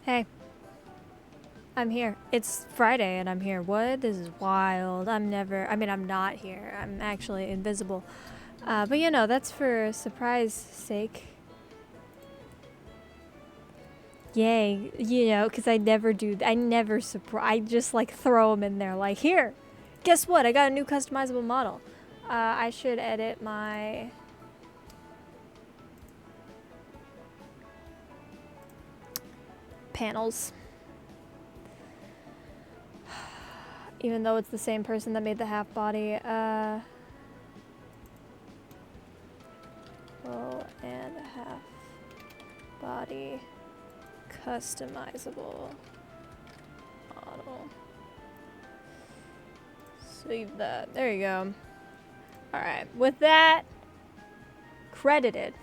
Hey, I'm here. It's Friday and I'm here. What? This is wild. I'm not here. I'm actually invisible. But you know, that's for surprise sake. Yay. You know, because I never do. I never surprise. I just like throw them in there like, here. Guess what? I got a new customizable model. I should edit my... panels. Even though it's the same person that made the half body. Full and half body customizable model. Save that. There you go. Alright, with that credited.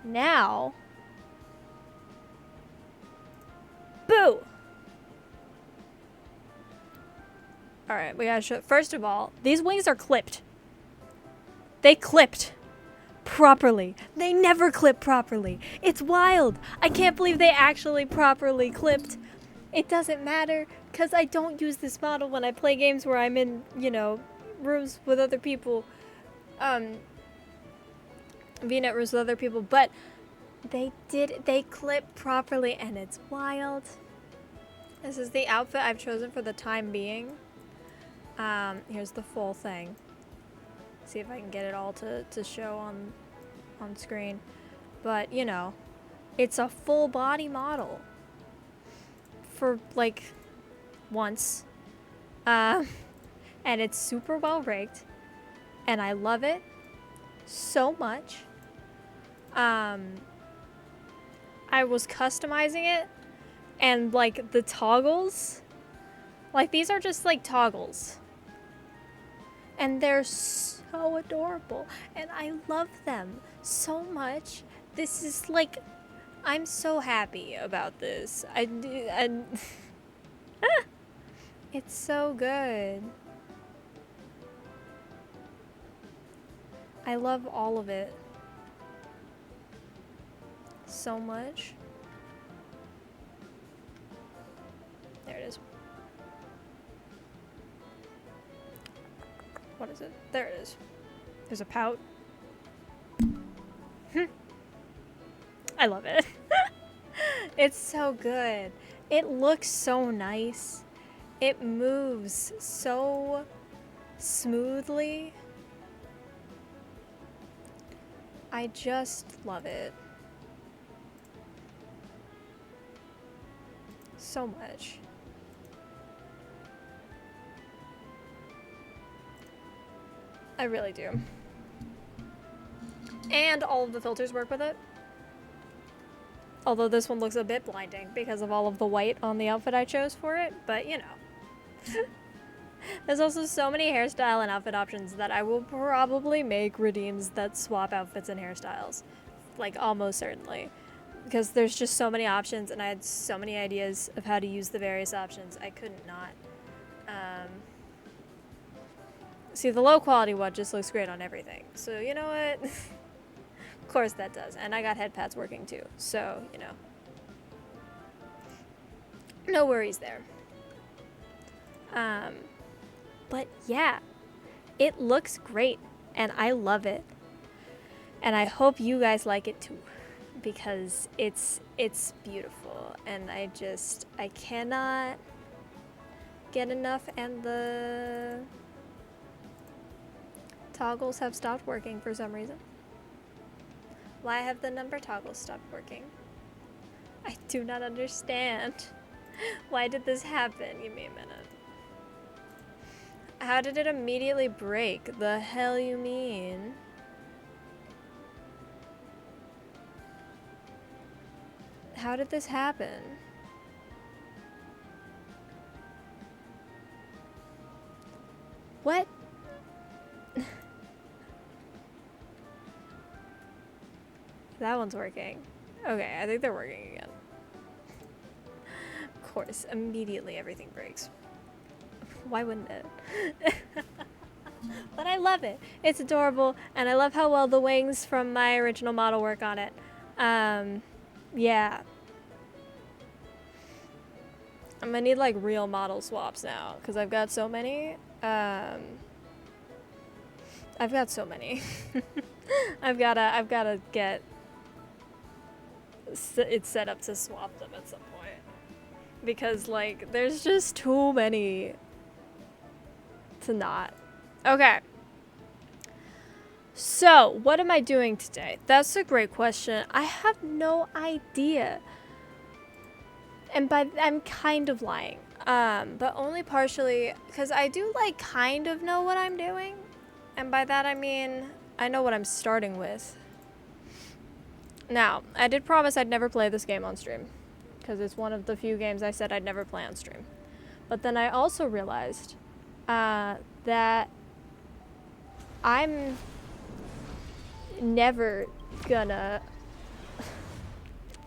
Now, boo! Alright, we gotta show. First of all, these wings are clipped. They clipped properly. They never clip properly. It's wild. I can't believe they actually properly clipped. It doesn't matter, because I don't use this model when I play games where I'm in, you know, rooms with other people. VNet rooms with other people, but they clip properly, and it's wild. This is the outfit I've chosen for the time being. Here's the full thing. See if I can get it all to show on screen. But, you know, it's a full body model. For, like, once. And it's super well rigged. And I love it so much. I was customizing it. And, like, the toggles. Like, these are just, like, toggles. And they're so adorable. And I love them so much. This is, like... I'm so happy about this. It's so good. I love all of it so much. There it is. What is it? There it is. There's a pout. I love it. It's so good. It looks so nice. It moves so smoothly. I just love it. So much. I really do. And all of the filters work with it. Although this one looks a bit blinding because of all of the white on the outfit I chose for it, but you know. There's also so many hairstyle and outfit options that I will probably make redeems that swap outfits and hairstyles. Like, almost certainly. Because there's just so many options and I had so many ideas of how to use the various options. I couldn't not. See, the low quality one just looks great on everything. So, you know what? Of course that does. And I got head pads working too. So, you know. No worries there. But yeah, it looks great and I love it. And I hope you guys like it too, because it's beautiful and I cannot get enough, and the toggles have stopped working for some reason. Why have the number toggles stopped working? I do not understand. Why did this happen? Give me a minute. How did it immediately break? The hell you mean? How did this happen? What? That one's working. Okay, I think they're working again. Of course, immediately everything breaks. Why wouldn't it? But I love it. It's adorable, and I love how well the wings from my original model work on it. Yeah. I'm gonna need like real model swaps now because I've got so many. I've got so many. I've gotta get it set up to swap them at some point because like there's just too many to not. Okay. So, what am I doing today? That's a great question. I have no idea. And I'm kind of lying. But only partially, because I do like kind of know what I'm doing. And by that I mean, I know what I'm starting with. Now, I did promise I'd never play this game on stream. Because it's one of the few games I said I'd never play on stream. But then I also realized that I'm never gonna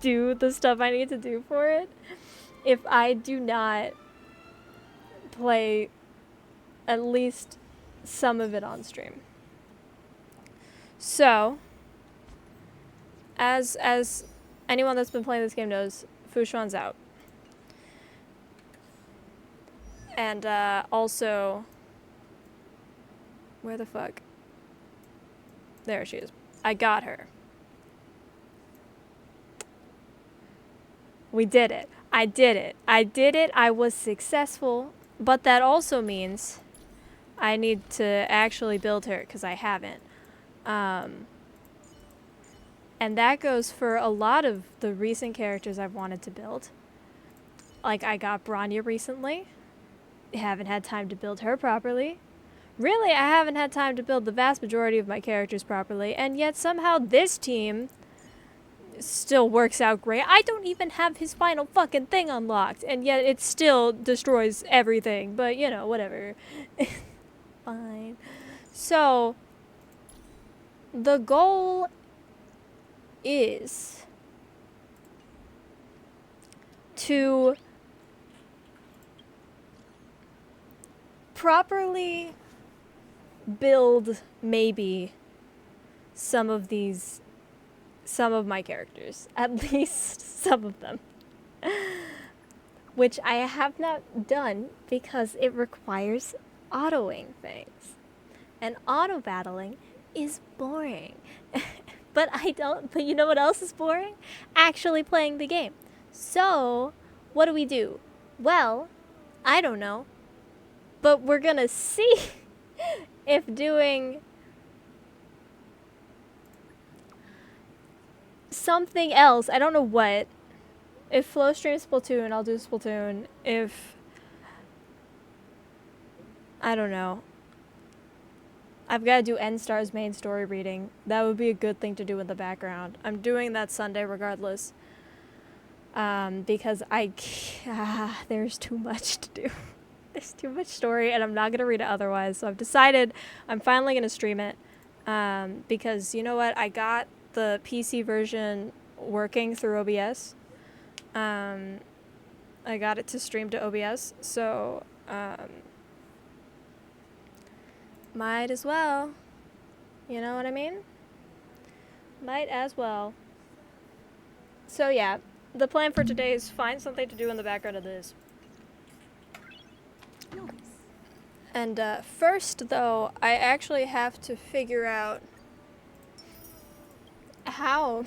do the stuff I need to do for it if I do not play at least some of it on stream. So, as anyone that's been playing this game knows, Fushuan's out. And also, where the fuck? There she is. I got her. We did it. I did it. I did it. I was successful. But that also means I need to actually build her because I haven't. And that goes for a lot of the recent characters I've wanted to build. Like I got Branya recently. Haven't had time to build her properly. Really, I haven't had time to build the vast majority of my characters properly, and yet somehow this team still works out great. I don't even have his final fucking thing unlocked, and yet it still destroys everything, but you know, whatever. Fine. So, the goal is to properly build maybe some of my characters, at least some of them, which I have not done because it requires autoing things, and auto battling is boring. But you know what else is boring? Actually playing the game. So what do? Well, I don't know, but we're gonna see if doing something else, I don't know what. If Flo streams Splatoon, I'll do Splatoon. If, I don't know, I've got to do N-Star's main story reading. That would be a good thing to do in the background. I'm doing that Sunday regardless. Because there's too much to do. There's too much story, and I'm not going to read it otherwise. So I've decided I'm finally going to stream it. Because, you know what? I got the PC version working through OBS. I got it to stream to OBS. So, might as well. You know what I mean? Might as well. So, yeah. The plan for today is find something to do in the background of this. Nice. And first, though, I actually have to figure out how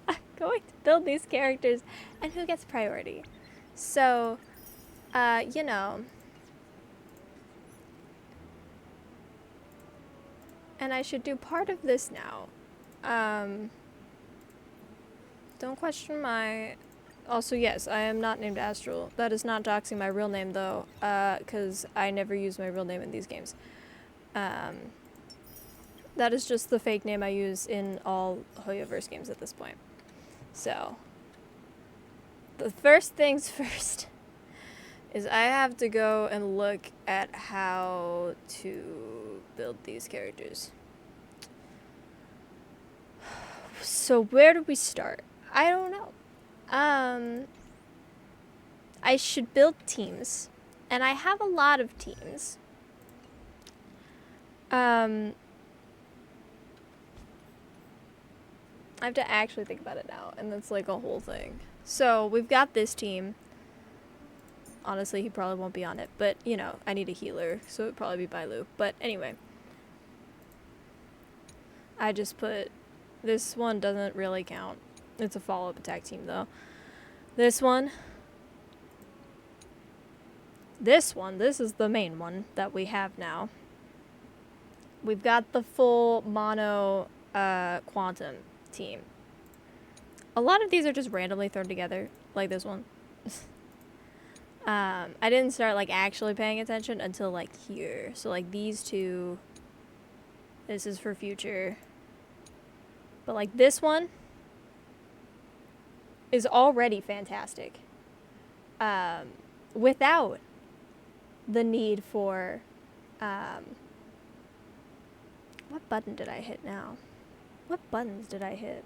I'm going to build these characters and who gets priority. So, you know. And I should do part of this now. Don't question my... Also, yes, I am not named Astral. That is not doxing my real name, though, because I never use my real name in these games. That is just the fake name I use in all Hoyoverse games at this point. So, the first things first is I have to go and look at how to build these characters. So, where do we start? I don't know. I should build teams, and I have a lot of teams. I have to actually think about it now, and that's like a whole thing. So we've got this team. honestly, he probably won't be on it. But, you know, I need a healer, so it'd probably be Bailu. But anyway. I just put... This one doesn't really count. It's a follow-up attack team, though. This one. This is the main one that we have now. We've got the full mono quantum team. A lot of these are just randomly thrown together, like this one. I didn't start like actually paying attention until like here. So like these two, this is for future. But like this one is already fantastic. Without the need for, what button did I hit now? What buttons did I hit?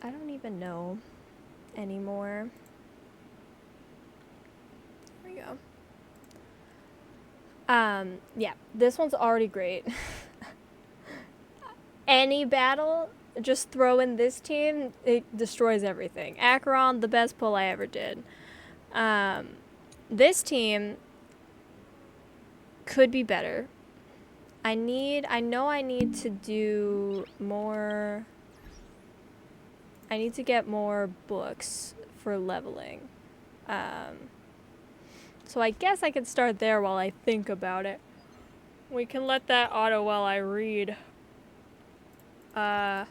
I don't even know anymore. There we go. Yeah, this one's already great. Any battle, just throw in this team, it destroys everything. Acheron, the best pull I ever did. This team could be better. I know I need to do more... I need to get more books for leveling. So I guess I could start there while I think about it. We can let that auto while I read. Guide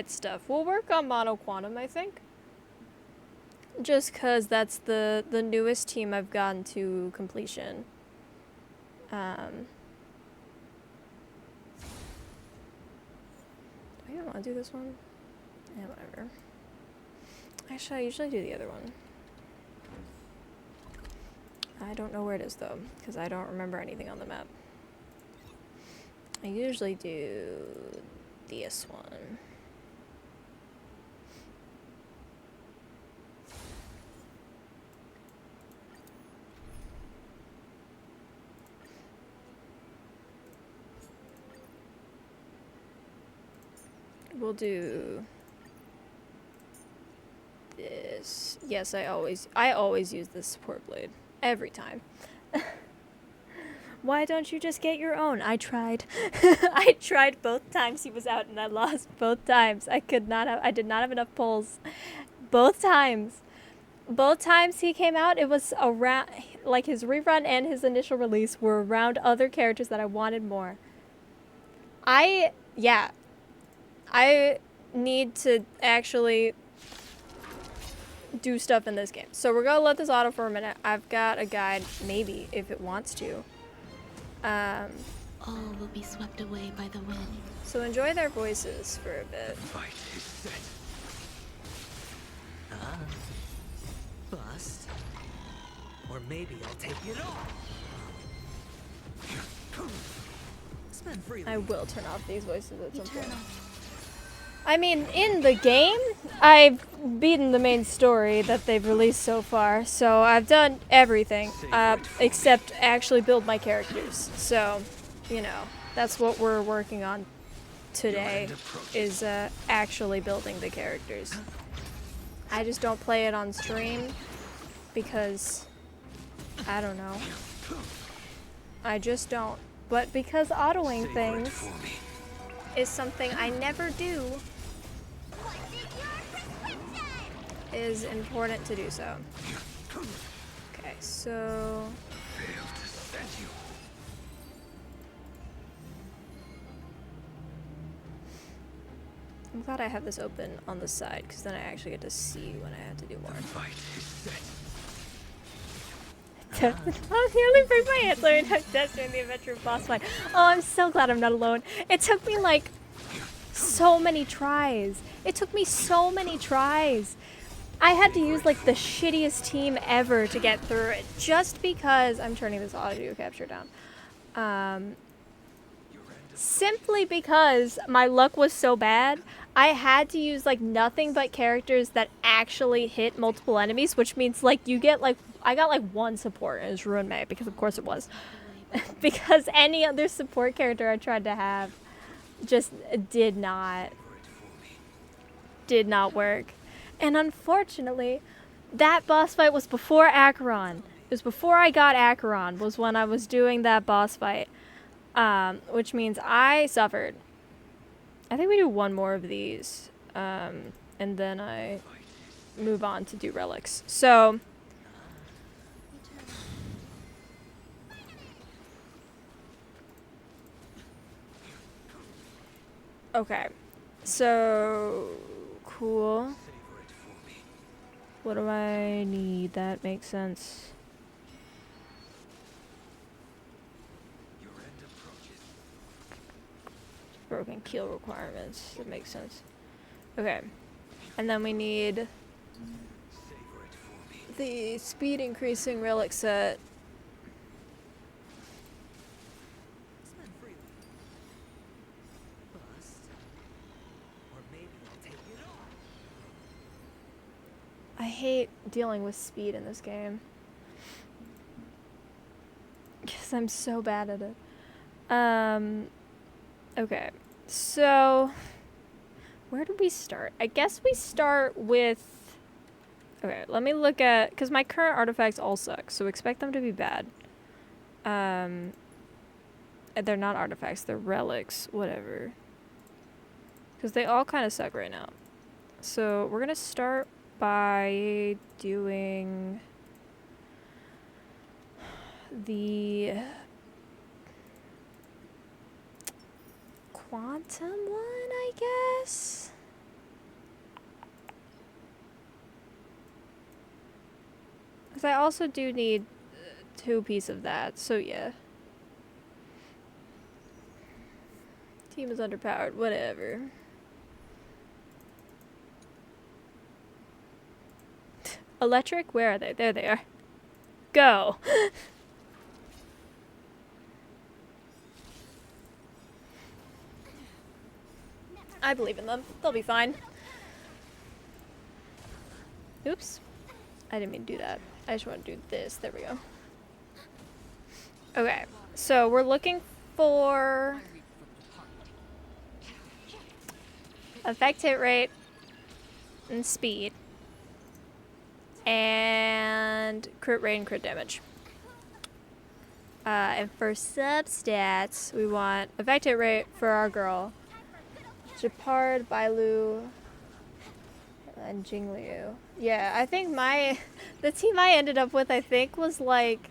stuff. We'll work on Mono Quantum, I think. Just because that's the newest team I've gotten to completion. Do I even want to do this one? Yeah, whatever. Actually, I usually do the other one. I don't know where it is, though, because I don't remember anything on the map. I usually do this one. We'll do this. Yes, I always use this support blade. Every time. Why don't you just get your own? I tried. I tried both times he was out and I lost both times. I did not have enough pulls. Both times. Both times he came out, it was around, like his rerun and his initial release were around other characters that I wanted more. I need to actually do stuff in this game. So we're gonna let this auto for a minute. I've got a guide, maybe, if it wants to. All will be swept away by the wind. So enjoy their voices for a bit. Fight is set. Bust. Or maybe I'll take it all. Spend freely. I will turn off these voices at some point. I mean, in the game, I've beaten the main story that they've released so far, so I've done everything, except actually build my characters. So, you know, that's what we're working on today, is actually building the characters. I just don't play it on stream, because, I don't know. I just don't. But because autoing things is something I never do, is important to do so. Okay, so... I'm glad I have this open on the side, because then I actually get to see when I have to do more. I'll nearly break my hands learning how to dance during the adventure of boss fight. Oh, I'm so glad I'm not alone. It took me like so many tries. It took me so many tries. I had to use like the shittiest team ever to get through it, just because I'm turning this audio capture down. Simply because my luck was so bad, I had to use like nothing but characters that actually hit multiple enemies, which means like you get like, I got like one support, and it was Ruin Mei, because of course it was. Because any other support character I tried to have just did not work. And unfortunately, that boss fight was before Acheron. It was before I got Acheron was when I was doing that boss fight. Which means I suffered. I think we do one more of these. And then I move on to do relics. So okay. So cool. What do I need? That makes sense. Broken keel requirements. That makes sense. Okay. And then we need the speed increasing relic set. Spend freely. Bust. Or maybe I'll take it all. I hate dealing with speed in this game. Because I'm so bad at it. Okay. So, where do we start? I guess we start with... Okay, let me look at... Because my current artifacts all suck, so expect them to be bad. They're not artifacts, they're relics. Whatever. Because they all kind of suck right now. So, we're going to start by doing the quantum one, I guess. Because I also do need 2 pieces of that, so yeah. Team is underpowered, whatever. Electric? Where are they? There they are. Go! I believe in them. They'll be fine. Oops. I didn't mean to do that. I just want to do this. There we go. Okay. So we're looking for effect hit rate and speed. And crit rate and crit damage. And for substats, we want effect hit rate for our girl. Japard, Bailu, and Jingliu. Yeah, I think the team I ended up with, I think, was like,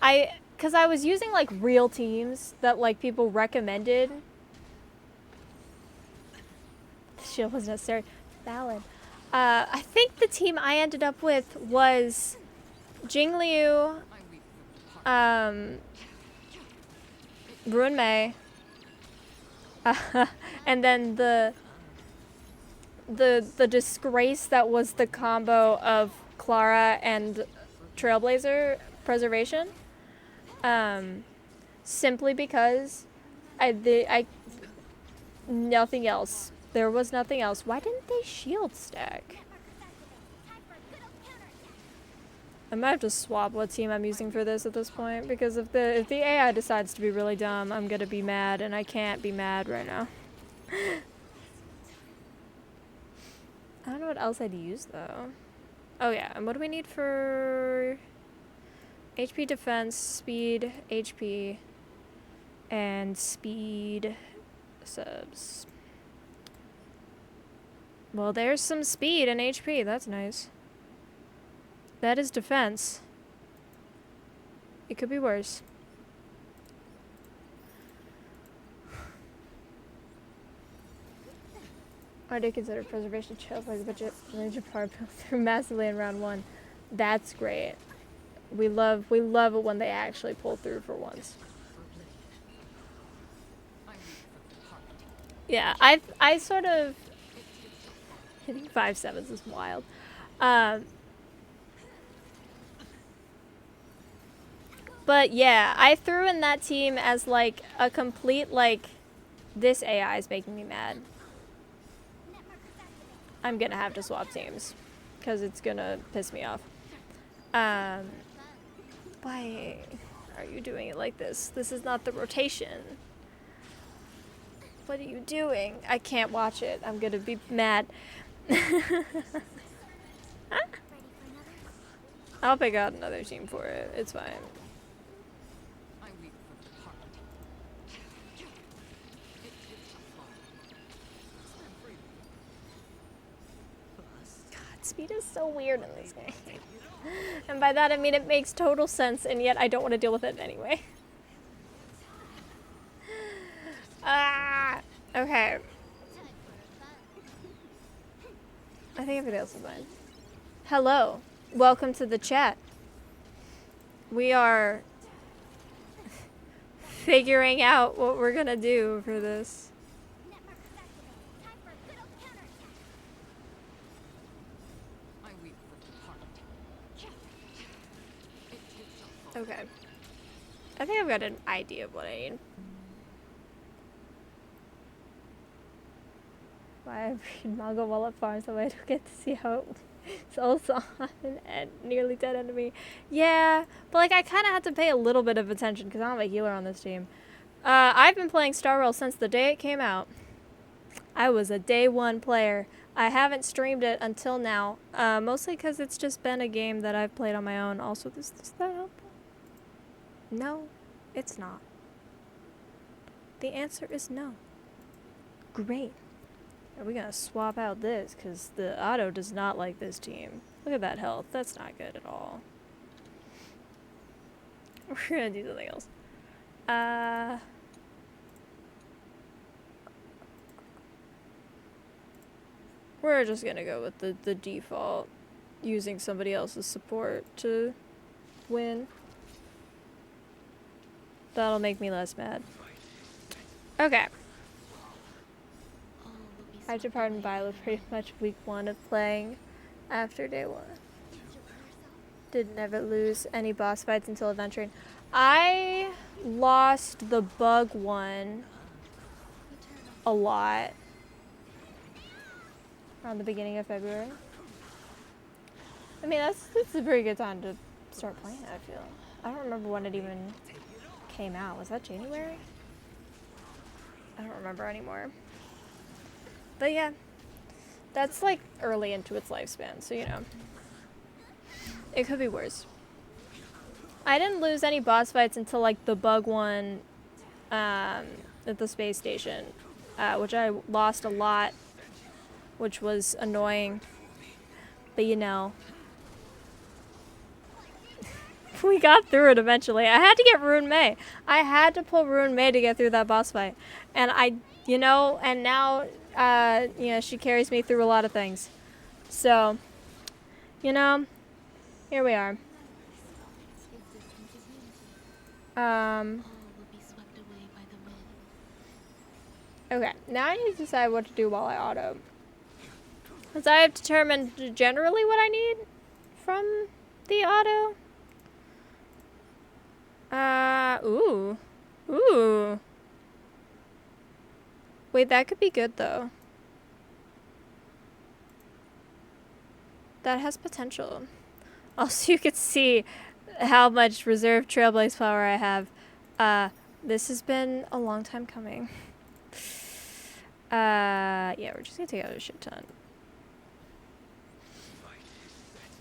because I was using like real teams that like people recommended. The shield was necessary. Valid. I think the team I ended up with was Jingliu, Ruin Mei, and then the disgrace that was the combo of Clara and Trailblazer Preservation. Simply because nothing else. There was nothing else. Why didn't they shield stack? I might have to swap what team I'm using for this at this point, because if the AI decides to be really dumb, I'm gonna be mad, and I can't be mad right now. I don't know what else I'd use though. Oh yeah, and what do we need for HP defense, speed, HP, and speed subs? Well, there's some speed and HP, that's nice. That is defense. It could be worse. I do consider preservation chills like budget ninja power built through massively in round 1. That's great. We love it when they actually pull through for once. Yeah, I sort of hitting 5/7s is wild. But yeah, I threw in that team as like a complete like, this AI is making me mad. I'm gonna have to swap teams because it's gonna piss me off. Why are you doing it like this? This is not the rotation. What are you doing? I can't watch it. I'm gonna be mad. I'll pick out another team for it. It's fine. I weep for the heart. God, speed is so weird in this game. And by that I mean it makes total sense, and yet I don't want to deal with it anyway. Ah, okay. I think everybody else is fine. Hello. Welcome to the chat. We are figuring out what we're gonna do for this. I weep for the heart. Okay. I think I've got an idea of what I need. Why I read manga while at farm so I don't get to see how it's also on an nearly dead enemy. Yeah, but like I kind of have to pay a little bit of attention because I don't have a healer on this team. I've been playing Star Rail since the day it came out. I was a day one player. I haven't streamed it until now, mostly because it's just been a game that I've played on my own. Also, does that help? No, it's not. The answer is no. Great. Are we gonna swap out this? Because the auto does not like this team. Look at that health. That's not good at all. We're gonna do something else. We're just gonna go with the default. Using somebody else's support to win. That'll make me less mad. Okay. I have to pardon Viola pretty much week 1 of playing after day 1. Did never lose any boss fights until adventuring. I lost the bug one a lot around the beginning of February. I mean, that's a pretty good time to start playing it, I feel. I don't remember when it even came out. Was that January? I don't remember anymore. But yeah, that's like early into its lifespan, so you know. It could be worse. I didn't lose any boss fights until like the bug one at the space station, which I lost a lot, which was annoying. But you know, we got through it eventually. I had to get Rune Mei. I had to pull Rune Mei to get through that boss fight. And you know, and now, you know, she carries me through a lot of things. So, you know, here we are. All will be swept away by the wind. Okay, now I need to decide what to do while I auto. Because I have determined generally what I need from the auto. Ooh. Wait, that could be good though. That has potential. Also, you could see how much reserve Trailblaze power I have. This has been a long time coming. Yeah, we're just gonna take out a shit ton.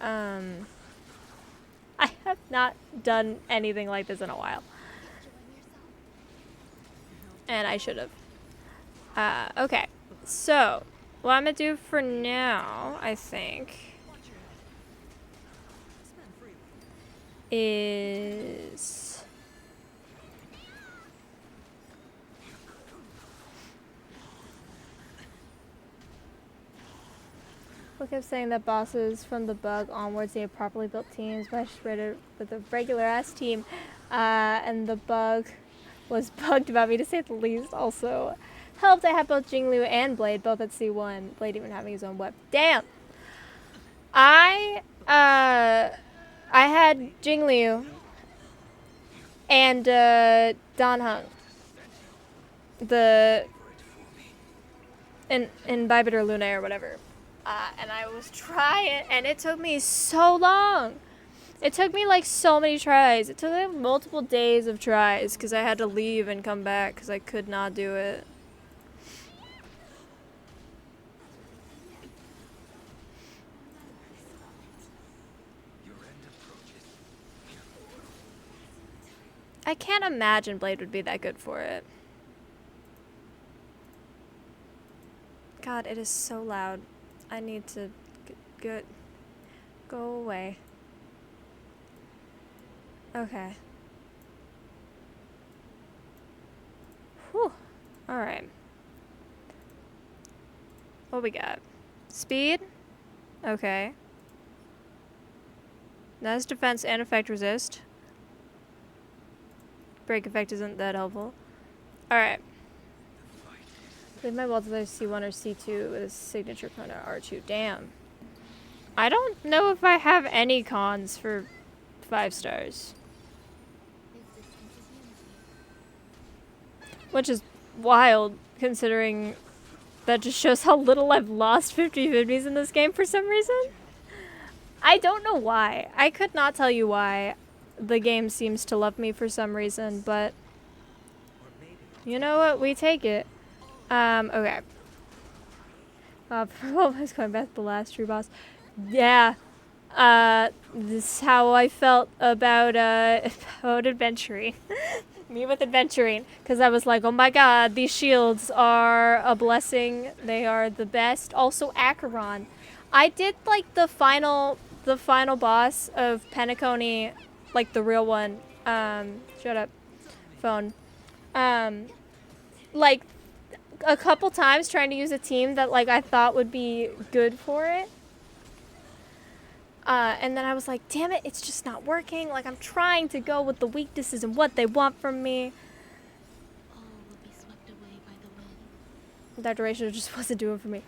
I have not done anything like this in a while. And I should have. Okay. So, what I'm gonna do for now, I think, is we kept saying that bosses from the bug onwards need properly built teams, but I just read it with a regular ass team, and the bug was bugged about me to say the least. Also helped I had both Jinglu and Blade both at C1, Blade even having his own web. Damn! I had Jinglu and Dan Hung. The in Bibiter Lune or whatever. And I was trying, and it took me so long. It took me like so many tries. It took like multiple days of tries because I had to leave and come back because I could not do it. I can't imagine Blade would be that good for it. God, it is so loud. I need to go away. Okay. Whew. Alright. What we got? Speed? Okay. That's defense and effect resist. Break effect isn't that helpful. Alright. Leave my wall to C1 or C2 with a signature counter R2. Damn. I don't know if I have any cons for 5 stars. Which is wild, considering that just shows how little I've lost 50/50s in this game for some reason. I don't know why. I could not tell you why. The game seems to love me for some reason, but you know what? We take it. Okay. Almost going back to the last true boss. Yeah. This is how I felt about adventuring. Me with adventuring. Because I was like, oh my god, these shields are a blessing. They are the best. Also, Acheron. I did, like, the final boss of Penacony, like, the real one. Shut up. Phone. Like, a couple times trying to use a team that, like, I thought would be good for it. And then I was like, damn it, it's just not working. Like, I'm trying to go with the weaknesses and what they want from me. All will be swept away by the wind. That duration just wasn't doing for me.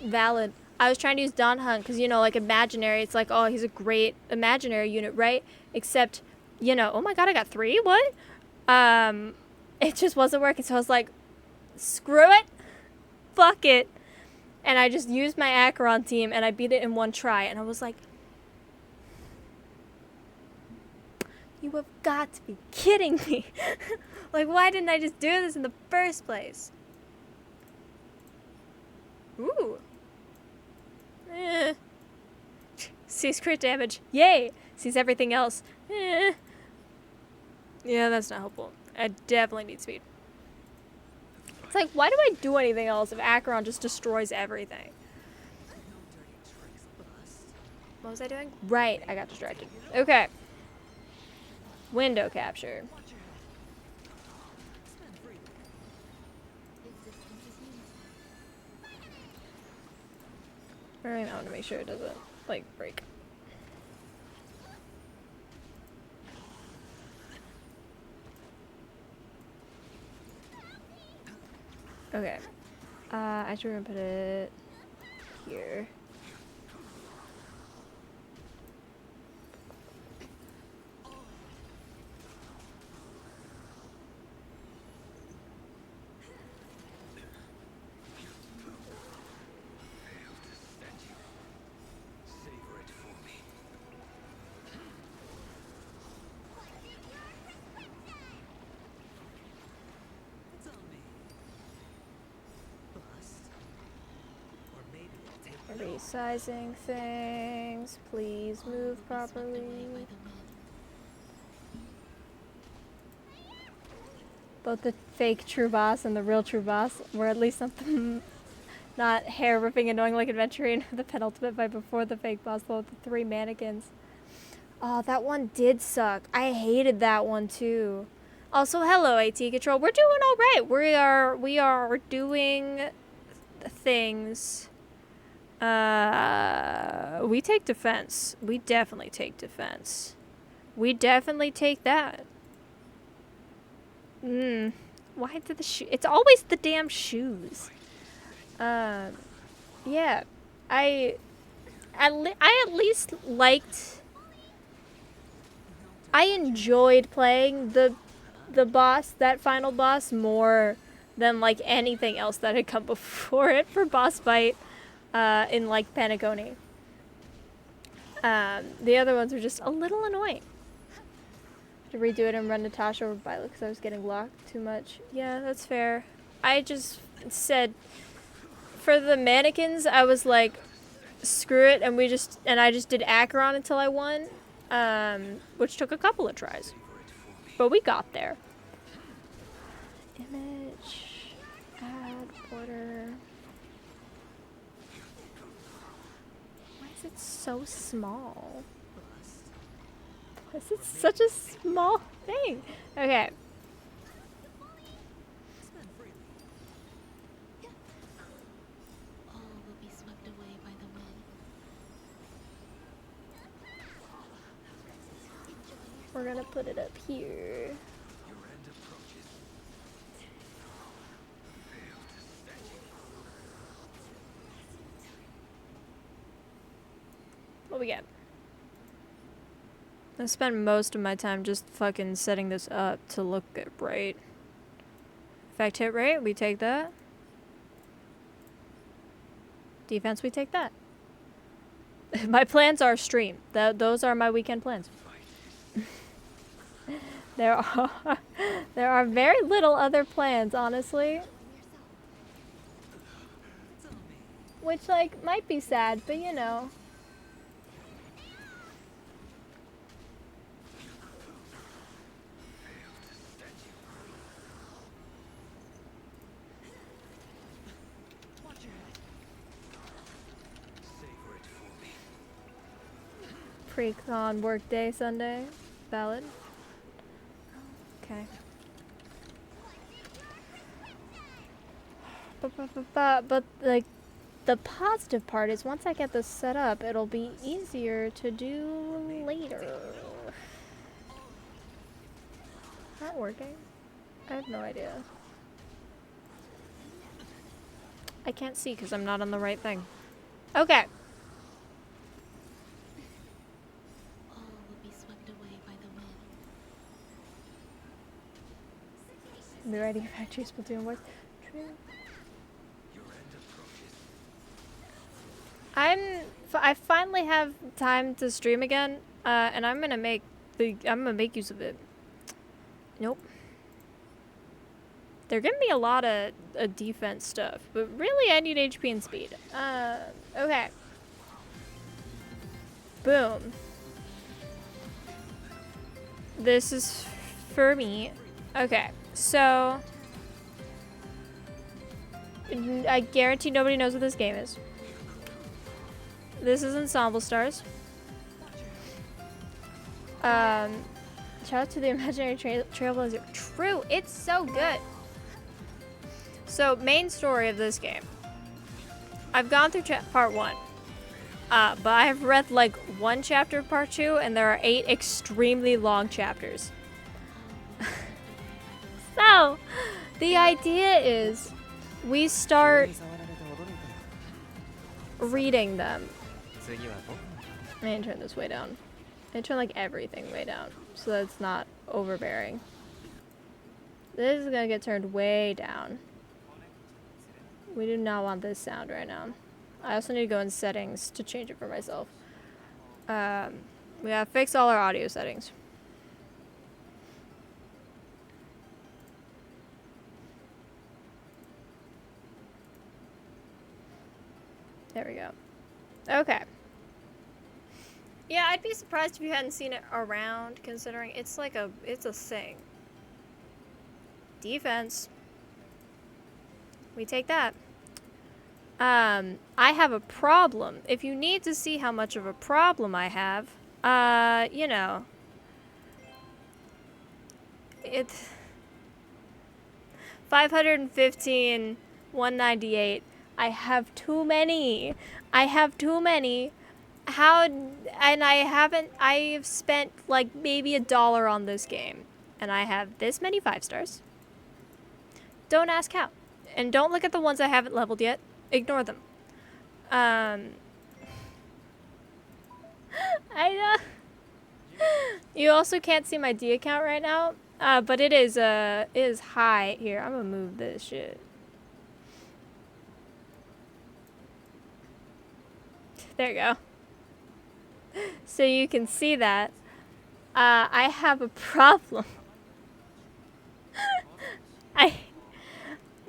Valid. I was trying to use Dawn Hunt because, you know, like, imaginary. It's like, oh, he's a great imaginary unit, right? Except, you know, oh my god, I got 3? What? It just wasn't working. So I was like, screw it. Fuck it. And I just used my Acheron team and I beat it in 1 try. And I was like, you have got to be kidding me. Like, why didn't I just do this in the first place? Ooh. Sees crit damage. Yay. Sees everything else. Yeah, that's not helpful. I definitely need speed. It's like, why do I do anything else if Acheron just destroys everything? What was I doing? Right, I got distracted. Okay. Window capture. Alright, I want to make sure it doesn't, like, break. Okay. Actually, we're gonna put it here. Resizing things. Please move properly. Both the fake true boss and the real true boss were at least something not hair ripping, annoying like adventuring. The penultimate fight before the fake boss, though, with the 3 mannequins. Oh, that one did suck. I hated that one too. Also, hello, AT Control. We're doing all right. We are doing things. We take defense. We definitely take defense. We definitely take that. Why did the shoe? It's always the damn shoes. Yeah. I at least liked. I enjoyed playing the boss, that final boss, more than like anything else that had come before it for boss fight. In like Penacony. The other ones were just a little annoying. To redo it and run Natasha or Violet because I was getting locked too much. Yeah, that's fair. I just said for the mannequins, I was like, screw it, and I just did Acheron until I won, which took a couple of tries but we got there. Image, add, border. Why is it so small? This is such a small thing. Okay. Spend freely. All will be swept away by the wind. We're gonna put it up here. Your end approaches. Failed statue. What we got? I spent most of my time just fucking setting this up to look good, right? Effect hit rate, we take that. Defense, we take that. My plans are stream. Those are my weekend plans. There are very little other plans, honestly. It's on me. Which, like, might be sad, but you know. Watch your head. Savor it for me. Pre-con workday Sunday. Valid. Okay. But like, the positive part is once I get this set up, it'll be easier to do later. Not working? I have no idea. I can't see because I'm not on the right thing. Okay. All will be swept away by the wind. Be ready for factory Splatoon Wars. True. Your end approaches. I finally have time to stream again, and I'm gonna make use of it. Nope. They're giving me a lot of defense stuff, but really I need HP and speed. Okay. Boom. This is for me. Okay, so I guarantee nobody knows what this game is. This is Ensemble Stars. Shout out to the Imaginary Trailblazer. True, it's so good. So, main story of this game. I've gone through part 1. But I have read like 1 chapter of part 2, and there are 8 extremely long chapters. So, the idea is we start reading them. I need to turn this way down. I need to turn like everything way down so that it's not overbearing. This is gonna get turned way down. We do not want this sound right now. I also need to go in settings to change it for myself. We gotta fix all our audio settings. There we go. Okay. Yeah, I'd be surprised if you hadn't seen it around, considering it's like it's a thing. Defense. We take that. I have a problem. If you need to see how much of a problem I have, you know, it's 515, 198. I have too many. I have too many. I've spent like maybe $1 on this game. And I have this many 5 stars. Don't ask how. And don't look at the ones I haven't leveled yet. Ignore them. I know. You also can't see my D account right now. But it is high. Here, I'm gonna move this shit. There you go. So you can see that. I have a problem.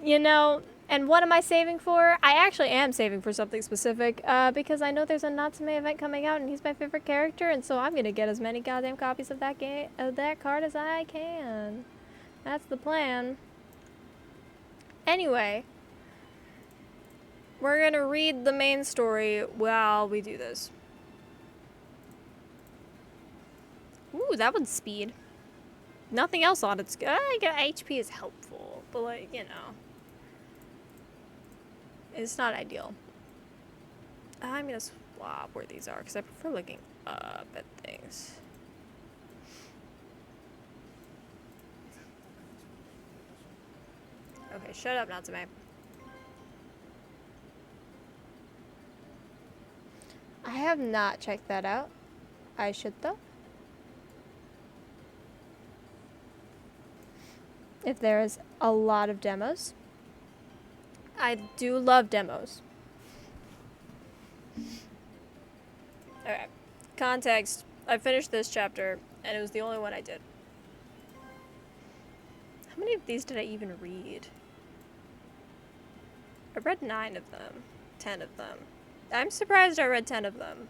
You know, And what am I saving for? I actually am saving for something specific, because I know there's a Natsume event coming out, and he's my favorite character, and so I'm gonna get as many goddamn copies of that card as I can. That's the plan. Anyway, we're gonna read the main story while we do this. Ooh, that one's speed. Nothing else on it's good. I get HP is helpful, but like, you know. It's not ideal. I'm gonna swap where these are because I prefer looking up at things. Okay, shut up, Natsume. I have not checked that out. I should though. If there is a lot of demos. I do love demos. Okay. Context. I finished this chapter, and it was the only one I did. How many of these did I even read? I read 9 of them. 10 of them. I'm surprised I read 10 of them.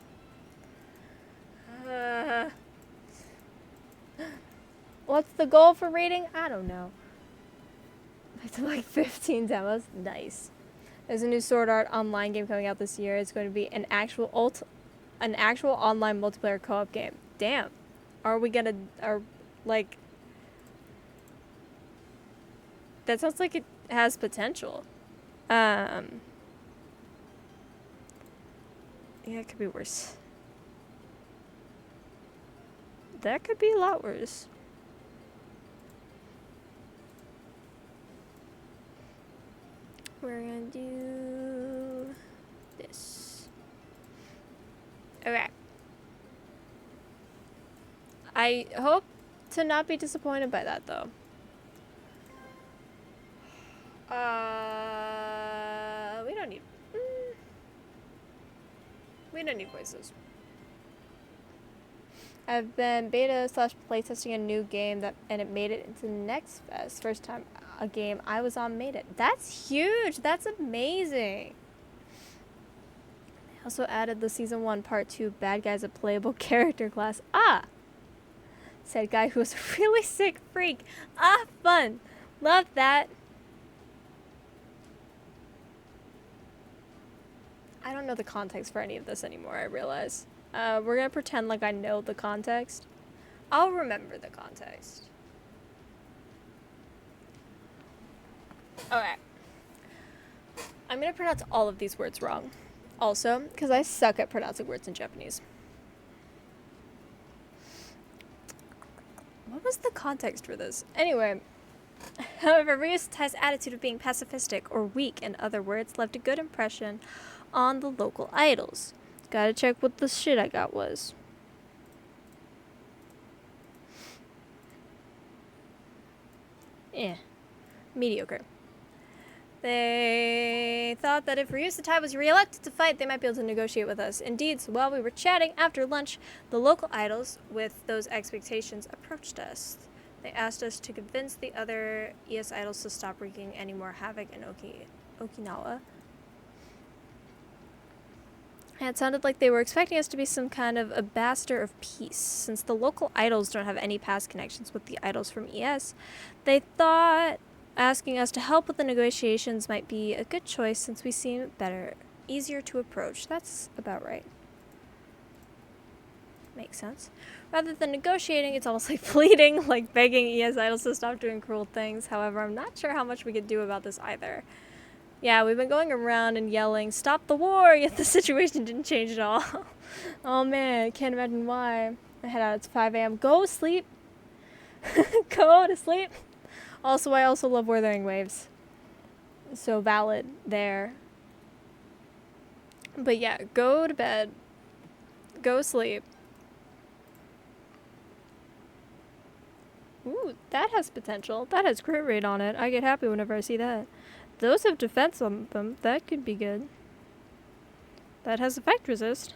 What's the goal for reading? I don't know. I did like 15 demos. Nice. There's a new Sword Art Online game coming out this year. It's going to be an actual online multiplayer co-op game. Damn. Like, that sounds like it has potential. Yeah, it could be worse. That could be a lot worse. We're gonna do this. Okay. I hope to not be disappointed by that, though. We don't need voices. I've been beta / playtesting a new game and it made it into Next Fest. First time a game I was on made it. That's huge. That's amazing. They also added the season 1 part 2 bad guys a playable character class. Ah! Said guy who was a really sick freak. Ah, fun. Love that. I don't know the context for any of this anymore, I realize. We're gonna pretend like I know the context. I'll remember the context. Okay. I'm gonna pronounce all of these words wrong. Also, because I suck at pronouncing words in Japanese. What was the context for this? Anyway. However, Ryu's attitude of being pacifistic or weak, in other words, left a good impression on the local idols. Gotta check what the shit I got was. Mediocre. They thought that if Ryusatai was re-elected to fight, they might be able to negotiate with us. Indeed, so while we were chatting after lunch, the local idols, with those expectations, approached us. They asked us to convince the other ES idols to stop wreaking any more havoc in Okinawa. And it sounded like they were expecting us to be some kind of ambassador of peace. Since the local idols don't have any past connections with the idols from ES, they thought asking us to help with the negotiations might be a good choice since we seem easier to approach. That's about right. Makes sense. Rather than negotiating, it's almost like pleading, like begging ES idols to stop doing cruel things. However, I'm not sure how much we could do about this either. Yeah, we've been going around and yelling, "Stop the war!" Yet the situation didn't change at all. Oh man, can't imagine why. I head out, it's 5 a.m. Go sleep. Go to sleep. Also, I also love Wuthering Waves. So valid there. But yeah, go to bed. Go sleep. Ooh, that has potential. That has crit rate on it. I get happy whenever I see that. Those have defense on them. That could be good. That has effect resist.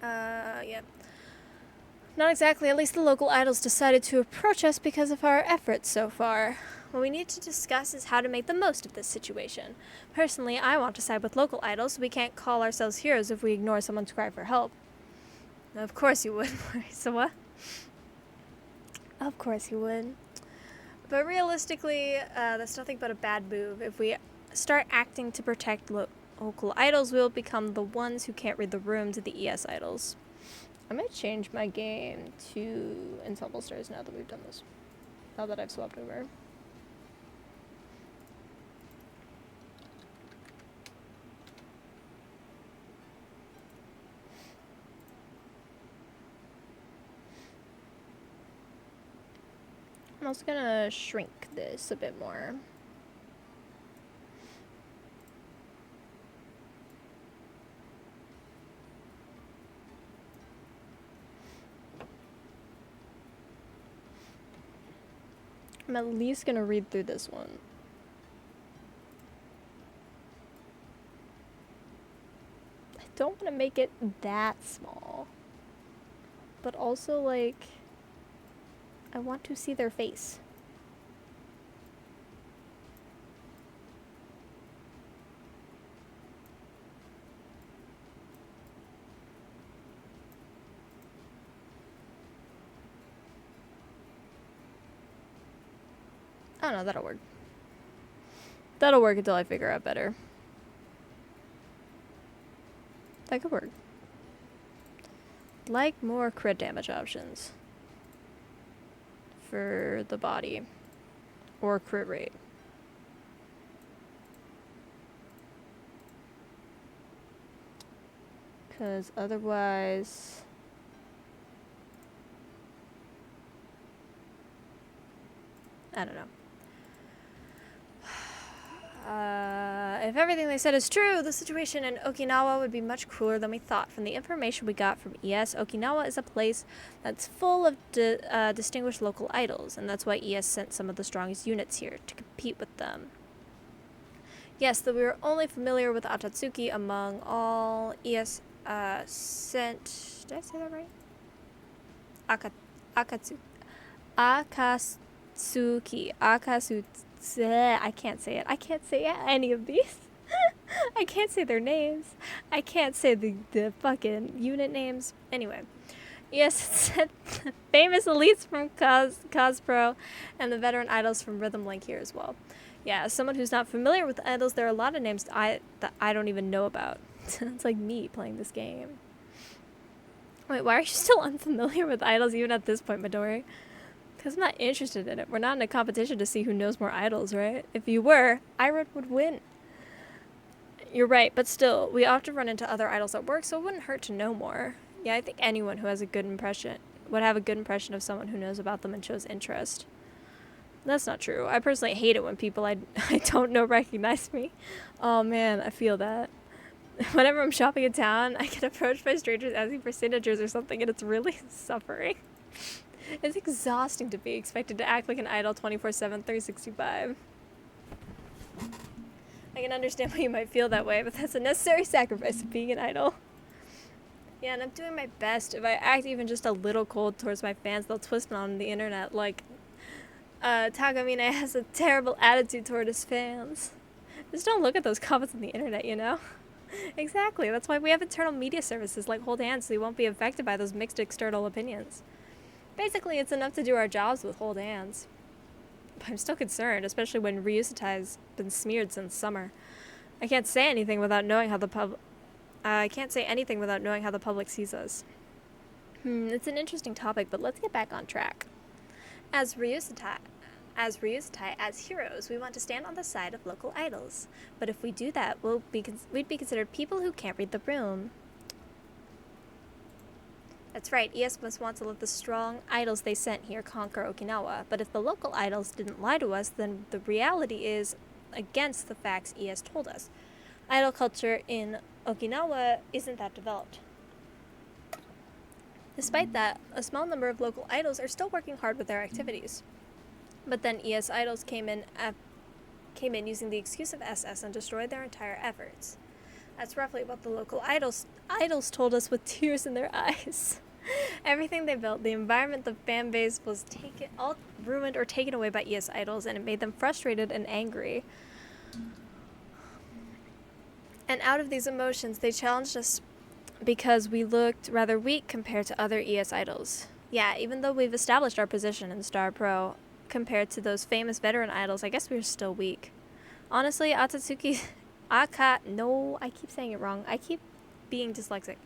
Yeah. Not exactly. At least the local idols decided to approach us because of our efforts so far. What we need to discuss is how to make the most of this situation. Personally, I want to side with local idols, so we can't call ourselves heroes if we ignore someone's cry for help. Of course you would, Marisawa. Of course you would. But realistically, that's nothing but a bad move. If we start acting to protect local idols, we'll become the ones who can't read the room to the ES idols. I might change my game to Ensemble Stars now that we've done this. Now that I've swapped over. I'm also gonna shrink this a bit more. I'm at least gonna read through this one. I don't want to make it that small. But also, like, I want to see their face. I don't know, that'll work. That'll work until I figure out better. That could work. Like more crit damage options for the body or crit rate. Because otherwise... I don't know. If everything they said is true, the situation in Okinawa would be much cooler than we thought. From the information we got from ES, Okinawa is a place that's full of distinguished local idols, and that's why ES sent some of the strongest units here to compete with them. Yes, though we were only familiar with Atatsuki among all ES sent... Did I say that right? Akatsuki. I can't say it. I can't say any of these. I can't say their names. I can't say the fucking unit names. Anyway. Yes, it said famous elites from Cospro and the veteran idols from Rhythm Link here as well. Yeah, as someone who's not familiar with idols, there are a lot of names that I don't even know about. It's like me playing this game. Wait, why are you still unfamiliar with idols even at this point, Midori? Because I'm not interested in it. We're not in a competition to see who knows more idols, right? If you were, Iron would win. You're right, but still, we often run into other idols at work, so it wouldn't hurt to know more. Yeah, I think anyone who has a good impression would have a good impression of someone who knows about them and shows interest. That's not true. I personally hate it when people I don't know recognize me. Oh man, I feel that. Whenever I'm shopping in town, I get approached by strangers asking for signatures or something, and it's really suffering. It's exhausting to be expected to act like an idol 24/7, 365. I can understand why you might feel that way, but that's a necessary sacrifice of being an idol. Yeah, and I'm doing my best. If I act even just a little cold towards my fans, they'll twist me on the internet like Takamine has a terrible attitude toward his fans. Just don't look at those comments on the internet, you know? Exactly, that's why we have internal media services like Hold Hands, so we won't be affected by those mixed external opinions. Basically, it's enough to do our jobs with Hold Hands. But I'm still concerned, especially when Ryusetai's been smeared since summer. I can't say anything without knowing how the public sees us. It's an interesting topic, but let's get back on track. As Ryusetai, as heroes, we want to stand on the side of local idols. But if we do that, we'd be considered people who can't read the room. That's right, ES must want to let the strong idols they sent here conquer Okinawa. But if the local idols didn't lie to us, then the reality is against the facts ES told us. Idol culture in Okinawa isn't that developed. Despite that, a small number of local idols are still working hard with their activities. But then ES idols came in using the excuse of SS and destroyed their entire efforts. That's roughly what the local idols told us with tears in their eyes. Everything they built, the environment, the fan base was all ruined or taken away by ES idols, and it made them frustrated and angry. And out of these emotions, they challenged us because we looked rather weak compared to other ES idols. Yeah, even though we've established our position in Star Pro compared to those famous veteran idols, I guess we're still weak. Honestly, Akatsuki... No, I keep saying it wrong. I keep being dyslexic.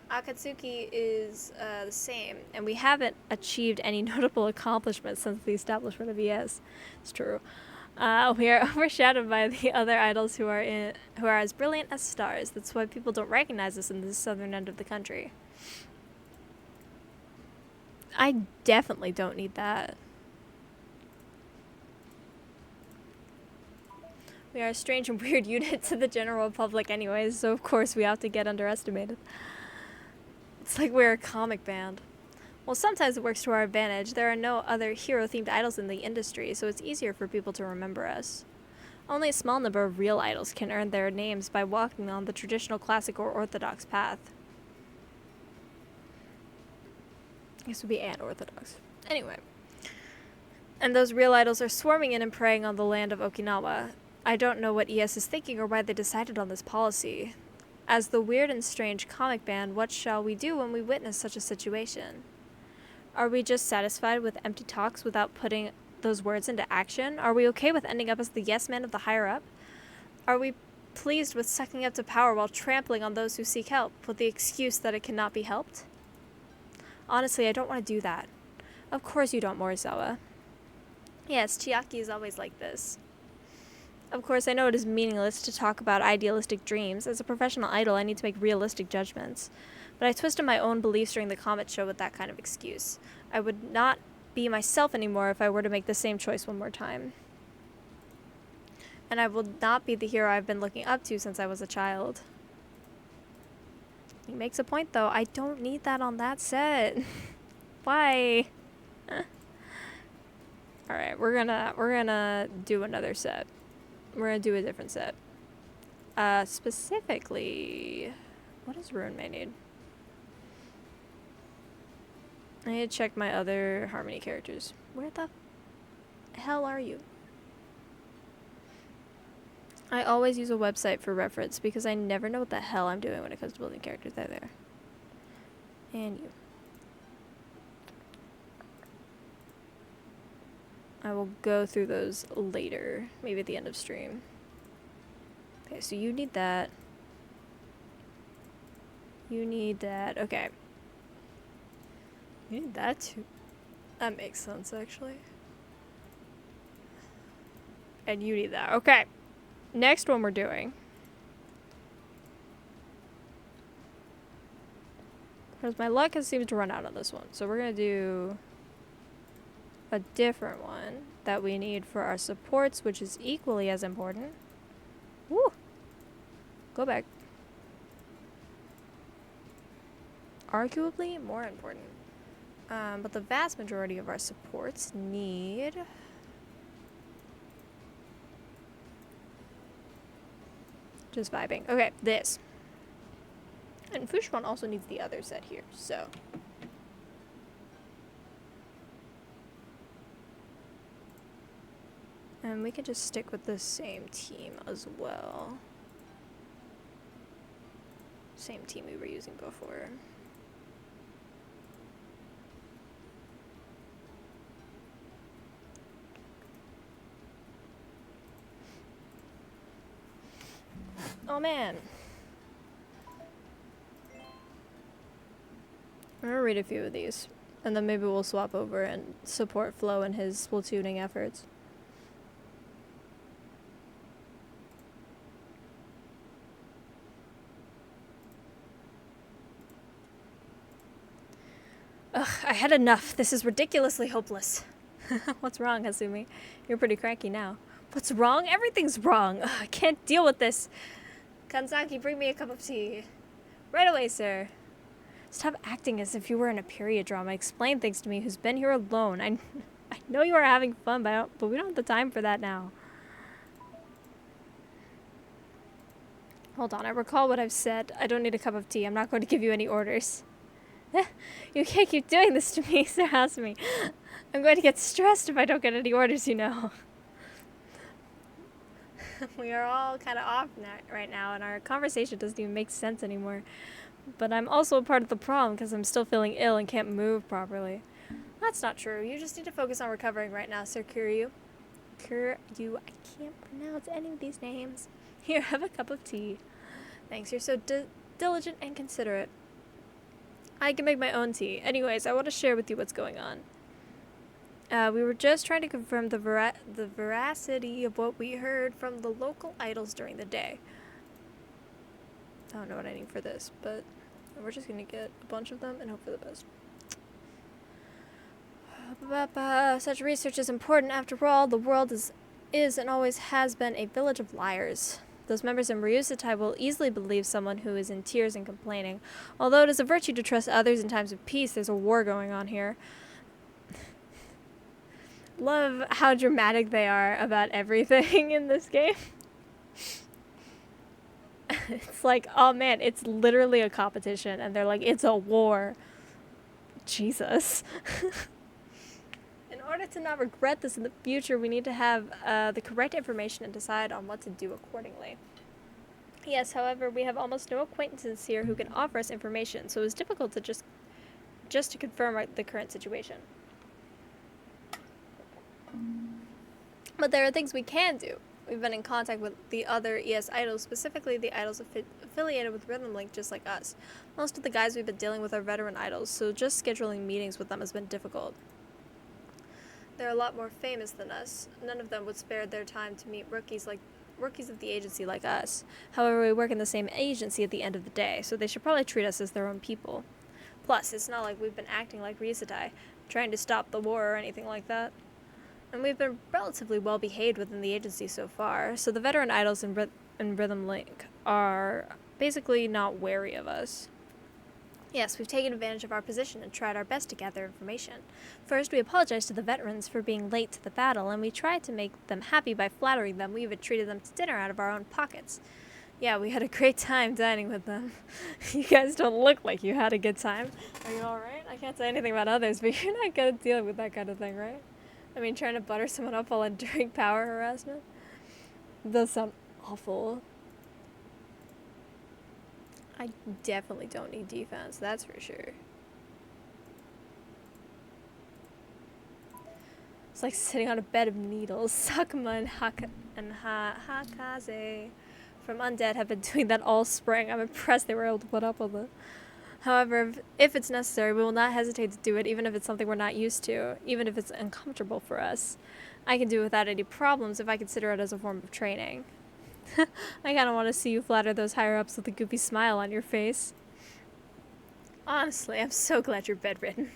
Akatsuki is the same, and we haven't achieved any notable accomplishments since the establishment of ES. It's true. We are overshadowed by the other idols who are as brilliant as stars. That's why people don't recognize us in the southern end of the country. I definitely don't need that. We are a strange and weird unit to the general public anyways, so of course we have to get underestimated. It's like we're a comic band. Well, sometimes it works to our advantage. There are no other hero-themed idols in the industry, so it's easier for people to remember us. Only a small number of real idols can earn their names by walking on the traditional classic or orthodox path. This would be unorthodox. Anyway. And those real idols are swarming in and preying on the land of Okinawa. I don't know what ES is thinking or why they decided on this policy. As the weird and strange comic band, what shall we do when we witness such a situation? Are we just satisfied with empty talks without putting those words into action? Are we okay with ending up as the yes man of the higher up? Are we pleased with sucking up to power while trampling on those who seek help, with the excuse that it cannot be helped? Honestly, I don't want to do that. Of course you don't, Morisawa. Yes, Chiaki is always like this. Of course, I know it is meaningless to talk about idealistic dreams. As a professional idol, I need to make realistic judgments. But I twisted my own beliefs during the Comet show with that kind of excuse. I would not be myself anymore if I were to make the same choice one more time. And I will not be the hero I've been looking up to since I was a child. He makes a point, though. I don't need that on that set. Why? Alright, we're gonna do another set. We're gonna do a different set. Specifically... What does Ruin May need? I need to check my other Harmony characters. Where the hell are you? I always use a website for reference because I never know what the hell I'm doing when it comes to building characters. There. And you. I will go through those later, maybe at the end of stream. Okay, so you need that. You need that. Okay. You need that too. That makes sense, actually. And you need that. Okay. Next one we're doing. Because my luck has seemed to run out on this one. So we're going to do a different one that we need for our supports, which is equally as important. Woo! Go back. Arguably more important. But the vast majority of our supports need... Just vibing. Okay, this. And Fushwan also needs the other set here, so... And we can just stick with the same team as well. Same team we were using before. Oh man. I'm gonna read a few of these, and then maybe we'll swap over and support Flo in his platooning efforts. Ugh, I had enough. This is ridiculously hopeless. What's wrong, Hasumi? You're pretty cranky now. What's wrong? Everything's wrong. Ugh, I can't deal with this. Kanzaki, bring me a cup of tea. Right away, sir. Stop acting as if you were in a period drama. Explain things to me who's been here alone. I know you are having fun, but we don't have the time for that now. Hold on, I recall what I've said. I don't need a cup of tea. I'm not going to give you any orders. You can't keep doing this to me, Sir Hasmi. I'm going to get stressed if I don't get any orders, you know. We are all kind of off right now, and our conversation doesn't even make sense anymore. But I'm also a part of the problem because I'm still feeling ill and can't move properly. That's not true. You just need to focus on recovering right now, Sir Kuryu. Kuryu, I can't pronounce any of these names. Here, have a cup of tea. Thanks, you're so diligent and considerate. I can make my own tea. Anyways, I want to share with you what's going on. We were just trying to confirm the veracity of what we heard from the local idols during the day. I don't know what I need for this, but we're just going to get a bunch of them and hope for the best. Such research is important. After all, the world is and always has been a village of liars. Those members in Ryusatai will easily believe someone who is in tears and complaining. Although it is a virtue to trust others in times of peace, there's a war going on here. Love how dramatic they are about everything in this game. It's like, oh man, it's literally a competition, and they're like, it's a war. Jesus. In order to not regret this in the future, we need to have the correct information and decide on what to do accordingly. Yes, however, we have almost no acquaintances here who can offer us information, so it's difficult to just to confirm the current situation. But there are things we can do. We've been in contact with the other ES idols, specifically the idols affiliated with Rhythm Link, just like us. Most of the guys we've been dealing with are veteran idols, so just scheduling meetings with them has been difficult. They're a lot more famous than us. None of them would spare their time to meet rookies of the agency like us. However, we work in the same agency at the end of the day, so they should probably treat us as their own people. Plus, it's not like we've been acting like Ryusatai, trying to stop the war or anything like that. And we've been relatively well behaved within the agency so far, so the veteran idols in Rhythm Link are basically not wary of us. Yes, we've taken advantage of our position and tried our best to gather information. First, we apologized to the veterans for being late to the battle, and we tried to make them happy by flattering them. We even treated them to dinner out of our own pockets. Yeah, we had a great time dining with them. You guys don't look like you had a good time. Are you alright? I can't say anything about others, but you're not good at dealing with that kind of thing, right? I mean, trying to butter someone up while enduring power harassment? It does sound awful. I definitely don't need defense, that's for sure. It's like sitting on a bed of needles. Sakuma and Hakaze from Undead have been doing that all spring. I'm impressed they were able to put up with it. However, if it's necessary, we will not hesitate to do it, even if it's something we're not used to, even if it's uncomfortable for us. I can do it without any problems if I consider it as a form of training. I kind of want to see you flatter those higher-ups with a goofy smile on your face. Honestly, I'm so glad you're bedridden.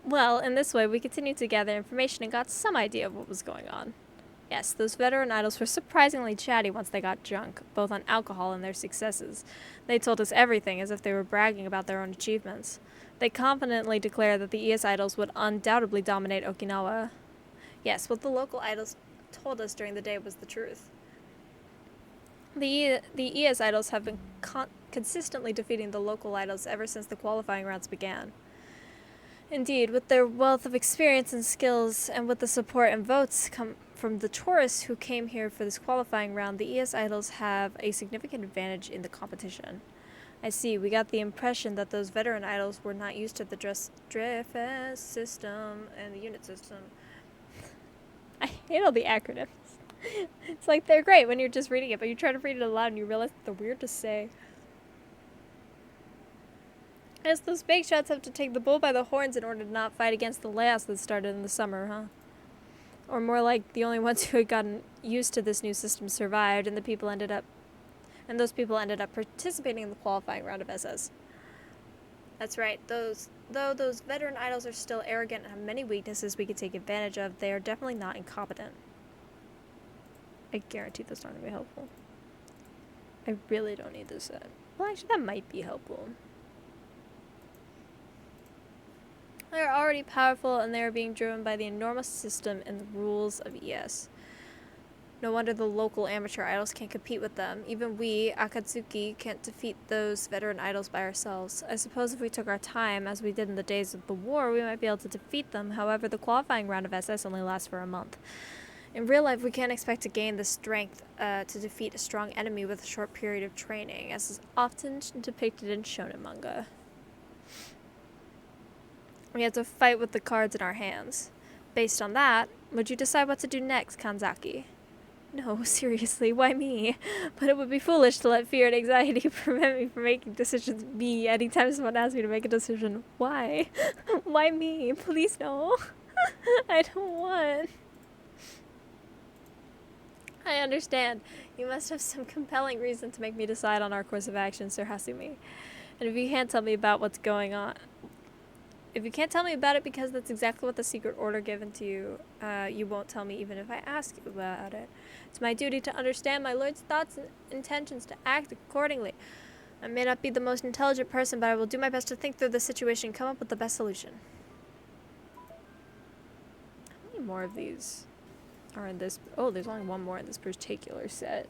Well, in this way, we continued to gather information and got some idea of what was going on. Yes, those veteran idols were surprisingly chatty once they got drunk, both on alcohol and their successes. They told us everything as if they were bragging about their own achievements. They confidently declared that the ES idols would undoubtedly dominate Okinawa. Yes, what the local idols told us during the day was the truth. The ES idols have been consistently defeating the local idols ever since the qualifying rounds began. Indeed, with their wealth of experience and skills, and with the support and votes from the tourists who came here for this qualifying round, the ES idols have a significant advantage in the competition. I see, we got the impression that those veteran idols were not used to the Dreyfus system and the unit system. I hate all the acronyms. It's like they're great when you're just reading it, but you try to read it aloud and you realize they're weird to say. Yes, those big shots have to take the bull by the horns in order to not fight against the layoffs that started in the summer, huh? Or more like the only ones who had gotten used to this new system survived, and those people ended up participating in the qualifying round of SS. That's right. Those veteran idols are still arrogant and have many weaknesses we could take advantage of, they are definitely not incompetent. I guarantee that's not going to be helpful. I really don't need this set. Well, actually, that might be helpful. They are already powerful, and they are being driven by the enormous system and the rules of ES. No wonder the local amateur idols can't compete with them. Even we, Akatsuki, can't defeat those veteran idols by ourselves. I suppose if we took our time, as we did in the days of the war, we might be able to defeat them. However, the qualifying round of SS only lasts for a month. In real life, we can't expect to gain the strength to defeat a strong enemy with a short period of training, as is often depicted in shonen manga. We have to fight with the cards in our hands. Based on that, would you decide what to do next, Kanzaki? No, seriously, why me? But it would be foolish to let fear and anxiety prevent me from making decisions. Me, anytime someone asks me to make a decision. Why? Why me? Please no. I don't want. I understand. You must have some compelling reason to make me decide on our course of action, Sir Hasumi. And if you can't tell me about what's going on... If you can't tell me about it because that's exactly what the secret order given to you, you won't tell me even if I ask you about it. It's my duty to understand my lord's thoughts and intentions, to act accordingly. I may not be the most intelligent person, but I will do my best to think through the situation and come up with the best solution. How many more of these are in this? Oh, there's only one more in this particular set.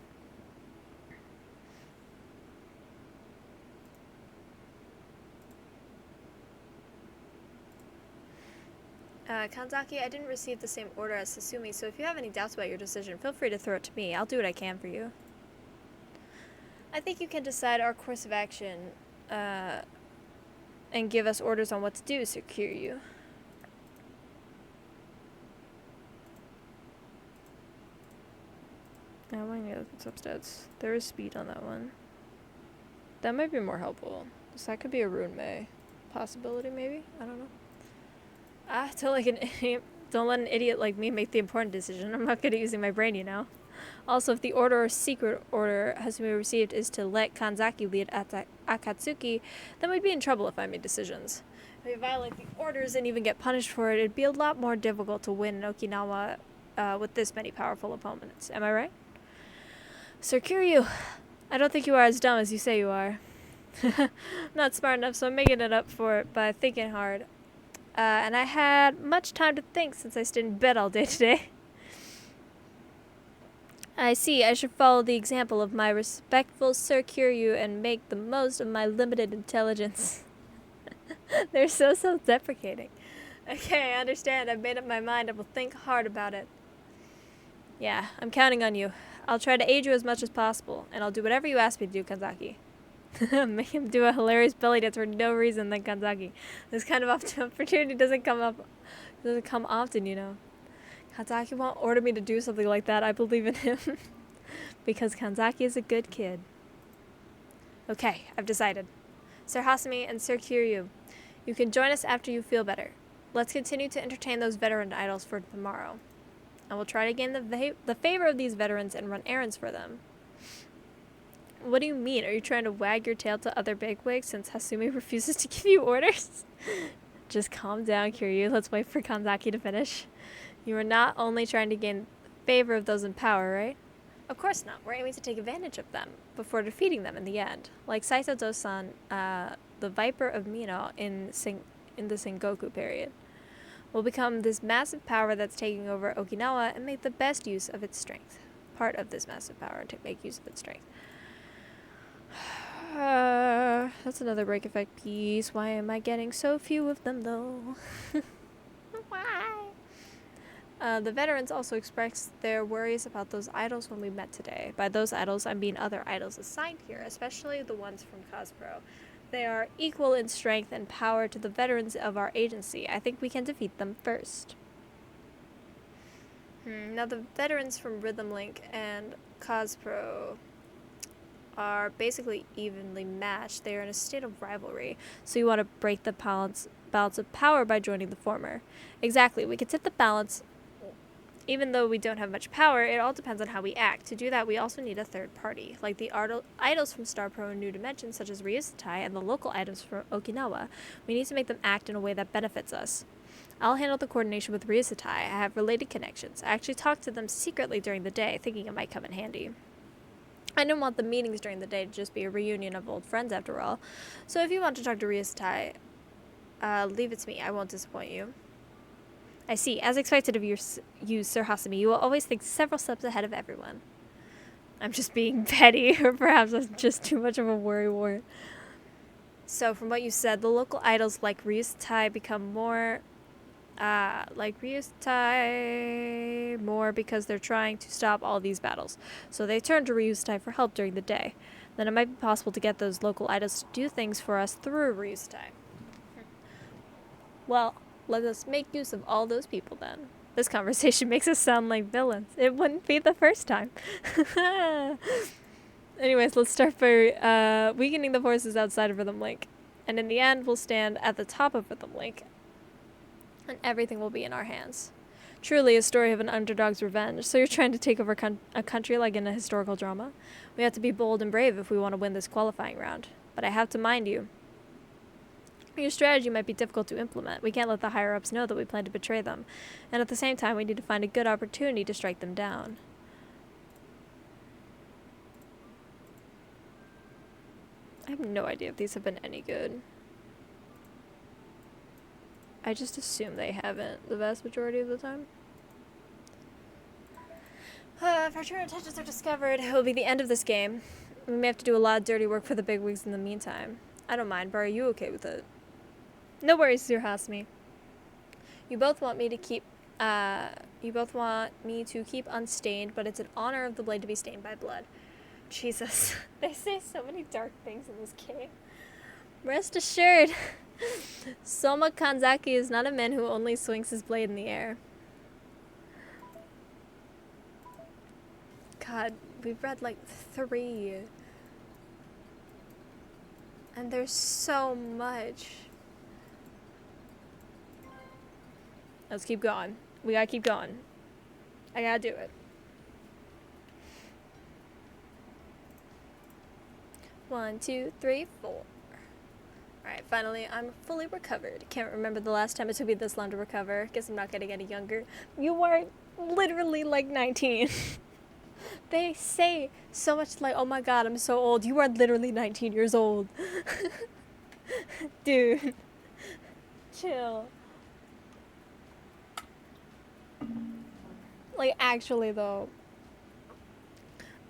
Kanzaki, I didn't receive the same order as Sasumi, so if you have any doubts about your decision, feel free to throw it to me. I'll do what I can for you. I think you can decide our course of action, and give us orders on what to do, Sir Kiryu. I want to look at substats. There is speed on that one. That might be more helpful. So that could be a Rune Mei possibility, maybe? I don't know. Don't let an idiot like me make the important decision. I'm not good at using my brain, you know. Also, if the order or secret order Hasumi received is to let Kanzaki lead Akatsuki, then we'd be in trouble if I made decisions. If we violate the orders and even get punished for it, it'd be a lot more difficult to win in Okinawa with this many powerful opponents. Am I right? Sir Kiryu, I don't think you are as dumb as you say you are. I'm not smart enough, so I'm making it up for it by thinking hard. And I had much time to think since I stayed in bed all day today. I see, I should follow the example of my respectful Sir Kiryu and make the most of my limited intelligence. They're so self-deprecating. Okay, I understand. I've made up my mind. I will think hard about it. Yeah, I'm counting on you. I'll try to aid you as much as possible, and I'll do whatever you ask me to do, Kanzaki. Make him do a hilarious belly dance for no reason than Kanzaki. This kind of opportunity doesn't come often, you know. Kanzaki won't order me to do something like that. I believe in him. Because Kanzaki is a good kid. Okay, I've decided. Sir Hasumi and Sir Kiryu, you can join us after you feel better. Let's continue to entertain those veteran idols for tomorrow. And we'll try to gain the favor of these veterans and run errands for them. What do you mean? Are you trying to wag your tail to other bigwigs since Hasumi refuses to give you orders? Just calm down, Kiryu. Let's wait for Kanzaki to finish. You are not only trying to gain favor of those in power, right? Of course not. We're aiming to take advantage of them before defeating them in the end. Like Saito Dosan, the Viper of Mino in the Sengoku period. We'll become this massive power that's taking over Okinawa and make the best use of its strength. Part of this massive power to make use of its strength. That's another break effect piece. Why am I getting so few of them, though? Why? The veterans also expressed their worries about those idols when we met today. By those idols, I mean other idols assigned here, especially the ones from Cospro. They are equal in strength and power to the veterans of our agency. I think we can defeat them first. Now, the veterans from Rhythm Link and Cospro are basically evenly matched. They are in a state of rivalry, so you want to break the balance of power by joining the former. Exactly, we can tip the balance. Even though we don't have much power, it all depends on how we act. To do that, we also need a third party, like the idols from Star Pro and New Dimensions, such as Ryusetai, and the local items from Okinawa. We need to make them act in a way that benefits us. I'll handle the coordination with Ryusetai. I have related connections. I actually talked to them secretly during the day, thinking it might come in handy. I don't want the meetings during the day to just be a reunion of old friends after all. So if you want to talk to Ryusetai, leave it to me. I won't disappoint you. I see. As expected of you, Sir Hasumi, you will always think several steps ahead of everyone. I'm just being petty, or perhaps I'm just too much of a worrywart. So, from what you said, the local idols like Ryusutai become more... like Ryusutai more because they're trying to stop all these battles. So they turn to Ryusutai for help during the day. Then it might be possible to get those local idols to do things for us through Ryusutai. Well, let us make use of all those people then. This conversation makes us sound like villains. It wouldn't be the first time. Anyways, let's start by weakening the forces outside of Rhythm Lake. And in the end, we'll stand at the top of Rhythm Lake. And everything will be in our hands. Truly a story of an underdog's revenge. So you're trying to take over a country like in a historical drama? We have to be bold and brave if we want to win this qualifying round. But I have to mind you, your strategy might be difficult to implement. We can't let the higher-ups know that we plan to betray them. And at the same time, we need to find a good opportunity to strike them down. I have no idea if these have been any good. I just assume they haven't the vast majority of the time. If our true intentions are discovered, it will be the end of this game. We may have to do a lot of dirty work for the bigwigs in the meantime. I don't mind, but are you okay with it? No worries, Sir Hasumi. You both want me to keep unstained, but it's an honor of the blade to be stained by blood. Jesus. They say so many dark things in this game. Rest assured, Soma Kanzaki is not a man who only swings his blade in the air. God, we've read like 3. And there's so much. Let's keep going. We gotta keep going. I gotta do it. 1, 2, 3, 4. Alright, finally, I'm fully recovered. Can't remember the last time it took me this long to recover. Guess I'm not getting any younger. You are literally like 19. They say so much like, oh my god, I'm so old. You are literally 19 years old. Dude. Chill. Like, actually, though.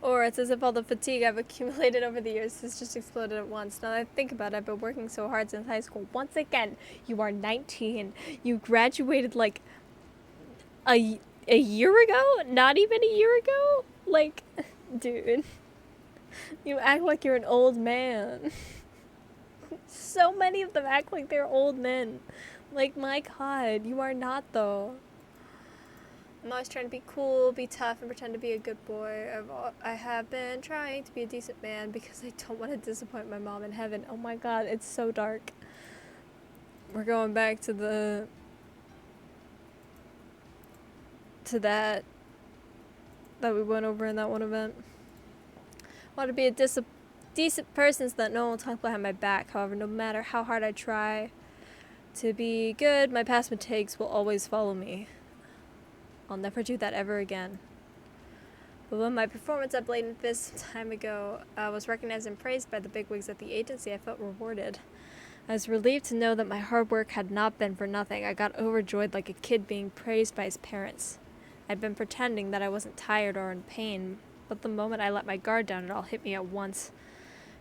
Or it's as if all the fatigue I've accumulated over the years has just exploded at once. Now that I think about it, I've been working so hard since high school. Once again, you are 19. You graduated, like, a year ago? Not even a year ago? Like, dude. You act like you're an old man. So many of them act like they're old men. Like, my god, you are not, though. I'm always trying to be cool, be tough, and pretend to be a good boy. I have been trying to be a decent man because I don't want to disappoint my mom in heaven. Oh my god, it's so dark. We're going back to that we went over in that one event. I want to be a decent person so that no one will talk behind my back. However, no matter how hard I try to be good, my past mistakes will always follow me. I'll never do that ever again. But when my performance at Blade and Fist some time ago was recognized and praised by the bigwigs at the agency, I felt rewarded. I was relieved to know that my hard work had not been for nothing. I got overjoyed like a kid being praised by his parents. I'd been pretending that I wasn't tired or in pain, but the moment I let my guard down, it all hit me at once.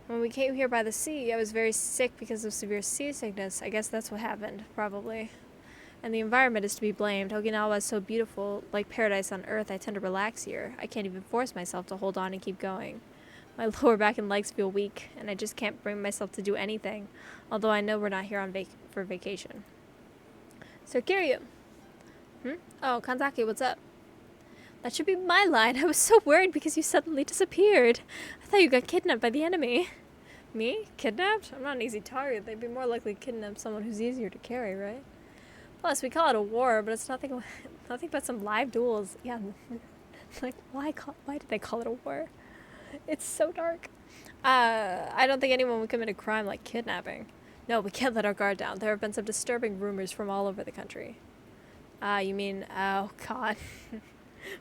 When we came here by the sea, I was very sick because of severe seasickness. I guess that's what happened, probably. And the environment is to be blamed. Okinawa is so beautiful, like paradise on earth. I tend to relax here. I can't even force myself to hold on and keep going. My lower back and legs feel weak, and I just can't bring myself to do anything, although I know we're not here on for vacation. Sir Kiryu. Oh, Kanzaki, what's up? That should be my line. I was so worried because you suddenly disappeared. I thought you got kidnapped by the enemy. Me? Kidnapped? I'm not an easy target. They'd be more likely to kidnap someone who's easier to carry, right? Plus, we call it a war, but it's nothing but some live duels. Yeah, like, why did they call it a war? It's so dark. I don't think anyone would commit a crime like kidnapping. No, we can't let our guard down. There have been some disturbing rumors from all over the country. You mean, oh god.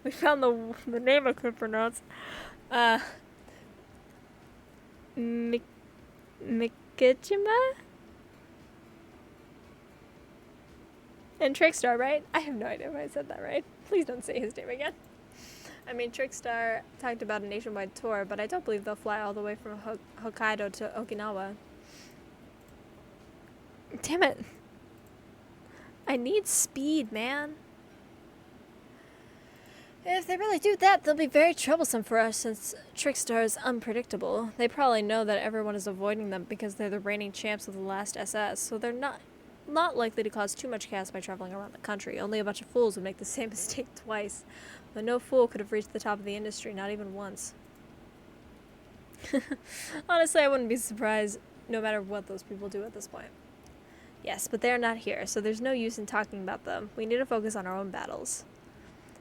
We found the name I couldn't pronounce. Mikijima? And Trickstar, right? I have no idea if I said that right. Please don't say his name again. I mean, Trickstar talked about a nationwide tour, but I don't believe they'll fly all the way from Hokkaido to Okinawa. Damn it. I need speed, man. If they really do that, they'll be very troublesome for us since Trickstar is unpredictable. They probably know that everyone is avoiding them because they're the reigning champs of the last SS, so they're not likely to cause too much chaos by traveling around the country. Only a bunch of fools would make the same mistake twice. But no fool could have reached the top of the industry, not even once. Honestly, I wouldn't be surprised no matter what those people do at this point. Yes, but they're not here, so there's no use in talking about them. We need to focus on our own battles.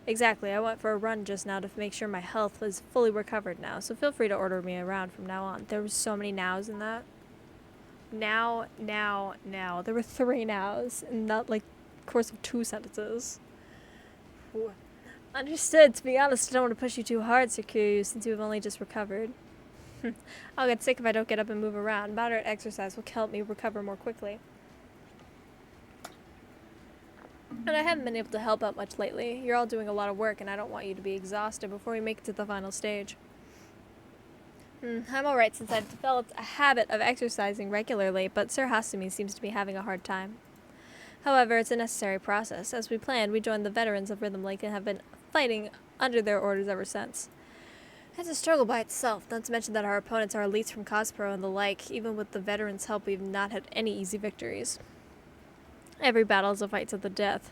Exactly, I went for a run just now to make sure my health was fully recovered now, so feel free to order me around from now on. There were so many nows in that. Now. There were 3 nows in that, like, course of 2 sentences. Ooh. Understood. To be honest, I don't want to push you too hard, Sakiryu, since you've only just recovered. I'll get sick if I don't get up and move around. Moderate exercise will help me recover more quickly. And I haven't been able to help out much lately. You're all doing a lot of work, and I don't want you to be exhausted before we make it to the final stage. I'm alright since I've developed a habit of exercising regularly, but Sir Hasumi seems to be having a hard time. However, it's a necessary process. As we planned, we joined the veterans of Rhythm Lake and have been fighting under their orders ever since. It's a struggle by itself, not to mention that our opponents are elites from Cospro and the like. Even with the veterans' help, we've not had any easy victories. Every battle is a fight to the death.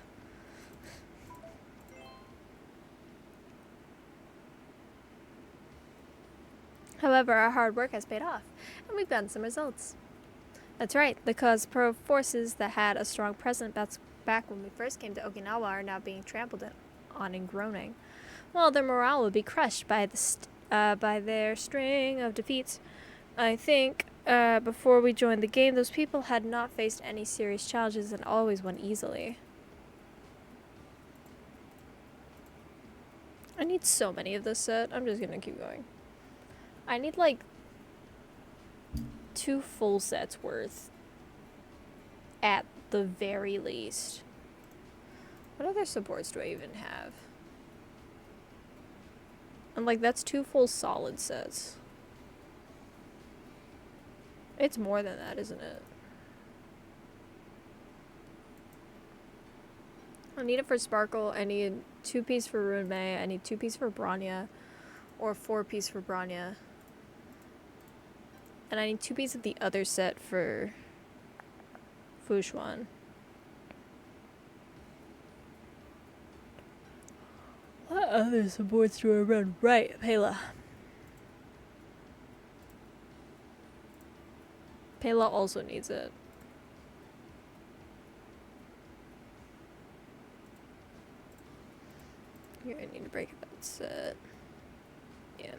However, our hard work has paid off, and we've gotten some results. That's right, the Cospro forces that had a strong presence back when we first came to Okinawa are now being trampled on and groaning. Well, their morale would be crushed by their string of defeats. I think before we joined the game, those people had not faced any serious challenges and always won easily. I need so many of this set. I'm just gonna keep going. I need like 2 full sets worth at the very least. What other supports do I even have? And like that's 2 full solid sets. It's more than that, isn't it? I need it for Sparkle. I need 2-piece for Rune May. I need 2-piece for Bronya. Or 4-piece for Bronya. And I need 2-piece of the other set for Fushuan. What other supports do I run? Right, Pela. Pela also needs it. Here, I need to break that set. Yeah.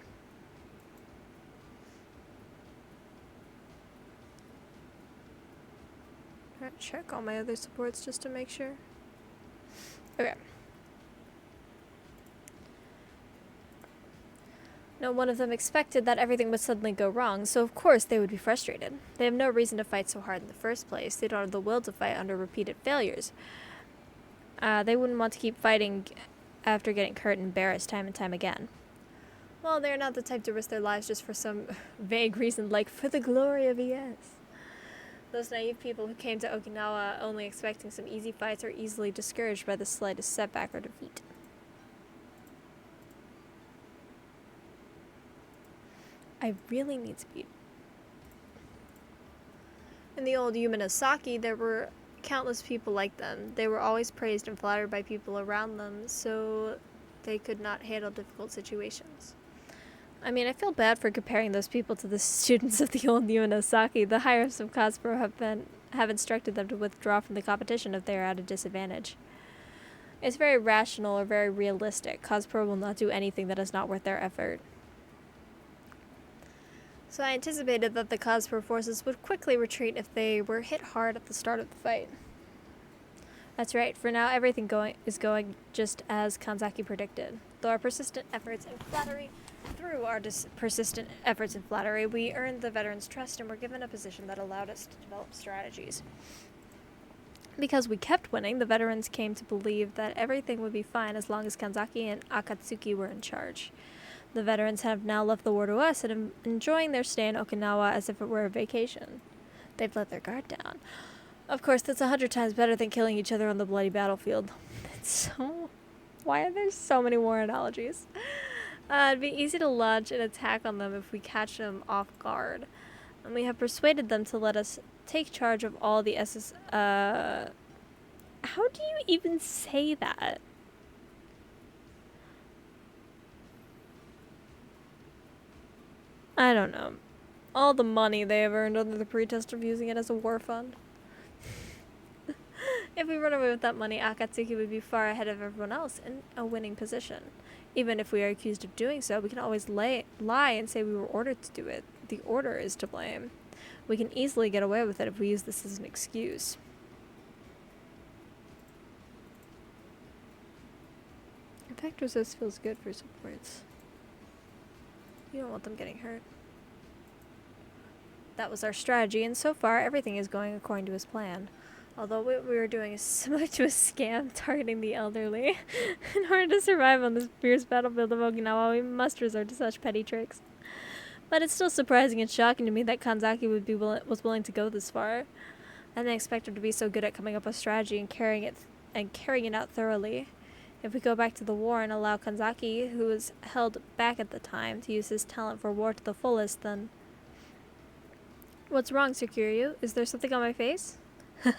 Alright, check all my other supports just to make sure. Okay. No one of them expected that everything would suddenly go wrong, so of course they would be frustrated. They have no reason to fight so hard in the first place. They don't have the will to fight under repeated failures. They wouldn't want to keep fighting after getting hurt and embarrassed time and time again. Well, they're not the type to risk their lives just for some vague reason like for the glory of ES. Those naive people who came to Okinawa only expecting some easy fights are easily discouraged by the slightest setback or defeat. I really need speed. In the old Yumenosaki, there were countless people like them. They were always praised and flattered by people around them, so they could not handle difficult situations. I mean, I feel bad for comparing those people to the students of the old Yumenosaki. The higher-ups of Cospro have instructed them to withdraw from the competition if they are at a disadvantage. It's very rational or very realistic. Cospro will not do anything that is not worth their effort. So I anticipated that the Cospro forces would quickly retreat if they were hit hard at the start of the fight. That's right, for now everything is going just as Kanzaki predicted. Through our persistent efforts and flattery, we earned the veterans' trust and were given a position that allowed us to develop strategies. Because we kept winning, the veterans came to believe that everything would be fine as long as Kanzaki and Akatsuki were in charge. The veterans have now left the war to us and are enjoying their stay in Okinawa as if it were a vacation. They've let their guard down. Of course, that's 100 times better than killing each other on the bloody battlefield. It's so... Why are there so many war analogies? It'd be easy to launch an attack on them if we catch them off guard. And we have persuaded them to let us take charge of all the SS... How do you even say that? I don't know. All the money they have earned under the pretext of using it as a war fund. If we run away with that money, Akatsuki would be far ahead of everyone else in a winning position. Even if we are accused of doing so, we can always lie and say we were ordered to do it. The order is to blame. We can easily get away with it if we use this as an excuse. In fact, resist feels good for supports. You don't want them getting hurt. That was our strategy, and so far everything is going according to his plan. Although what we were doing is similar to a scam targeting the elderly. In order to survive on this fierce battlefield of Okinawa, we must resort to such petty tricks. But it's still surprising and shocking to me that Kanzaki was willing to go this far. I didn't expect him to be so good at coming up with strategy and carrying it out thoroughly. If we go back to the war and allow Kanzaki, who was held back at the time, to use his talent for war to the fullest, then... What's wrong, Sir Kiryu? Is there something on my face?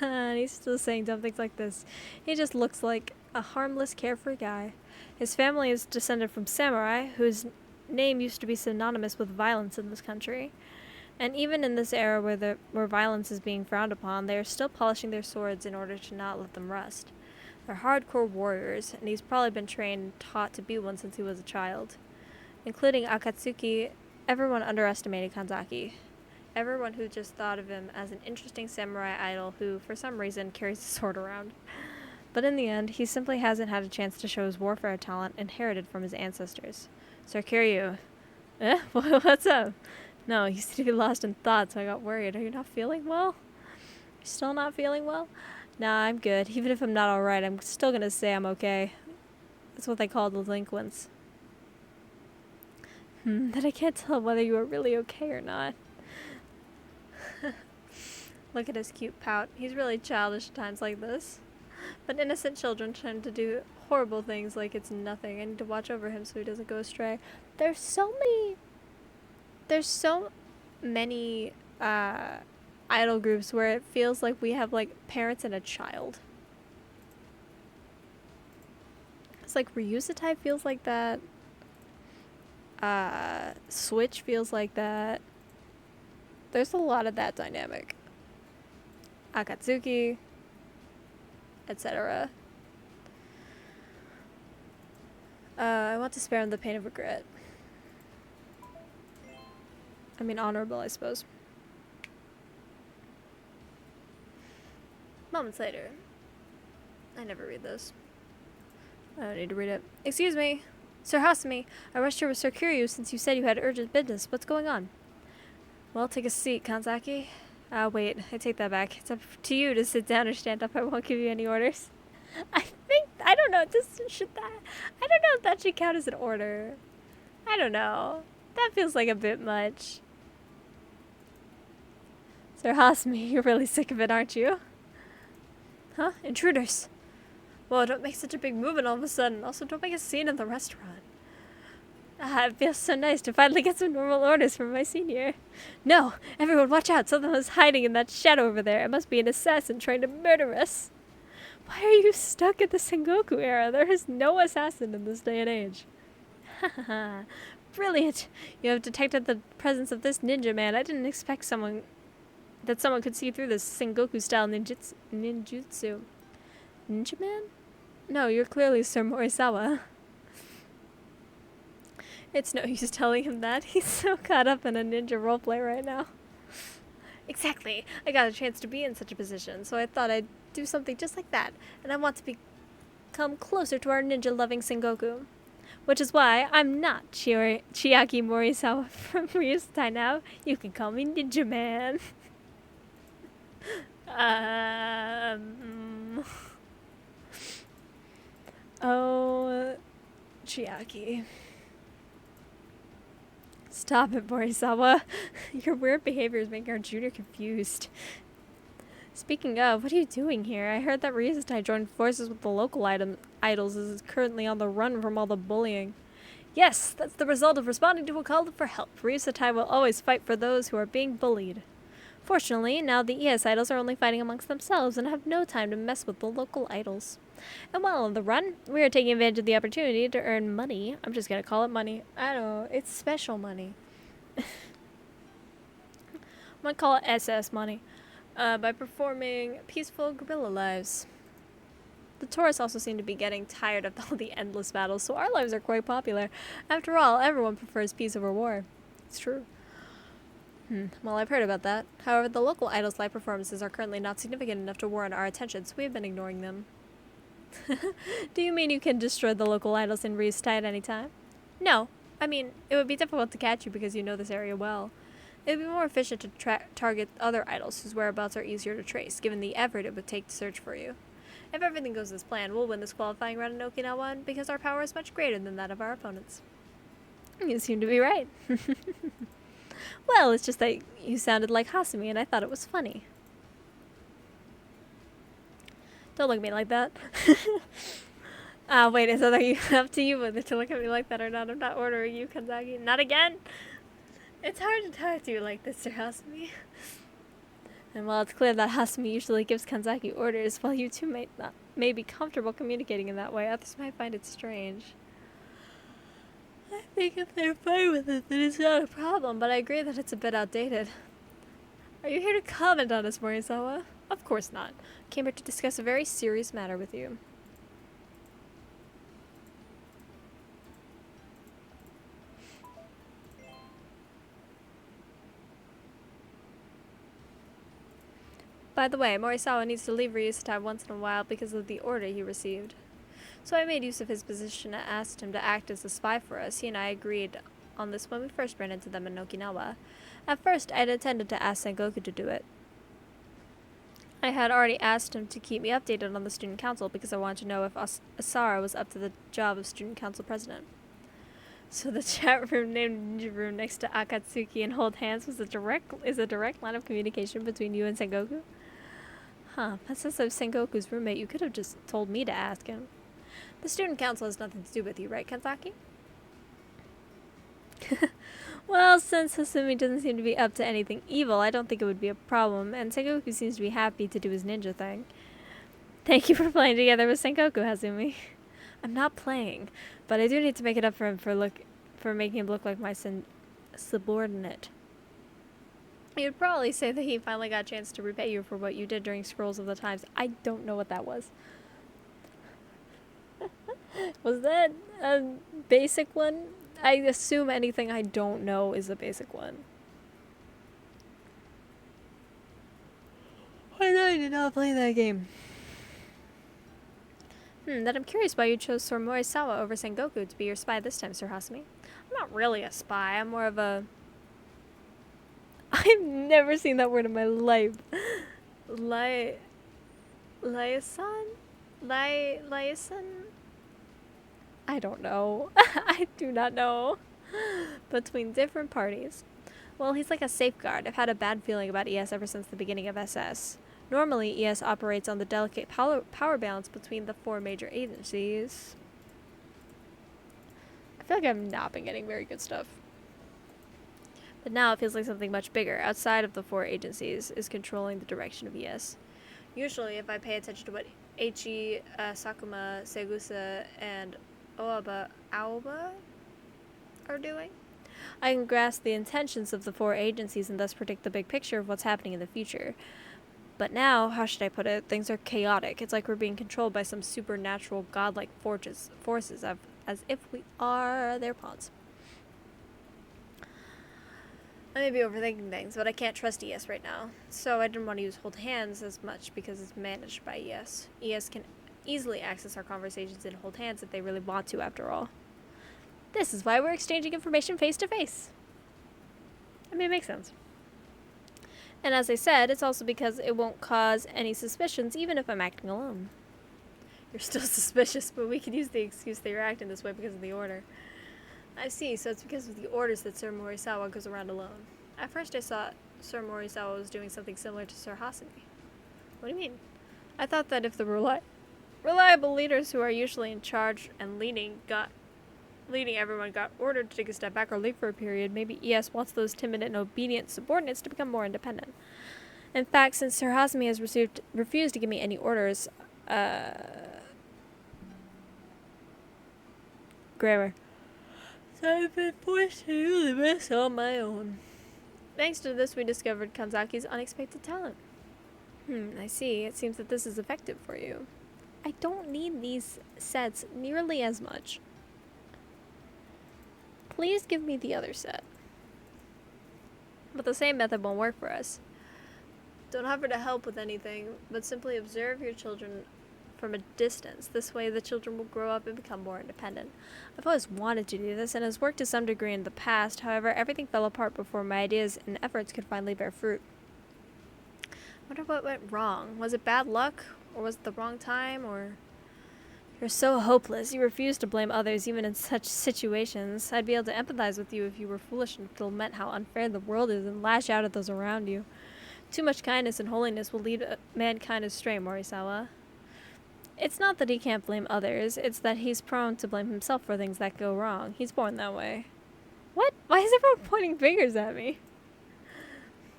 And he's still saying dumb things like this. He just looks like a harmless, carefree guy. His family is descended from samurai, whose name used to be synonymous with violence in this country. And even in this era where violence is being frowned upon, they are still polishing their swords in order to not let them rust. They're hardcore warriors, and he's probably been trained and taught to be one since he was a child. Including Akatsuki, everyone underestimated Kanzaki. Everyone who just thought of him as an interesting samurai idol who, for some reason, carries a sword around. But in the end, he simply hasn't had a chance to show his warfare talent inherited from his ancestors. Sir Kiryu. What's up? No, you seem to be lost in thought, so I got worried. Are you not feeling well? You're still not feeling well? Nah, I'm good. Even if I'm not alright, I'm still gonna say I'm okay. That's what they call delinquents. That I can't tell whether you are really okay or not. Look at his cute pout. He's really childish at times like this. But innocent children tend to do horrible things like it's nothing. I need to watch over him so he doesn't go astray. There's so many idol groups where it feels like we have like parents and a child. It's like Ryusatai feels like that. Switch feels like that. There's a lot of that dynamic. Akatsuki, etc. I want to spare him the pain of regret. I mean, honorable, I suppose. Moments later. I never read this. I don't need to read it. Excuse me. Sir Hasumi, I rushed here with Sir Kiryu since you said you had urgent business. What's going on? Well, take a seat, Kanzaki. Wait, I take that back. It's up to you to sit down or stand up. I won't give you any orders. I don't know, I don't know if that should count as an order. I don't know. That feels like a bit much. Sir Hasumi, you're really sick of it, aren't you? Huh? Intruders. Well, don't make such a big movement all of a sudden. Also, don't make a scene in the restaurant. It feels so nice to finally get some normal orders from my senior. No! Everyone watch out! Someone's hiding in that shadow over there. It must be an assassin trying to murder us. Why are you stuck at the Sengoku era? There is no assassin in this day and age. Haha. Brilliant! You have detected the presence of this ninja man. I didn't expect someone could see through this Sengoku-style ninjutsu. Ninja man? No, you're clearly Sir Morisawa. It's no use telling him that. He's so caught up in a ninja roleplay right now. Exactly. I got a chance to be in such a position, so I thought I'd do something just like that. And I want to become closer to our ninja-loving Sengoku. Which is why I'm not Chiaki Morisawa from Ryusatai now. You can call me Ninja Man. Oh, Chiaki. Stop it, Morisawa. Your weird behavior is making our junior confused. Speaking of, what are you doing here? I heard that Ryusutai joined forces with the local idols and is currently on the run from all the bullying. Yes, that's the result of responding to a call for help. Ryusutai will always fight for those who are being bullied. Fortunately, now the ES idols are only fighting amongst themselves and have no time to mess with the local idols. And while on the run, we are taking advantage of the opportunity to earn money. I'm just gonna call it money. I don't know, it's special money. I'm gonna call it SS money. By performing peaceful guerrilla lives. The tourists also seem to be getting tired of all the endless battles, so our lives are quite popular. After all, everyone prefers peace over war. It's true. Well, I've heard about that. However, the local idols' live performances are currently not significant enough to warrant our attention, so we have been ignoring them. Do you mean you can destroy the local idols in Ryusutai at any time? No. I mean, it would be difficult to catch you because you know this area well. It would be more efficient to target other idols whose whereabouts are easier to trace, given the effort it would take to search for you. If everything goes as planned, we'll win this qualifying round in Okinawa because our power is much greater than that of our opponents. You seem to be right. Well, it's just that you sounded like Hasumi and I thought it was funny. Don't look at me like that. Wait, is that up to you whether to look at me like that or not? I'm not ordering you, Kanzaki. Not again! It's hard to talk to you like this, Sir Hasumi. And while it's clear that Hasumi usually gives Kanzaki orders, while you two may be comfortable communicating in that way, others might find it strange. I think if they're fine with it, then it's not a problem, but I agree that it's a bit outdated. Are you here to comment on us, Morisawa? Of course not. Came here to discuss a very serious matter with you. By the way, Morisawa needs to leave Ryusutai once in a while because of the order he received. So I made use of his position and asked him to act as a spy for us. He and I agreed on this when we first ran into them in Okinawa. At first, I had intended to ask Sengoku to do it. I had already asked him to keep me updated on the student council because I wanted to know if Asara was up to the job of student council president. So the chat room named Ninja Room next to Akatsuki and Hold Hands was a direct line of communication between you and Sengoku? Huh, but since I'm Sengoku's roommate, you could have just told me to ask him. The student council has nothing to do with you, right, Kanzaki? Well, since Hasumi doesn't seem to be up to anything evil, I don't think it would be a problem, and Sengoku seems to be happy to do his ninja thing. Thank you for playing together with Sengoku, Hasumi. I'm not playing, but I do need to make it up for him for making him look like my subordinate. You'd probably say that he finally got a chance to repay you for what you did during Scrolls of the Times. I don't know what that was. Was that a basic one? I assume anything I don't know is a basic one. Why did I not play that game? Then I'm curious why you chose Sor Morisawa over Sengoku to be your spy this time, Sir Hasumi. I'm not really a spy, I'm more of a... I've never seen that word in my life. Liaison? Liaison? I don't know. I do not know. Between different parties. Well, he's like a safeguard. I've had a bad feeling about ES ever since the beginning of SS. Normally, ES operates on the delicate power balance between the 4 major agencies. I feel like I've not been getting very good stuff. But now it feels like something much bigger, outside of the 4 agencies, is controlling the direction of ES. Usually, if I pay attention to what Eichi, Sakuma, Segusa, and Aoba are doing, I can grasp the intentions of the 4 agencies and thus predict the big picture of what's happening in the future. But now, how should I put it, things are chaotic. It's like we're being controlled by some supernatural, godlike forces, as if we are their pawns. I may be overthinking things, but I can't trust ES right now. So I didn't want to use Hold Hands as much because it's managed by ES. ES can easily access our conversations and Hold Hands if they really want to, after all. This is why we're exchanging information face to face. I mean, it makes sense. And as I said, it's also because it won't cause any suspicions even if I'm acting alone. You're still suspicious, but we could use the excuse that you're acting this way because of the order. I see, so it's because of the orders that Sir Morisawa goes around alone. At first I thought Sir Morisawa was doing something similar to Sir Hasumi. What do you mean? I thought that if the reliable leaders who are usually in charge and leading everyone got ordered to take a step back or leave for a period, maybe ES wants those timid and obedient subordinates to become more independent. In fact, since Sir Hasumi has refused to give me any orders, grammar. So I've been forced to do this on my own. Thanks to this, we discovered Kanzaki's unexpected talent. I see. It seems that this is effective for you. I don't need these sets nearly as much. Please give me the other set. But the same method won't work for us. Don't offer to help with anything, but simply observe your children from a distance. This way the children will grow up and become more independent. I've always wanted to do this and has worked to some degree in the past. However, everything fell apart before my ideas and efforts could finally bear fruit. I wonder what went wrong. Was it bad luck? Or was it the wrong time? Or... You're so hopeless. You refuse to blame others even in such situations. I'd be able to empathize with you if you were foolish and to lament how unfair the world is and lash out at those around you. Too much kindness and holiness will lead mankind astray, Morisawa. It's not that he can't blame others, it's that he's prone to blame himself for things that go wrong. He's born that way. What? Why is everyone pointing fingers at me?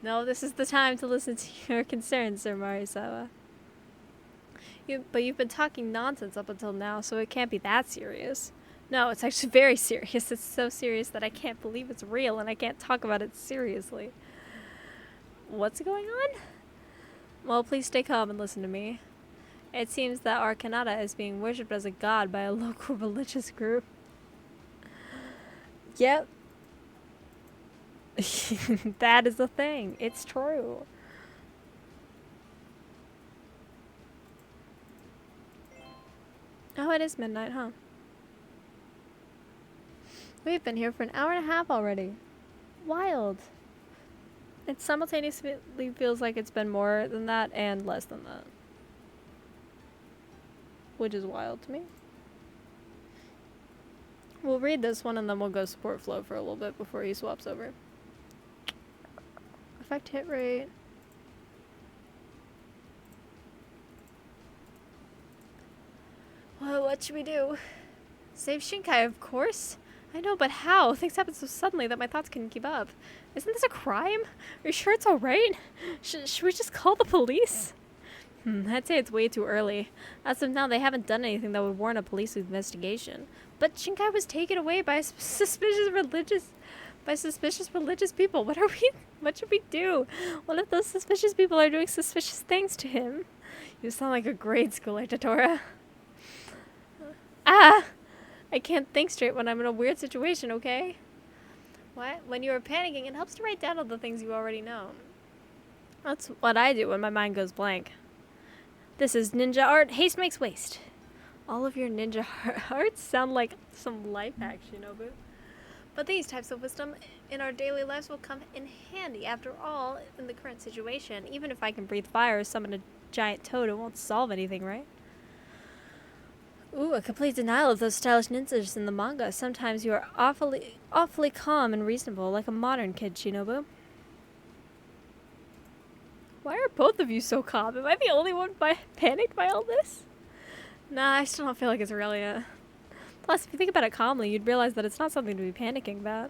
No, this is the time to listen to your concerns, Sir Morisawa. But you've been talking nonsense up until now, so it can't be that serious. No, it's actually very serious. It's so serious that I can't believe it's real and I can't talk about it seriously. What's going on? Well, please stay calm and listen to me. It seems that our Kanata is being worshipped as a god by a local religious group. Yep. That is the thing. It's true. Oh, it is midnight, huh? We've been here for an hour and a half already. Wild. It simultaneously feels like it's been more than that and less than that. Which is wild to me. We'll read this one and then we'll go support Flo for a little bit before he swaps over. Effect hit rate. Well, what should we do? Save Shinkai, of course. I know, but how? Things happen so suddenly that my thoughts couldn't keep up. Isn't this a crime? Are you sure it's alright? Should we just call the police? I'd say it's way too early. As of now, they haven't done anything that would warrant a police investigation. But Shinkai was taken away by suspicious religious people. What should we do? What if those suspicious people are doing suspicious things to him? You sound like a grade schooler, Totora. I can't think straight when I'm in a weird situation, okay? What? When you are panicking, it helps to write down all the things you already know. That's what I do when my mind goes blank. This is ninja art. Haste makes waste. All of your ninja arts sound like some life hack, Shinobu. But these types of wisdom in our daily lives will come in handy. After all, in the current situation, even if I can breathe fire or summon a giant toad, it won't solve anything, right? Ooh, a complete denial of those stylish ninjas in the manga. Sometimes you are awfully calm and reasonable, like a modern kid, Shinobu. Why are both of you so calm? Am I the only one panicked by all this? Nah, I still don't feel like it's really Plus, if you think about it calmly, you'd realize that it's not something to be panicking about.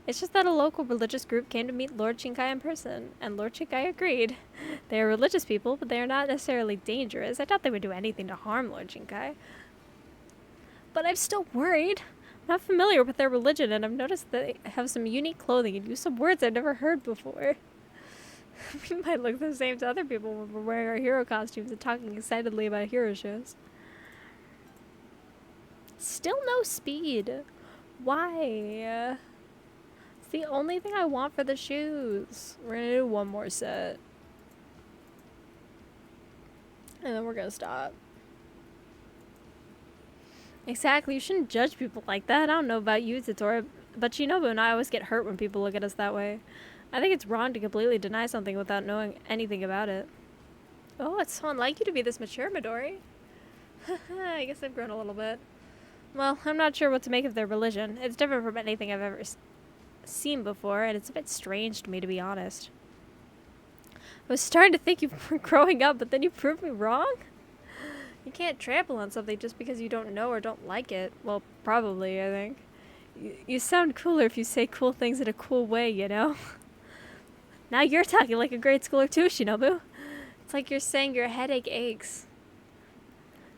It's just that a local religious group came to meet Lord Shinkai in person, and Lord Shinkai agreed. They are religious people, but they are not necessarily dangerous. I doubt they would do anything to harm Lord Shinkai. But I'm still worried. I'm not familiar with their religion, and I've noticed that they have some unique clothing and use some words I've never heard before. We might look the same to other people when we're wearing our hero costumes and talking excitedly about hero shows. Still no speed. Why? It's the only thing I want for the shoes. We're gonna do one more set. And then we're gonna stop. Exactly, you shouldn't judge people like that. I don't know about you, Totoro, but Shinobu and I always get hurt when people look at us that way. I think it's wrong to completely deny something without knowing anything about it. Oh, it's so unlike you to be this mature, Midori. I guess I've grown a little bit. Well, I'm not sure what to make of their religion. It's different from anything I've ever seen before, and it's a bit strange to me, to be honest. I was starting to think you were growing up, but then you proved me wrong? You can't trample on something just because you don't know or don't like it. Well, probably, I think. You sound cooler if you say cool things in a cool way, you know? Now you're talking like a grade schooler too, Shinobu. It's like you're saying your headache aches.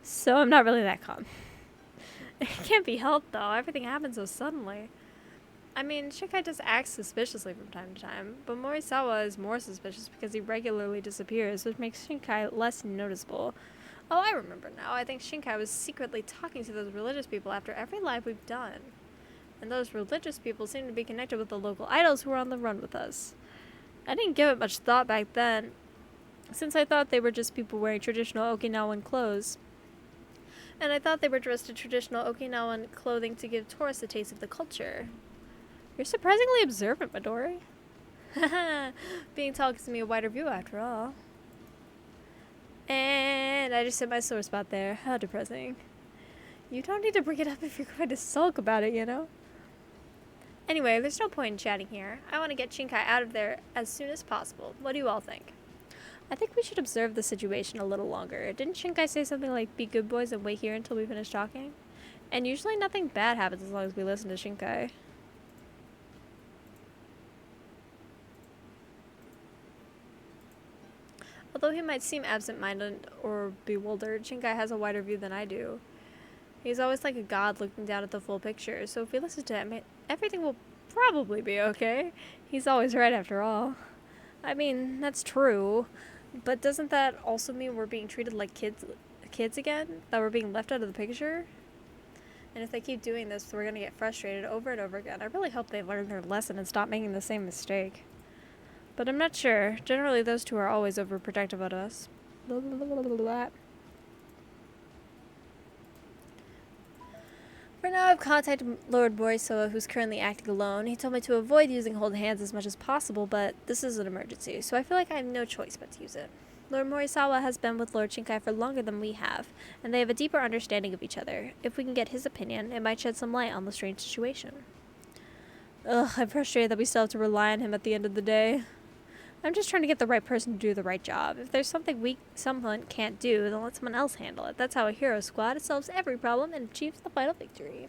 So I'm not really that calm. It can't be helped, though. Everything happens so suddenly. I mean, Shinkai just acts suspiciously from time to time, but Morisawa is more suspicious because he regularly disappears, which makes Shinkai less noticeable. Oh, I remember now. I think Shinkai was secretly talking to those religious people after every live we've done. And those religious people seem to be connected with the local idols who were on the run with us. I didn't give it much thought back then, since I thought they were just people wearing traditional Okinawan clothes. And I thought they were dressed in traditional Okinawan clothing to give tourists a taste of the culture. You're surprisingly observant, Midori. Haha, being tall gives me a wider view after all. And I just hit my sore spot there. How depressing. You don't need to bring it up if you're going to sulk about it, you know? Anyway, there's no point in chatting here. I want to get Shinkai out of there as soon as possible. What do you all think? I think we should observe the situation a little longer. Didn't Shinkai say something like, be good boys and wait here until we finish talking? And usually nothing bad happens as long as we listen to Shinkai. Although he might seem absent-minded or bewildered, Shinkai has a wider view than I do. He's always like a god looking down at the full picture, so if we listen to him, everything will probably be okay. He's always right after all. I mean, that's true, but doesn't that also mean we're being treated like kids again? That we're being left out of the picture? And if they keep doing this, we're gonna get frustrated over and over again. I really hope they learn their lesson and stop making the same mistake. But I'm not sure. Generally, those two are always overprotective of us. Blah, blah, blah, blah, blah. For now, I've contacted Lord Morisawa, who's currently acting alone. He told me to avoid using hold hands as much as possible, but this is an emergency, so I feel like I have no choice but to use it. Lord Morisawa has been with Lord Shinkai for longer than we have, and they have a deeper understanding of each other. If we can get his opinion, it might shed some light on the strange situation. Ugh, I'm frustrated that we still have to rely on him at the end of the day. I'm just trying to get the right person to do the right job. If there's something someone can't do, then let someone else handle it. That's how a hero squad solves every problem and achieves the final victory.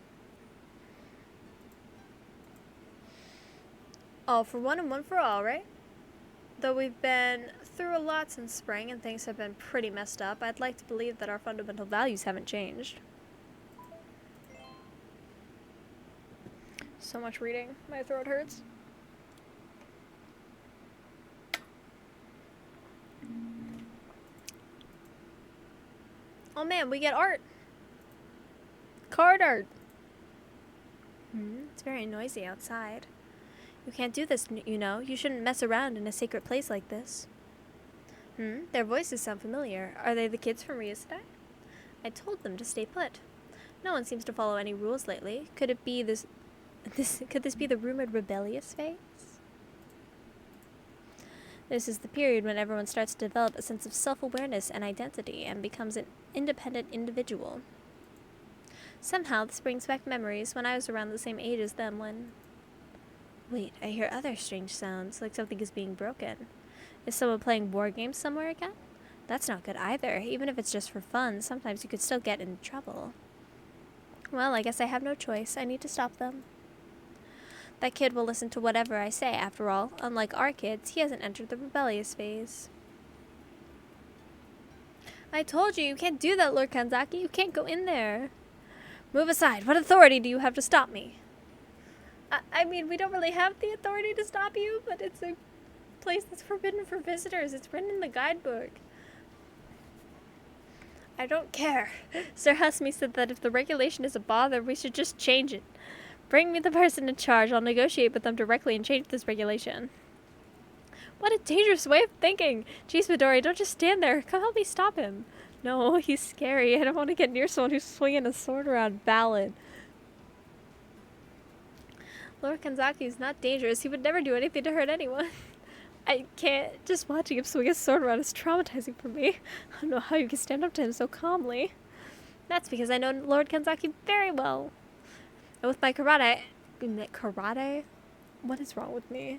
All for one and one for all, right? Though we've been through a lot since spring and things have been pretty messed up, I'd like to believe that our fundamental values haven't changed. So much reading. My throat hurts. Oh man, we get art. Card art. It's very noisy outside. You can't do this, you know. You shouldn't mess around in a sacred place like this. Their voices sound familiar. Are they the kids from yesterday? I told them to stay put. No one seems to follow any rules lately. Could it be could this be the rumored rebellious phase? This is the period when everyone starts to develop a sense of self-awareness and identity and becomes an independent individual. Somehow, this brings back memories when I was around the same age as them when... Wait, I hear other strange sounds, like something is being broken. Is someone playing war games somewhere again? That's not good either. Even if it's just for fun, sometimes you could still get in trouble. Well, I guess I have no choice. I need to stop them. That kid will listen to whatever I say, after all. Unlike our kids, he hasn't entered the rebellious phase. I told you, you can't do that, Lord Kanzaki. You can't go in there. Move aside. What authority do you have to stop me? I mean, we don't really have the authority to stop you, but it's a place that's forbidden for visitors. It's written in the guidebook. I don't care. Sir Husme said that if the regulation is a bother, we should just change it. Bring me the person in charge. I'll negotiate with them directly and change this regulation. What a dangerous way of thinking. Jeez, Midori, don't just stand there. Come help me stop him. No, he's scary. I don't want to get near someone who's swinging a sword around valid. Lord Kanzaki is not dangerous. He would never do anything to hurt anyone. I can't. Just watching him swing a sword around is traumatizing for me. I don't know how you can stand up to him so calmly. That's because I know Lord Kanzaki very well. And with my karate... Karate? What is wrong with me?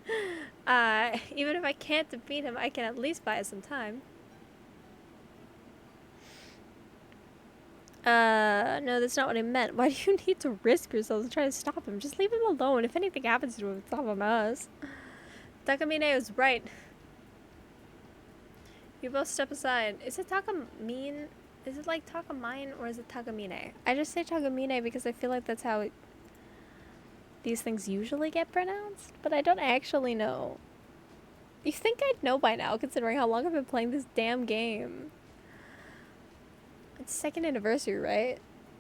Even if I can't defeat him, I can at least buy us some time. No, that's not what I meant. Why do you need to risk yourselves and try to stop him? Just leave him alone. If anything happens to him, it's not on us. Takamine was right. You both step aside. Is it Takamine? Is it like Takamine or is it Takamine? I just say Takamine because I feel like that's how these things usually get pronounced, but I don't actually know. You think I'd know by now, considering how long I've been playing this damn game. It's second anniversary, right?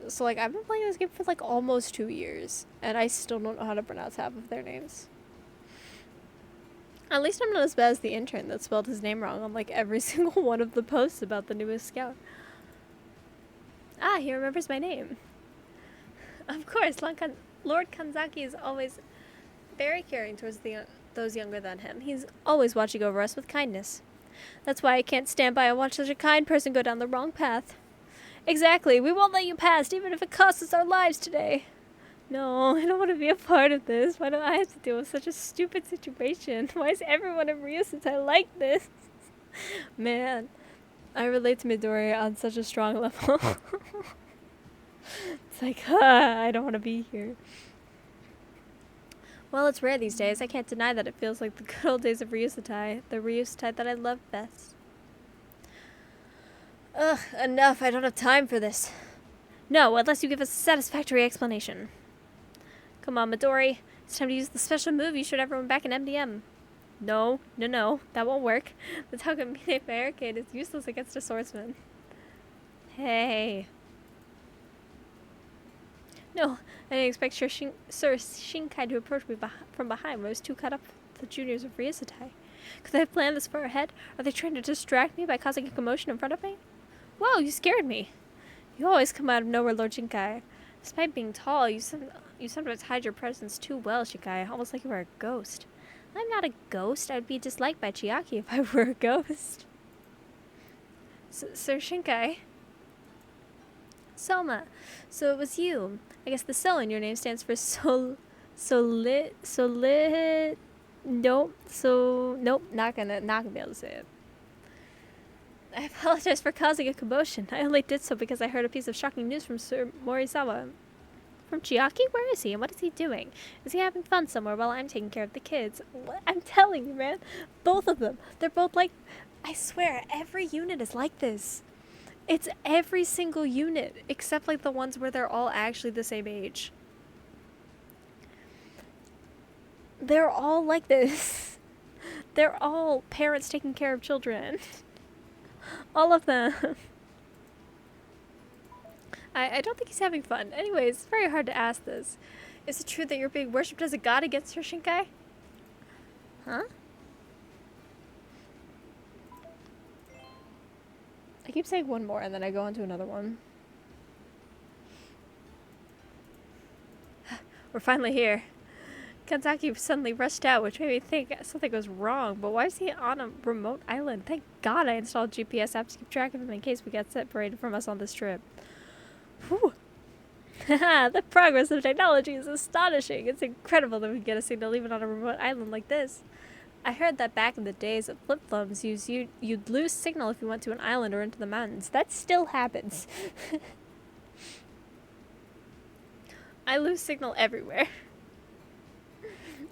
So, like, I've been playing this game for, like, almost 2 years, and I still don't know how to pronounce half of their names. At least I'm not as bad as the intern that spelled his name wrong on, like, every single one of the posts about the newest scout. Ah, he remembers my name. Of course, Lord Kanzaki is always very caring towards those younger than him. He's always watching over us with kindness. That's why I can't stand by and watch such a kind person go down the wrong path. Exactly. We won't let you past, even if it costs us our lives today. No, I don't want to be a part of this. Why do I have to deal with such a stupid situation? Why is everyone in Ryusutai like this? Man, I relate to Midori on such a strong level. It's like, I don't want to be here. Well, it's rare these days. I can't deny that it feels like the good old days of Ryusutai. The Ryusutai that I love best. Ugh, enough. I don't have time for this. No, unless you give us a satisfactory explanation. Come on, Midori. It's time to use the special move you showed everyone back in MDM. No. That won't work. The Takamine barricade is useless against a swordsman. Hey. No, I didn't expect Sir Shinkai to approach me from behind when I was too caught up with the juniors of Ryusutai. Could they have planned this far ahead? Are they trying to distract me by causing a commotion in front of me? Whoa, you scared me. You always come out of nowhere, Lord Shinkai. Despite being tall, you sometimes hide your presence too well, Shinkai, almost like you were a ghost. I'm not a ghost. I would be disliked by Chiaki if I were a ghost. Sir Shinkai? Soma. So it was you. I guess the so in your name stands for nope, not gonna be able to say it. I apologize for causing a commotion. I only did so because I heard a piece of shocking news from Sir Morisawa. From Chiaki? Where is he and what is he doing? Is he having fun somewhere while I'm taking care of the kids? What? I'm telling you, man. Both of them. They're both like... I swear, every unit is like this. It's every single unit, except like the ones where they're all actually the same age. They're all like this. They're all parents taking care of children. All of them. I don't think he's having fun. Anyways, it's very hard to ask this. Is it true that you're being worshipped as a god against her, Shinkai? Huh? I keep saying one more and then I go on to another one. We're finally here. Kanzaki suddenly rushed out, which made me think something was wrong. But why is he on a remote island? Thank God I installed GPS apps to keep track of him in case we got separated from us on this trip. Whew. The progress of technology is astonishing. It's incredible that we get a signal even on a remote island like this. I heard that back in the days of flip phones, you'd lose signal if you went to an island or into the mountains. That still happens. I lose signal everywhere.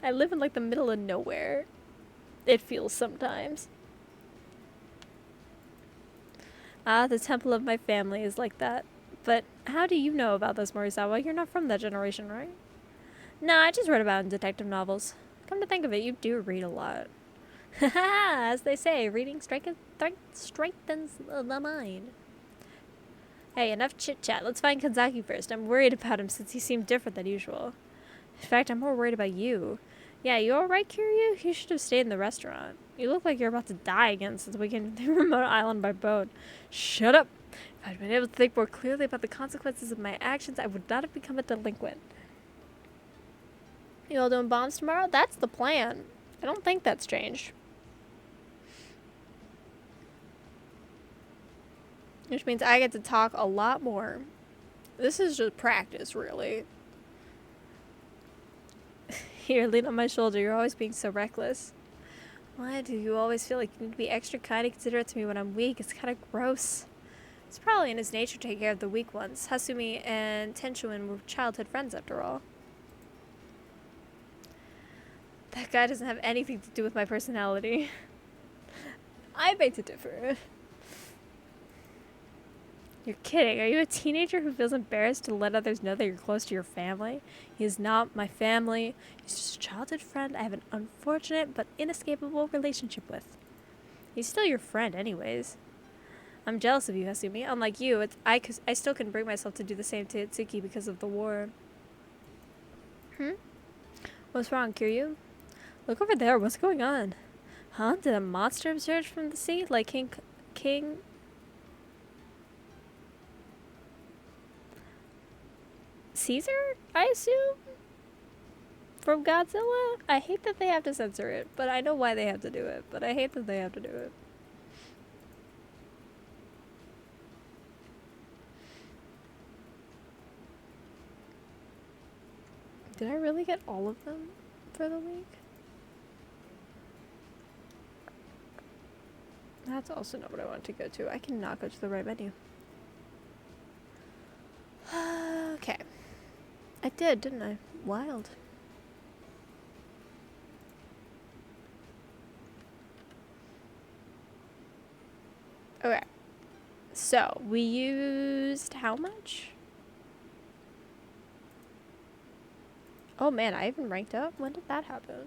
I live in like the middle of nowhere. It feels sometimes. Ah, the temple of my family is like that. But how do you know about this, Morisawa? You're not from that generation, right? No, I just read about it in detective novels. Come to think of it, you do read a lot. Haha, as they say, reading strengthens the mind. Hey, enough chit-chat. Let's find Kanzaki first. I'm worried about him since he seemed different than usual. In fact, I'm more worried about you. Yeah, you alright, Kiryu? You should have stayed in the restaurant. You look like you're about to die again since we came to the remote island by boat. Shut up! If I'd been able to think more clearly about the consequences of my actions, I would not have become a delinquent. You all doing bombs tomorrow? That's the plan. I don't think that's changed. Which means I get to talk a lot more. This is just practice, really. Here, lean on my shoulder. You're always being so reckless. Why do you always feel like you need to be extra kind and considerate to me when I'm weak? It's kind of gross. It's probably in his nature to take care of the weak ones. Hasumi and Tenshuin were childhood friends, after all. That guy doesn't have anything to do with my personality. I beg to differ. You're kidding. Are you a teenager who feels embarrassed to let others know that you're close to your family? He is not my family. He's just a childhood friend I have an unfortunate but inescapable relationship with. He's still your friend anyways. I'm jealous of you, Hasumi. Unlike you, I still couldn't bring myself to do the same to Itsuki because of the war. What's wrong, Kiryu? Look over there. What's going on? Huh? Did a monster emerge from the sea? Like King... Caesar, I assume? From Godzilla? I hate that they have to censor it, but I know why they have to do it. But I hate that they have to do it. Did I really get all of them for the week? That's also not what I want to go to. I cannot go to the right menu. Okay. I did, didn't I? Wild. Okay. So, we used how much? Oh man, I even ranked up? When did that happen?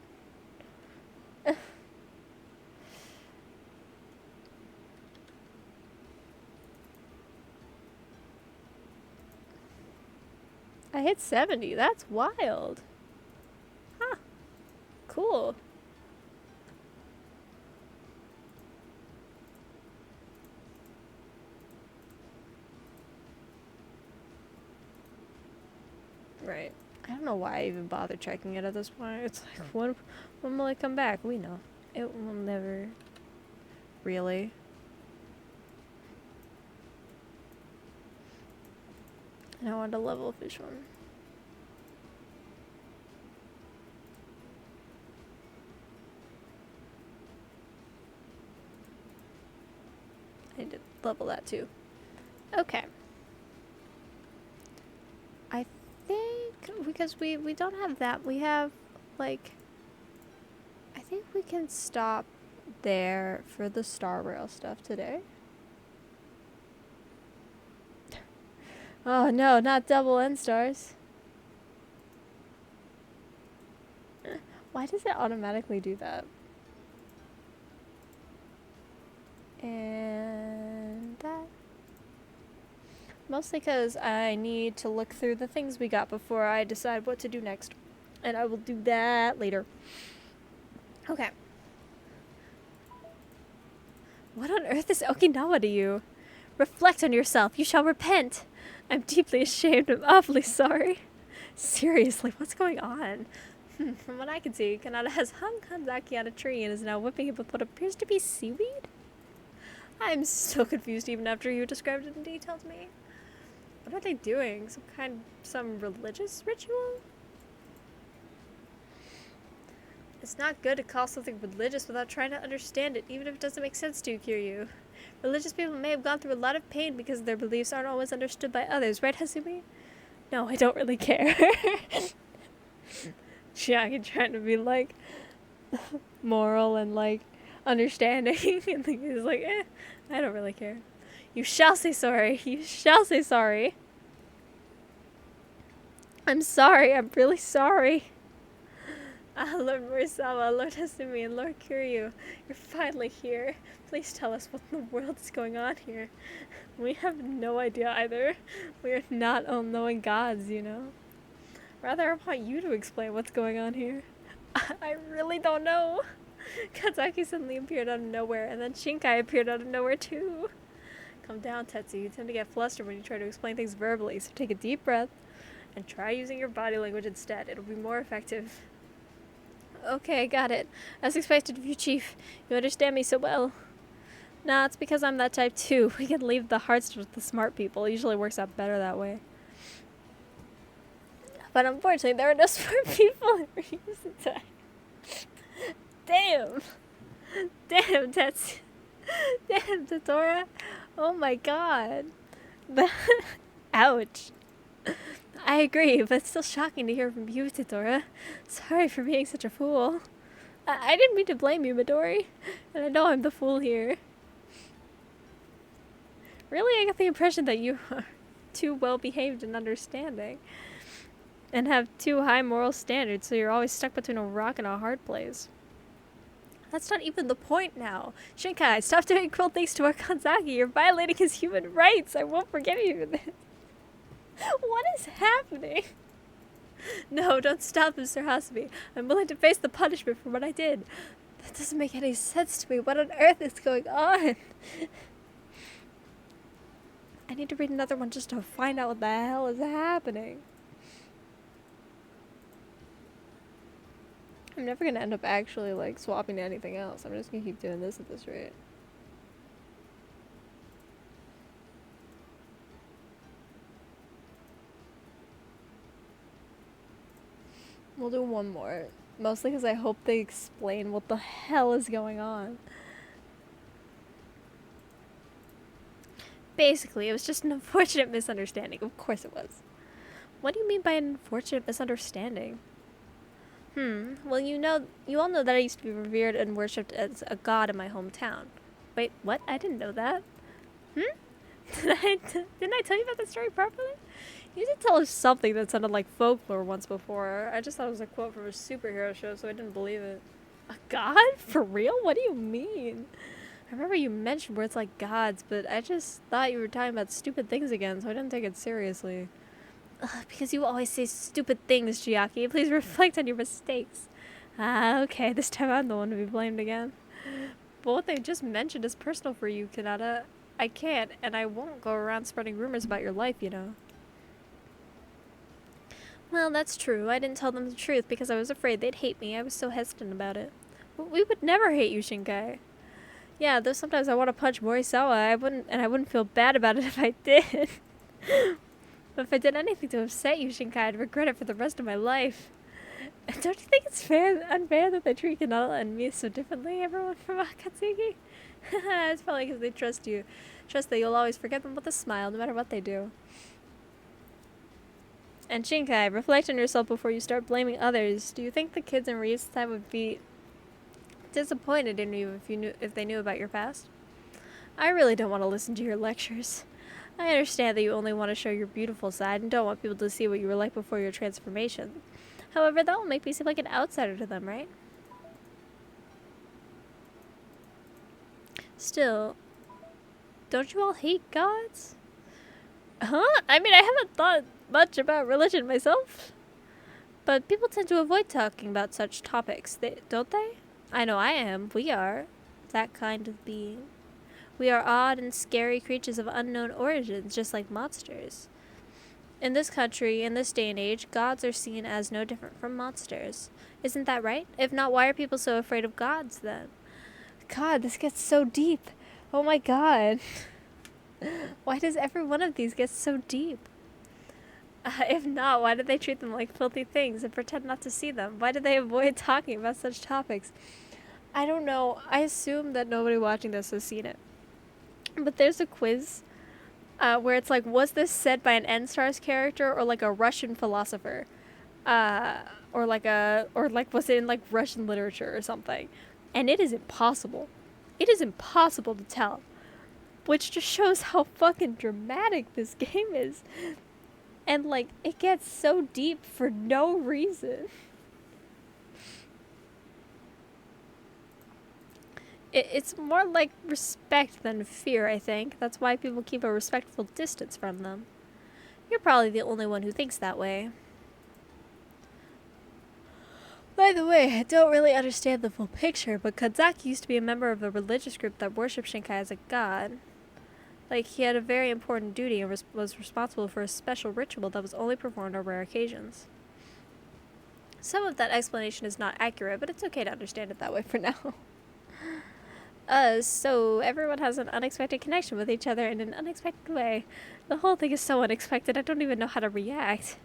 I hit 70. That's wild. Huh. Cool. Right. I don't know why I even bother checking it at this point. It's like, when will it come back? We know. It will never. Really. And I want a level fish one. I need to level that too. Okay. I think because we don't have that, we have like, I think we can stop there for the Star Rail stuff today. Oh no, not double N stars. Why does it automatically do that? And that. Mostly because I need to look through the things we got before I decide what to do next. And I will do that later. Okay. What on earth is Okinawa to you? Reflect on yourself. You shall repent. I'm deeply ashamed. I'm awfully sorry. Seriously, what's going on? From what I can see, Kanata has hung Kanzaki on a tree and is now whipping it with what appears to be seaweed? I'm so confused even after you described it in detail to me. What are they doing? Some religious ritual? It's not good to call something religious without trying to understand it, even if it doesn't make sense to you, Kiryu. Religious people may have gone through a lot of pain because their beliefs aren't always understood by others, right, Hasumi? No, I don't really care. Chiaki trying to be, like, moral and, like, understanding, and he's like, I don't really care. You shall say sorry. You shall say sorry. I'm sorry. I'm really sorry. Lord Morisawa, Lord Hasumi, and Lord Kiryu, you're finally here. Please tell us what in the world is going on here. We have no idea either. We are not all-knowing gods, you know. Rather, I want you to explain what's going on here. I really don't know. Kazaki suddenly appeared out of nowhere, and then Shinkai appeared out of nowhere too. Calm down, Tetsu. You tend to get flustered when you try to explain things verbally, so take a deep breath and try using your body language instead. It'll be more effective. Okay, got it. As expected of you, Chief. You understand me so well. Nah, it's because I'm that type too. We can leave the hearts with the smart people. It usually works out better that way. But unfortunately, there are no smart people in recent time. Damn. Damn, Damn, Tatora. Oh my god. Ouch. I agree, but it's still shocking to hear from you, Tatora. Sorry for being such a fool. I didn't mean to blame you, Midori. And I know I'm the fool here. Really, I get the impression that you are too well behaved and understanding. And have too high moral standards, so you're always stuck between a rock and a hard place. That's not even the point now. Shinkai, stop doing cruel things to our Kanzaki. You're violating his human rights. I won't forgive you for this. What is happening? No, don't stop, Mr. Hasumi. I'm willing to face the punishment for what I did. That doesn't make any sense to me. What on earth is going on? I need to read another one just to find out what the hell is happening. I'm never gonna end up actually, like, swapping to anything else. I'm just gonna keep doing this at this rate. We'll do one more. Mostly because I hope they explain what the hell is going on. Basically, it was just an unfortunate misunderstanding. Of course it was. What do you mean by an unfortunate misunderstanding? Well, you all know that I used to be revered and worshipped as a god in my hometown. Wait, what? I didn't know that. Didn't I tell you about that story properly? You did tell us something that sounded like folklore once before. I just thought it was a quote from a superhero show, so I didn't believe it. A god? For real? What do you mean? I remember you mentioned words like gods, but I just thought you were talking about stupid things again, so I didn't take it seriously. Because you always say stupid things, Chiaki. Please reflect on your mistakes. Okay, this time I'm the one to be blamed again. But what they just mentioned is personal for you, Kanata. I can't, and I won't go around spreading rumors about your life, you know. Well, that's true. I didn't tell them the truth because I was afraid they'd hate me. I was so hesitant about it. But we would never hate you, Shinkai. Yeah, though sometimes I want to punch Morisawa, I wouldn't feel bad about it if I did. But if I did anything to upset you, Shinkai, I'd regret it for the rest of my life. Don't you think it's unfair that they treat Kanata and me so differently, everyone from Akatsuki? It's probably because they trust you. Trust that you'll always forget them with a smile, no matter what they do. And Shinkai, reflect on yourself before you start blaming others. Do you think the kids in Ryu's time would be disappointed in you if they knew about your past? I really don't want to listen to your lectures. I understand that you only want to show your beautiful side and don't want people to see what you were like before your transformation. However, that will make me seem like an outsider to them, right? Still, don't you all hate gods? Huh? I mean, I haven't thought much about religion myself. But people tend to avoid talking about such topics, don't they? I know I am. We are. That kind of being. We are odd and scary creatures of unknown origins, just like monsters. In this country, in this day and age, gods are seen as no different from monsters. Isn't that right? If not, why are people so afraid of gods, then? God, this gets so deep. Oh my god. Why does every one of these get so deep? If not, why do they treat them like filthy things and pretend not to see them? Why do they avoid talking about such topics? I don't know. I assume that nobody watching this has seen it. But there's a quiz where it's like, was this said by an N-Stars character or like a Russian philosopher? Or like was it in like Russian literature or something? And it is impossible. It is impossible to tell. Which just shows how fucking dramatic this game is. And like, it gets so deep for no reason. It's more like respect than fear, I think. That's why people keep a respectful distance from them. You're probably the only one who thinks that way. By the way, I don't really understand the full picture, but Kanzaki used to be a member of a religious group that worshipped Shinkai as a god. Like, he had a very important duty and was responsible for a special ritual that was only performed on rare occasions. Some of that explanation is not accurate, but it's okay to understand it that way for now. So everyone has an unexpected connection with each other in an unexpected way. The whole thing is so unexpected, I don't even know how to react.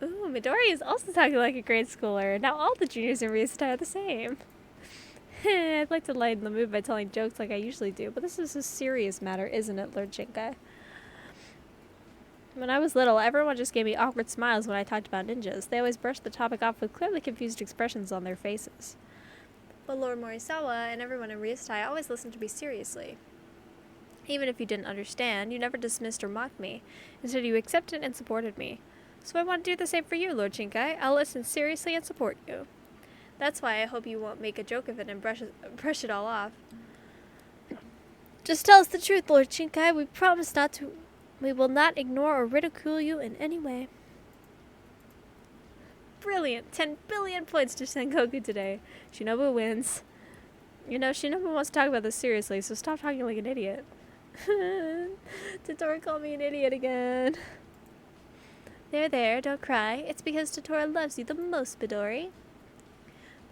Ooh, Midori is also talking like a grade schooler. Now all the juniors in Ryustai are the same. I'd like to lighten the mood by telling jokes like I usually do, but this is a serious matter, isn't it, Lord Shinkai? When I was little, everyone just gave me awkward smiles when I talked about ninjas. They always brushed the topic off with clearly confused expressions on their faces. But Lord Morisawa and everyone in Ryustai always listened to me seriously. Even if you didn't understand, you never dismissed or mocked me. Instead, you accepted and supported me. So I want to do the same for you, Lord Shinkai. I'll listen seriously and support you. That's why I hope you won't make a joke of it and brush it all off. Just tell us the truth, Lord Shinkai. We promise not to. We will not ignore or ridicule you in any way. Brilliant! 10 billion points to Sengoku today. Shinobu wins. You know, Shinobu wants to talk about this seriously, so stop talking like an idiot. Totoro called me an idiot again. There, don't cry. It's because Totoro loves you the most, Midori.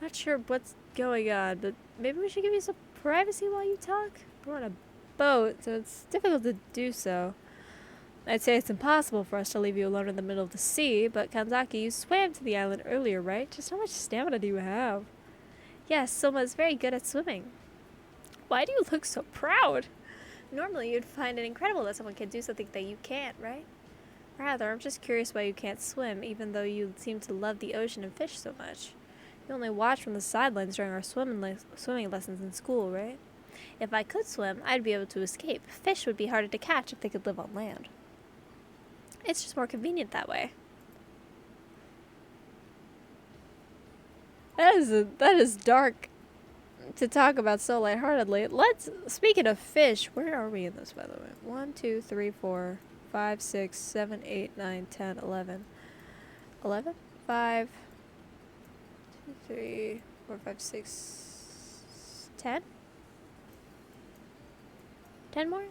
Not sure what's going on, but maybe we should give you some privacy while you talk? We're on a boat, so it's difficult to do so. I'd say it's impossible for us to leave you alone in the middle of the sea, but Kanzaki, you swam to the island earlier, right? Just how much stamina do you have? Yes, Soma is very good at swimming. Why do you look so proud? Normally you'd find it incredible that someone can do something that you can't, right? Rather, I'm just curious why you can't swim, even though you seem to love the ocean and fish so much. You only watch from the sidelines during our swimming lessons in school, right? If I could swim, I'd be able to escape. Fish would be harder to catch if they could live on land. It's just more convenient that way. That is dark to talk about so lightheartedly. Speaking of fish, where are we in this, by the way? 1, 2, 3, 4, 5, 6, 7, 8, 9, 10, 11. 11? 5, 2, 3, 4, 5, 6, 10? 10 more?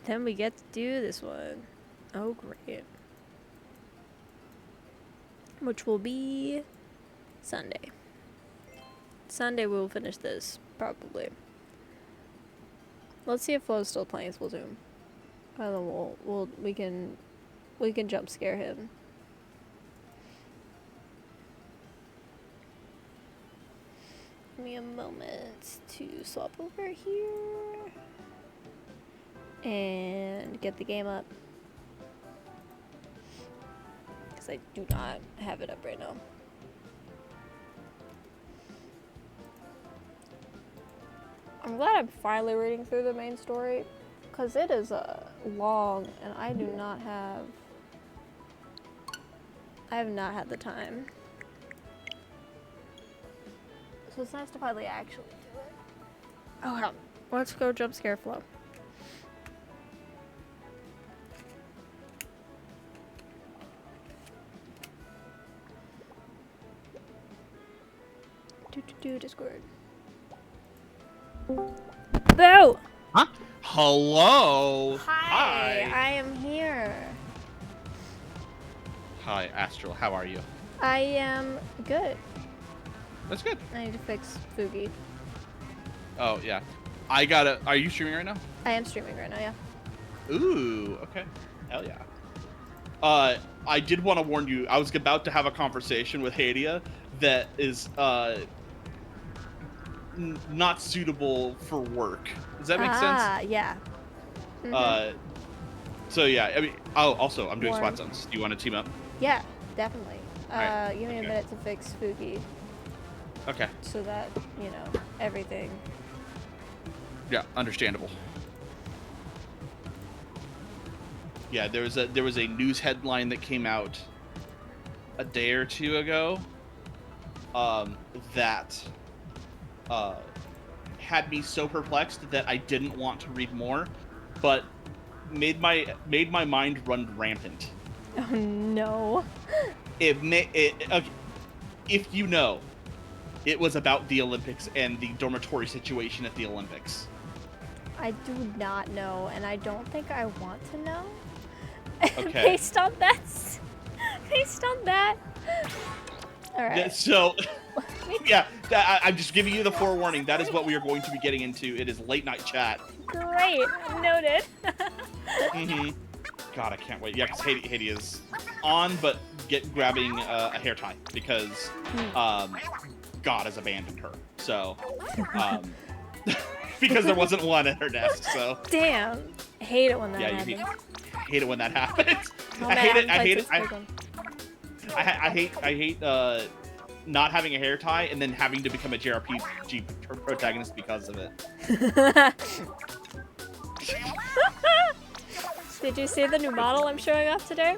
Then we get to do this one. Oh, great. Which will be Sunday. Sunday we'll finish this, probably. Let's see if Flo's still playing Splatoon. And then we can jump scare him. Give me a moment to swap over here. And get the game up. Because I do not have it up right now. I'm glad I'm finally reading through the main story. Because it is long and I have not had the time. So it's nice to finally actually do it. Oh, hold on. Let's go jump scare Flo. Discord. Boo! Huh? Hello. Hi, I am here. Hi, Astral. How are you? I am good. That's good. I need to fix Fugi. Oh yeah. Are you streaming right now? I am streaming right now, yeah. Ooh. Okay. Hell yeah. I did want to warn you. I was about to have a conversation with Haedia that is not suitable for work. Does that make sense? Ah, yeah. Mm-hmm. So yeah, I mean, also I'm doing Warm. SWAT zones. Do you want to team up? Yeah, definitely. Alright, Give me a okay. minute to fix Fugi Okay. so that, everything. Yeah, understandable. Yeah, there was a news headline that came out a day or two ago that had me so perplexed that I didn't want to read more, but made my mind run rampant. Oh no. Okay, if you know, it was about the Olympics and the dormitory situation at the Olympics. I do not know, and I don't think I want to know. Okay. Based on that, All right. So, yeah, I'm just giving you the forewarning. That is what we are going to be getting into. It is late night chat. Great. Noted. Mm-hmm. God, I can't wait. Yeah, because Haedia is on, but grabbing a hair tie because God has abandoned her. So, because there wasn't one at her desk. So. Damn. I hate it when that Yeah, happens. you hate it when that happens. Oh, I man, hate it. I haven't hate played it. since big one. I hate not having a hair tie and then having to become a JRPG protagonist because of it. Did you see the new model I'm showing off today?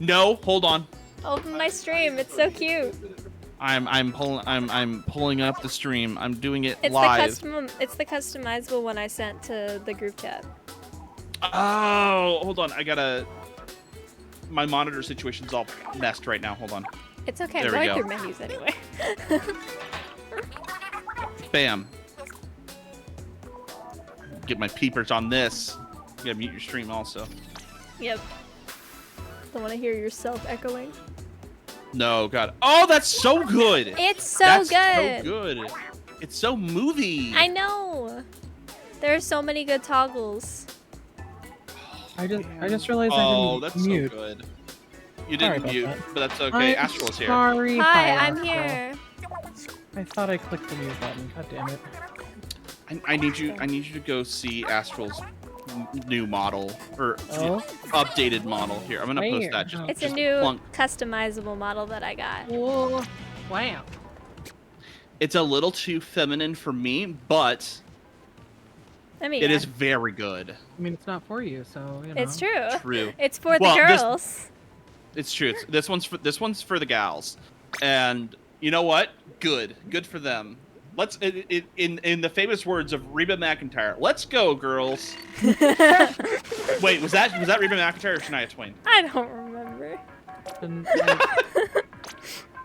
No, hold on. Open my stream. It's so cute. I'm pulling up the stream. I'm doing it It's live. It's the customizable one I sent to the group chat. Oh, hold on. My monitor situation's all messed right now. Hold on. It's okay. There I'm we going go. through menus anyway. Bam. Get my peepers on this. You gotta mute your stream also. Yep. Don't want to hear yourself echoing. No, God. Oh, that's so good. It's so That's good. so good. It's so movie. I know. There are so many good toggles. I just realized I Oh, didn't that's mute. so good. You Sorry didn't about mute, that. but that's okay. I'm Astral's here. sorry. Hi, I'm Astral. here. I thought I clicked the mute button. God damn it. I need you to go see Astral's new model or Oh? updated model here. I'm gonna post Where? that. Just, It's a just new plunk. customizable model that I got. Whoa. Wow. It's a little too feminine for me, but I mean, it yeah, is very good. I mean, it's not for you, so, you know. it's true. True. It's for Well, the this- girls. It's true. This one's for the gals, and you know what? Good for them. Let's in the famous words of Reba McEntire. Let's go, girls. Wait, was that Reba McEntire or Shania Twain? I don't remember. And,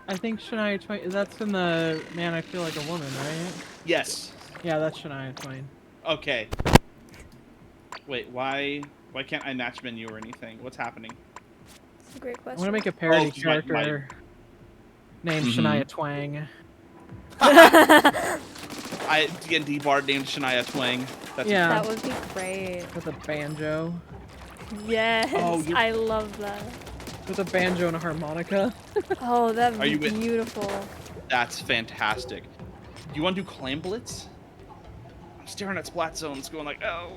I think Shania Twain, that's in the Man, I Feel Like a Woman, right? Yes. Yeah, that's Shania Twain. Okay. Wait, why can't I match menu or anything? What's happening? It's a great I question. want to make a parody 'cause my- character named Mhm. Shania Twang. I D&D bard named Shania Twain. That's Yeah. That would be great. With a banjo. Yes, Oh, you're- I love that. With a banjo and a harmonica. Oh, that would Are be you with- beautiful. That's fantastic. Do you want to do Clam Blitz? I'm staring at Splat Zones going like, oh.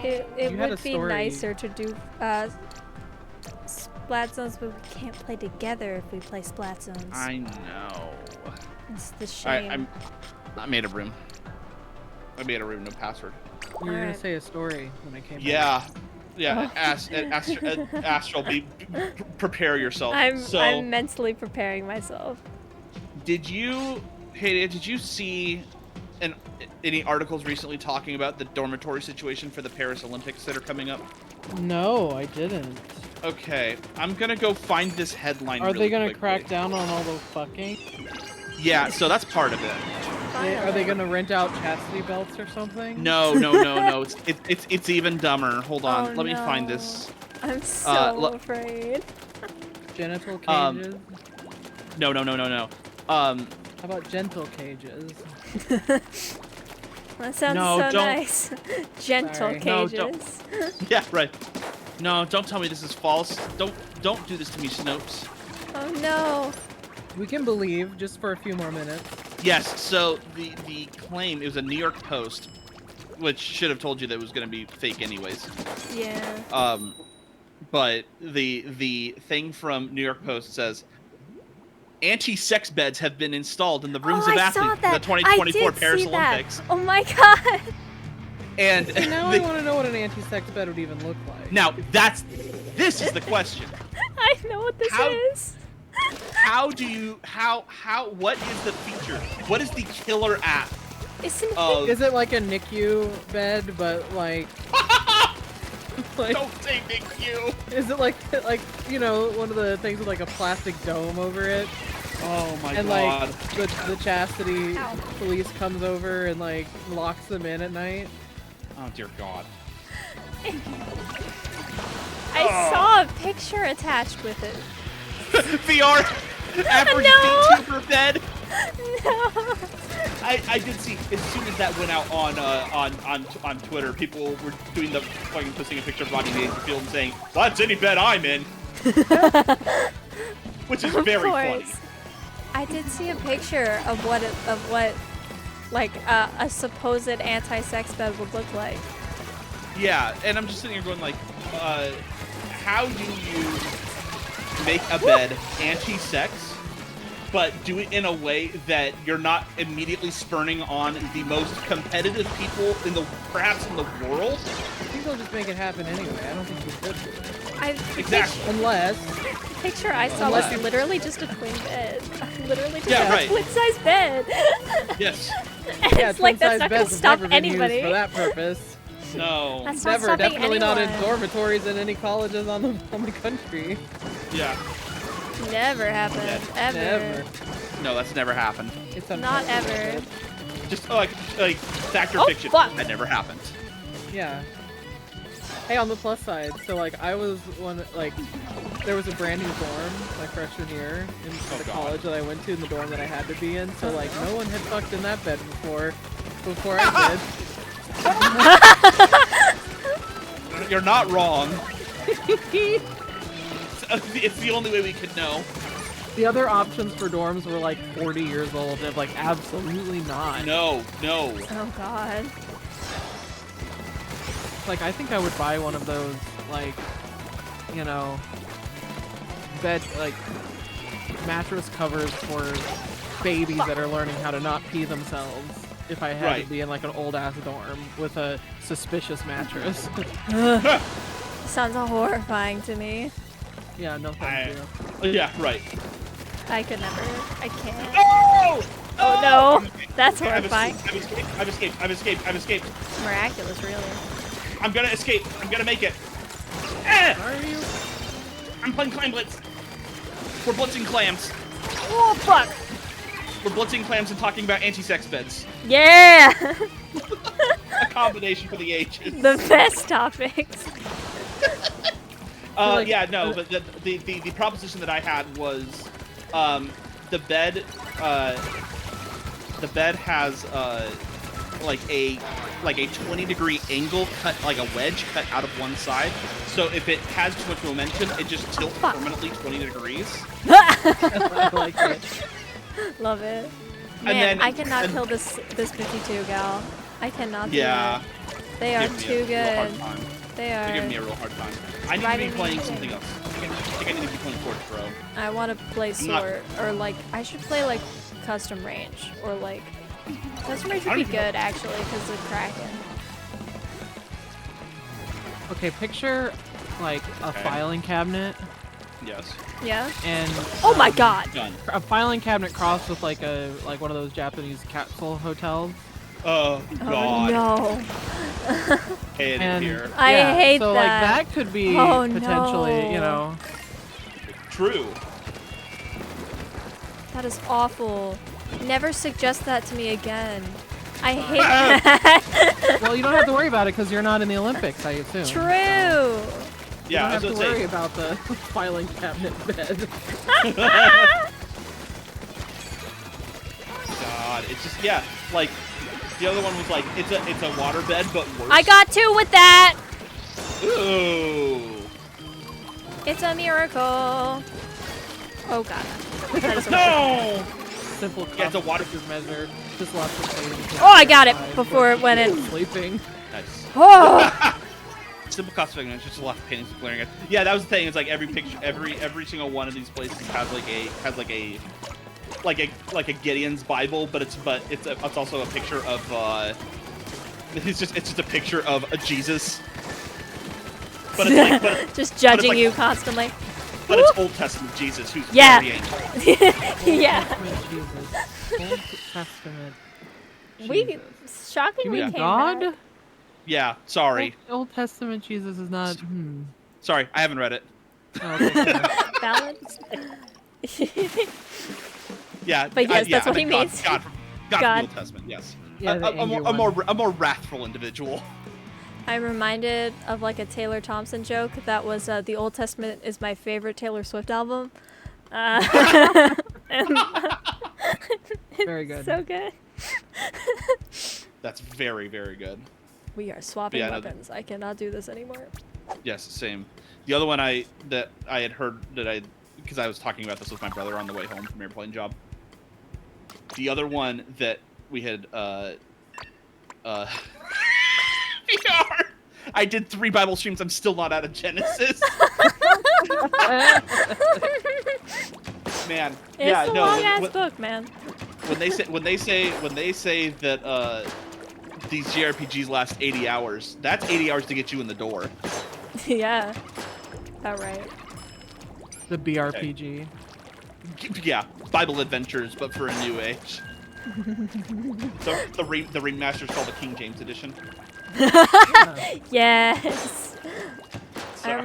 It You had a would be story. nicer to do Splat Zones, but we can't play together if we play Splat Zones. I know. It's the shame. I made a room. I made a room, no password. You were gonna Alright. say a story when I came back. Yeah. Oh. Astral, prepare yourself. I'm mentally preparing myself. Did you see any articles recently talking about the dormitory situation for the Paris Olympics that are coming up? No, I didn't. Okay, I'm gonna go find this headline. Are really they gonna quickly. crack down on all the fucking? Yeah, so that's part of it. Are they gonna rent out chastity belts or something? No. It's even dumber. Hold on, Oh, let me find no. this. I'm so look- afraid. Genital cages? No. How about gentle cages? That sounds No, so don't. nice. Gentle Sorry. No, cages. don't. Yeah, right. No, don't tell me this is false. Don't do this to me, Snopes. Oh no. We can believe just for a few more minutes. Yes, so the claim, it was a New York Post, which should have told you that it was going to be fake anyways. Yeah. But the thing from New York Post says, anti-sex beds have been installed in the rooms Oh, of I saw athletes for the that. 2024 I did Paris see that. Olympics. Oh my god. And See, now I want to know what an anti-sex bed would even look like. now this is the question. I know what this How- is. What is the feature? What is the killer app Isn't of... Is it like a NICU bed, but like, like Don't say NICU. is it like you know, one of the things with like a plastic dome over it, Oh my and god. like the chastity Ow. police comes over and like locks them in at night? Oh dear god. I saw a picture attached with it. VR Average No. VTuber bed. No. I did see as soon as that went out on Twitter, people were doing the fucking posting a picture of Rodney Dangerfield and saying, "That's any bed I'm in," which is very funny. I did see a picture of what like a supposed anti-sex bed would look like. Yeah, and I'm just sitting here going like, how do you make a bed anti-sex, but do it in a way that you're not immediately spurning on the most competitive people perhaps in the world? I think they'll just make it happen anyway. I don't think we should do it. Exactly. Unless. The picture I saw was literally just a twin bed. Literally just Yeah, a twin-size bed. Yes. And Yeah, it's like that's twin-size not gonna beds have stop never been used anybody. for that purpose. No. That's not Never, stopping definitely anyone. not in dormitories in any colleges on the country. Yeah. Never happened. Ever. Never. No, that's never happened. It's Not ever. Just like fact or Oh, fiction. fuck. That never happened. Yeah. Hey, on the plus side, so like I was there was a brand new dorm my freshman year in the God. college that I went to, in the dorm that I had to be in. So like no one had fucked in that bed before I did. You're not wrong. It's the only way we could know. The other options for dorms were like 40 years old, and like absolutely not. No. Oh god. Like I think I would buy one of those like, you know, bed like mattress covers for babies that are learning how to not pee themselves. If I had to be in like an old ass dorm with a suspicious mattress. Sounds horrifying to me. Yeah, no thank you. Yeah, right. I could never. I can't. Oh! Oh no! That's I've horrifying. I've escaped. Miraculous, really. I'm gonna escape. I'm gonna make it. Eh! Are you? I'm playing Clam Blitz. We're blitzing clams. Oh fuck! We're blitzing clams and talking about anti-sex beds. Yeah! A combination for the ages. The best topics. Yeah, no, but the proposition that I had was, the bed has like a 20-degree angle cut, like a wedge cut out of one side. So if it has too much momentum, it just tilts permanently 20 degrees. I like it. Love it. And Man, then- I cannot and- kill this 52 gal. I cannot do Yeah. it. They are Give me a too real hard good. time. They They're giving me are. a real hard time. I need to Driving be me playing insane. something else. I think I need to be playing Forge Pro. I want to play I'm not- sword, or like I should play like custom range, or like custom range I would be don't even good actually because of Kraken. Okay, picture like a Okay. filing cabinet Yes. Yeah. and Oh my god. Done. a filing cabinet crossed with like one of those Japanese capsule hotels. Oh Oh God. no. Hate it And- here. I Yeah, hate so that. like that could be Oh, potentially, no. you know. True. That is awful. Never suggest that to me again. I hate that. Well, you don't have to worry about it because you're not in the Olympics, I assume. True. You Yeah, I don't have was to gonna worry say. about the filing cabinet bed. God, it's just like the other one was like it's a water bed but worse. I got two with that. Ooh. It's a miracle. Oh god. That is No. Simple Yeah, it's a water- cost measure. Just lots of savings. Oh, I got it before it went in. Sleeping. Nice. Oh. Simple cost figure. It's just a lot of paintings glaring at. Yeah, that was the thing. It's like every picture, every single one of these places has like a Gideon's Bible, but it's also a picture of it's just a picture of a Jesus. But it's like Just judging like- you constantly. but it's Old Testament Jesus who's Yeah. very ancient. Yeah. Testament Jesus. Old Testament. We Jesus. shockingly You mean came God? back. Yeah, sorry. Old Testament Jesus is not. Sorry, I haven't read it. Oh, okay, sorry. Valid. Yeah, But yes, that's what he God, means. God from God. the Old Testament, yes. Yeah, the angry a one. more wrathful individual. I'm reminded of like a Taylor Thompson joke that was the Old Testament is my favorite Taylor Swift album. And Very good. so good. That's very, very good. We are swapping Yeah, no, weapons. I cannot do this anymore. Yes, same. The other one that I had heard because I was talking about this with my brother on the way home from airplane job. The other one that we had VR. I did 3 Bible streams. I'm still not out of Genesis. Man, It's yeah, a no. long ass book, man. When they say that these JRPGs last 80 hours, that's 80 hours to get you in the door. Yeah. About right. The BRPG. Yeah, Bible Adventures, but for a new age. The remaster's called the King James Edition. Yes. Sorry. I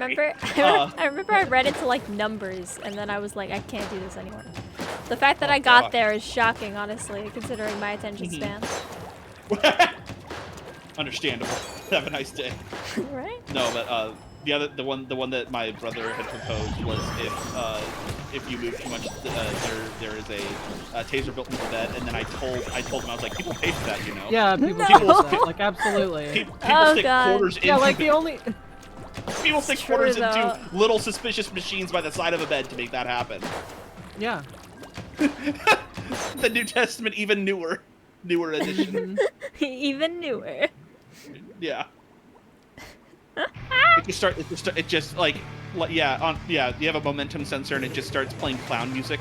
remember I read into like numbers and then I was like, I can't do this anymore. The fact that I got gosh. there is shocking, honestly, considering my attention span. Understandable. Have a nice day. Right? No, but the one that my brother had proposed was if you move too much, there is a taser built into the bed, and then I told him, I was like, people pay for that, you know. Yeah, people No. do that. Like, absolutely. People Oh, stick God. quarters into Yeah, like the only... people stick True, quarters though. into little suspicious machines by the side of a bed to make that happen. Yeah. The New Testament, even newer edition. Even newer. Yeah. You just you have a momentum sensor and it just starts playing clown music.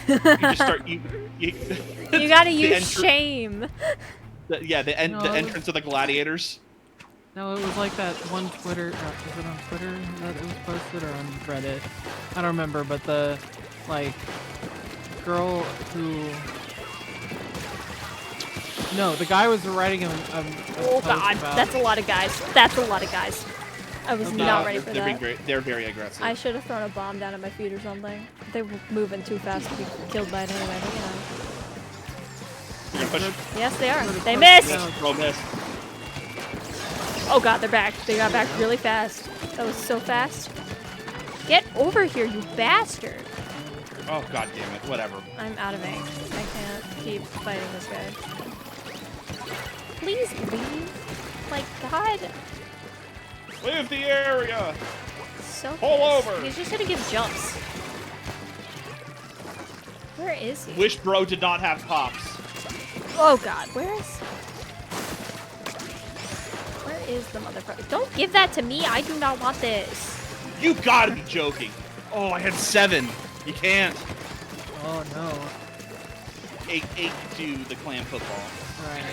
You just start you You gotta use shame. the entrance of the gladiators. No, it was like that one Twitter... was it on Twitter that it was posted or on Reddit? I don't remember, but the, like, girl who... No, the guy was writing a Oh post god, about... that's a lot of guys. That's a lot of guys. I was not ready for they're that. being they're very aggressive. I should have thrown a bomb down at my feet or something. They were moving too fast to be killed by it anyway, but You're gonna push. Yes, they are. They missed! Yeah. Roll miss. Oh god, they're back. They got back really fast. That was so fast. Get over here, you bastard! Oh god damn it! Whatever. I'm out of ink. I can't keep fighting this guy. Please leave. Like, God. Leave the area. So Pull pissed. over. He's just gonna give jumps. Where is he? Wish bro did not have pops. Oh god, where is the motherfucker? Don't give that to me. I do not want this. You gotta be joking. Oh, I had 7. You can't. Oh, no. 8 to the clan football. Right.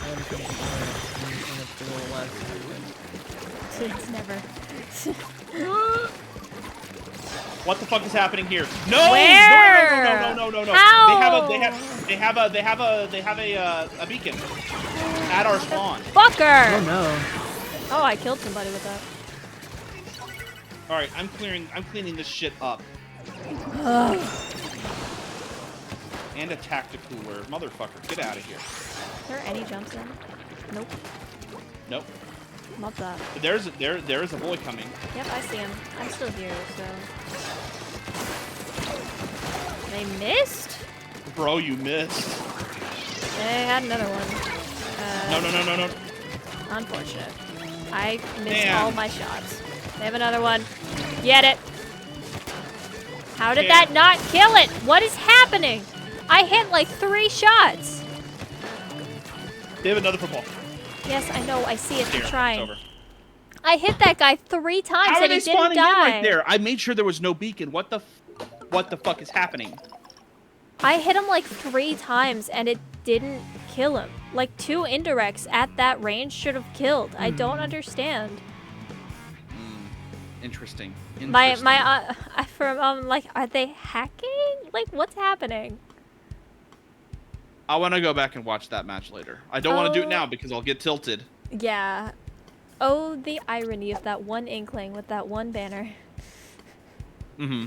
I'm thinking in a pool last weekend. It's never. What the fuck is happening here? No! Where? No! How? They have a beacon at our spawn. Fucker! Oh, no. Oh, I killed somebody with that. All right, I'm cleaning this shit up. And a tacticooler, motherfucker, get out of here. Is there any jumps in? Nope. Nope. Love that. There is a boy coming. Yep, I see him. I'm still here, so. They missed? Bro, you missed. They had another one. No. Unfortunate. I missed Man. all my shots. They have another one. Get it. How did Yeah. that not kill it? What is happening? I hit like 3 shots. They have another football. Yes, I know. I see it. Here, I'm trying. it's over. I hit that guy 3 times How are and they he didn't spawning in die. right there? I made sure there was no beacon. What the fuck is happening? I hit him like 3 times and it didn't kill him. Like 2 indirects at that range should have killed. I don't understand. Interesting. My like, are they hacking? Like, what's happening? I want to go back and watch that match later. I don't want to do it now because I'll get tilted. Yeah. Oh, the irony of that one inkling with that one banner. Mm-hmm.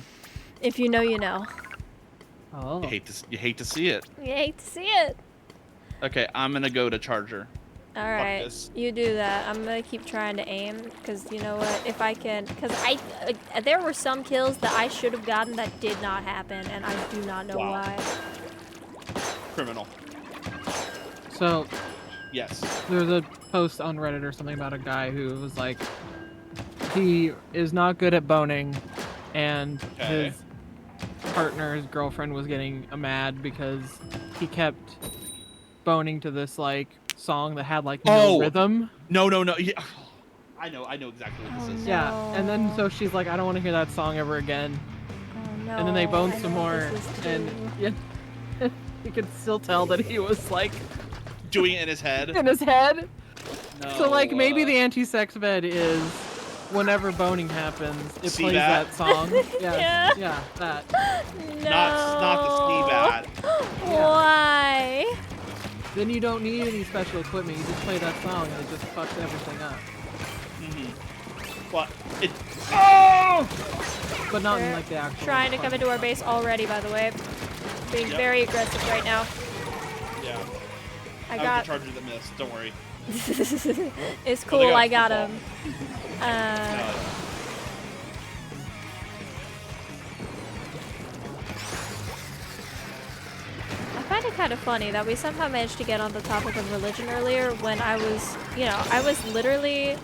If you know, you know. Oh. You hate to see it. You hate to see it. Okay, I'm gonna go to Charger. All right, this. you do that. I'm gonna keep trying to aim, because you know what? If I can, because there were some kills that I should have gotten that did not happen, and I do not know Wow. why. Criminal. So Yes. there's a post on Reddit or something about a guy who was like, he is not good at boning, and Okay. his partner, his girlfriend, was getting mad because he kept boning to this like song that had like no Oh! rhythm. No. Yeah. I know exactly what Oh, this is. no. Yeah, and then so she's like, I don't want to hear that song ever again. Oh no. And then they boned I some know what more, this is and too. yeah, you could still tell that he was like Doing it in his head. in his head. No. So like maybe the anti-sex bed is whenever boning happens, it See plays that? that song. Yeah. Yeah, that. No. not the ski bat. Why? Then you don't need any special equipment. You just play that song and it just fucks everything up. But it. Oh! But not in They're like the actual. trying to come into our base already, by the way. Being Yep. very aggressive right now. Yeah. I I was got. the charger that missed. Don't worry. It's Well, cool. they got I got football. him. No. I find it kind of funny that we somehow managed to get on the topic of religion earlier when I was, I was literally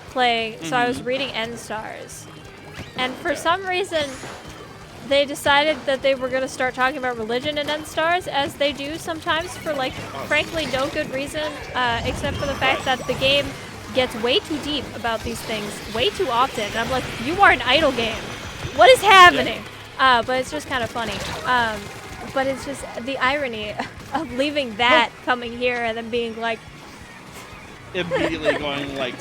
playing, so I was reading End Stars. And for some reason, they decided that they were going to start talking about religion in End Stars, as they do sometimes for, like, frankly, no good reason, except for the fact that the game gets way too deep about these things way too often. And I'm like, you are an idle game. What is happening? But it's just kind of funny. But it's just the irony of leaving that coming here and then being like, Immediately going like,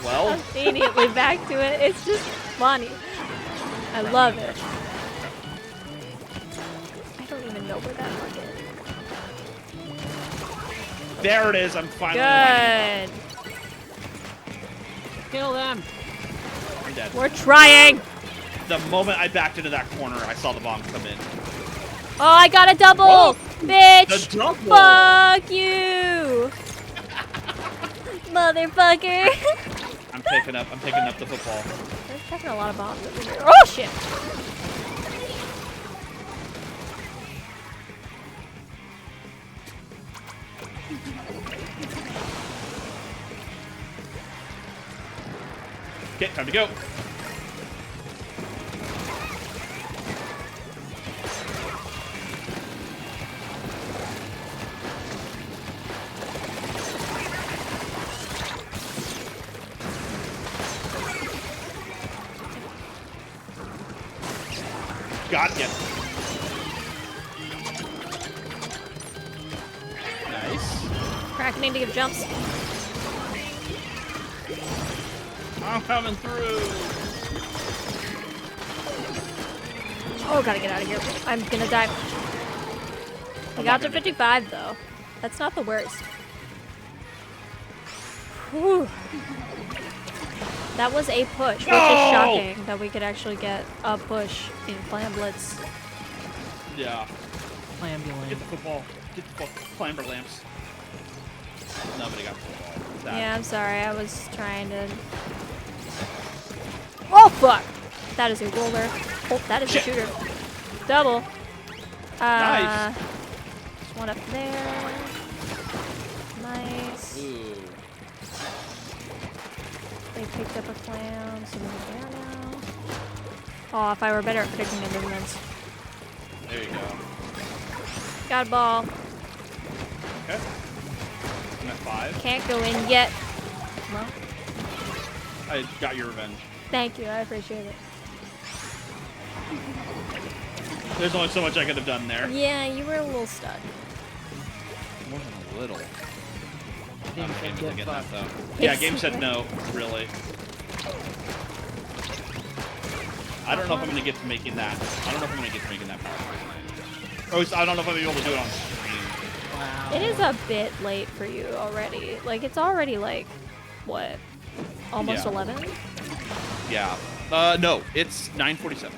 well, immediately back to it. It's just funny. I love it. I don't even know where that mark is. there it is. I'm finally. Good. Kill them. I'm dead. We're trying. The moment I backed into that corner, I saw the bomb come in. Oh, I got a double. Oh, Bitch. the double. Fuck you. Motherfucker. I'm picking up the football. They're checking a lot of bombs over here. Oh, shit. Okay, time to go. Got ya. Nice. Crack need to give jumps. I'm coming through. Oh, gotta get out of here. I'm gonna die. I got to 55 though. That's not the worst. Whew. That was a push, which is shocking that we could actually get a push in Clam Blitz. Yeah. Ambulance. Get the football. Get the clamber lamps. Nobody got the football. Sad. Yeah, I'm sorry. I was trying to. Oh fuck! That is a roller. Oh, that is a Shit. shooter. Double. Nice. There's one up there. Nice. Ooh. They picked up a clam, so they're there now. Oh, if I were better at predicting their movements. There you go. Got a ball. Okay. I'm at 5. Can't go in yet. Well, I got your revenge. thank you. I appreciate it. There's only so much I could have done there. Yeah, you were a little stuck. More than a little. Game I'm said game get to get that fucked. though. Yeah, game said no, really. I don't know if I'm gonna get to making that. I don't know if I'm gonna get to making that power. Or at least I don't know if I'm gonna be able to do it on stream. Wow. It is a bit late for you already. Like, it's already like, what? Almost Yeah. 11? Yeah. No, it's 9:47.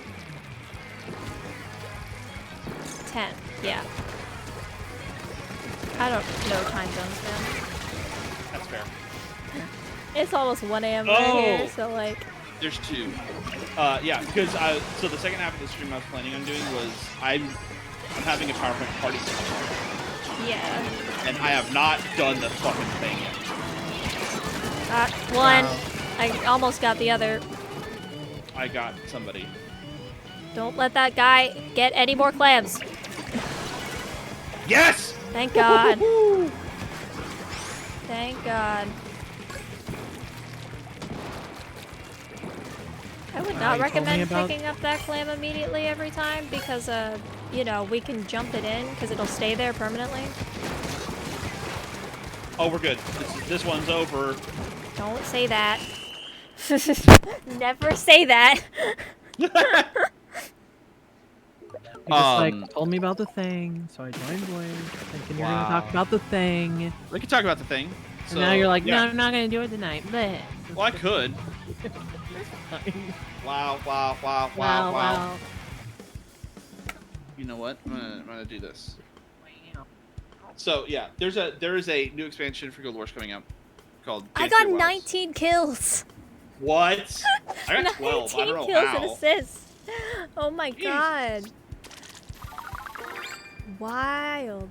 10. Yeah. I don't know time zones, man. That's fair. It's almost 1 a.m. right here, Oh. so like. There's two. Yeah, because so the second half of the stream I was planning on doing was I'm having a PowerPoint party tomorrow, Yeah. and I have not done the fucking thing yet. One. Wow. I almost got the other. I got somebody. Don't let that guy get any more clams. Yes! Thank God. Thank God. I would not you told me recommend about- picking up that clam immediately every time because, you know, we can jump it in because it'll stay there permanently. Oh, we're good. This one's over. Don't say that. Never say that. You just like Um, told me about the thing, so I joined voice, thinking you're gonna talk Wow. about the thing. We can talk about the thing. And now you're like, no, yeah. I'm not gonna do it tonight. Bleh. Well, I could. Wow, wow, wow, wow, wow. You know what? I'm gonna do this. So yeah, there is a new expansion for Guild Wars coming out called. I Dance got Your Wilds. 19 kills. What? I got 12. I don't know kills how. and assists. Oh my Jesus. God. Wild.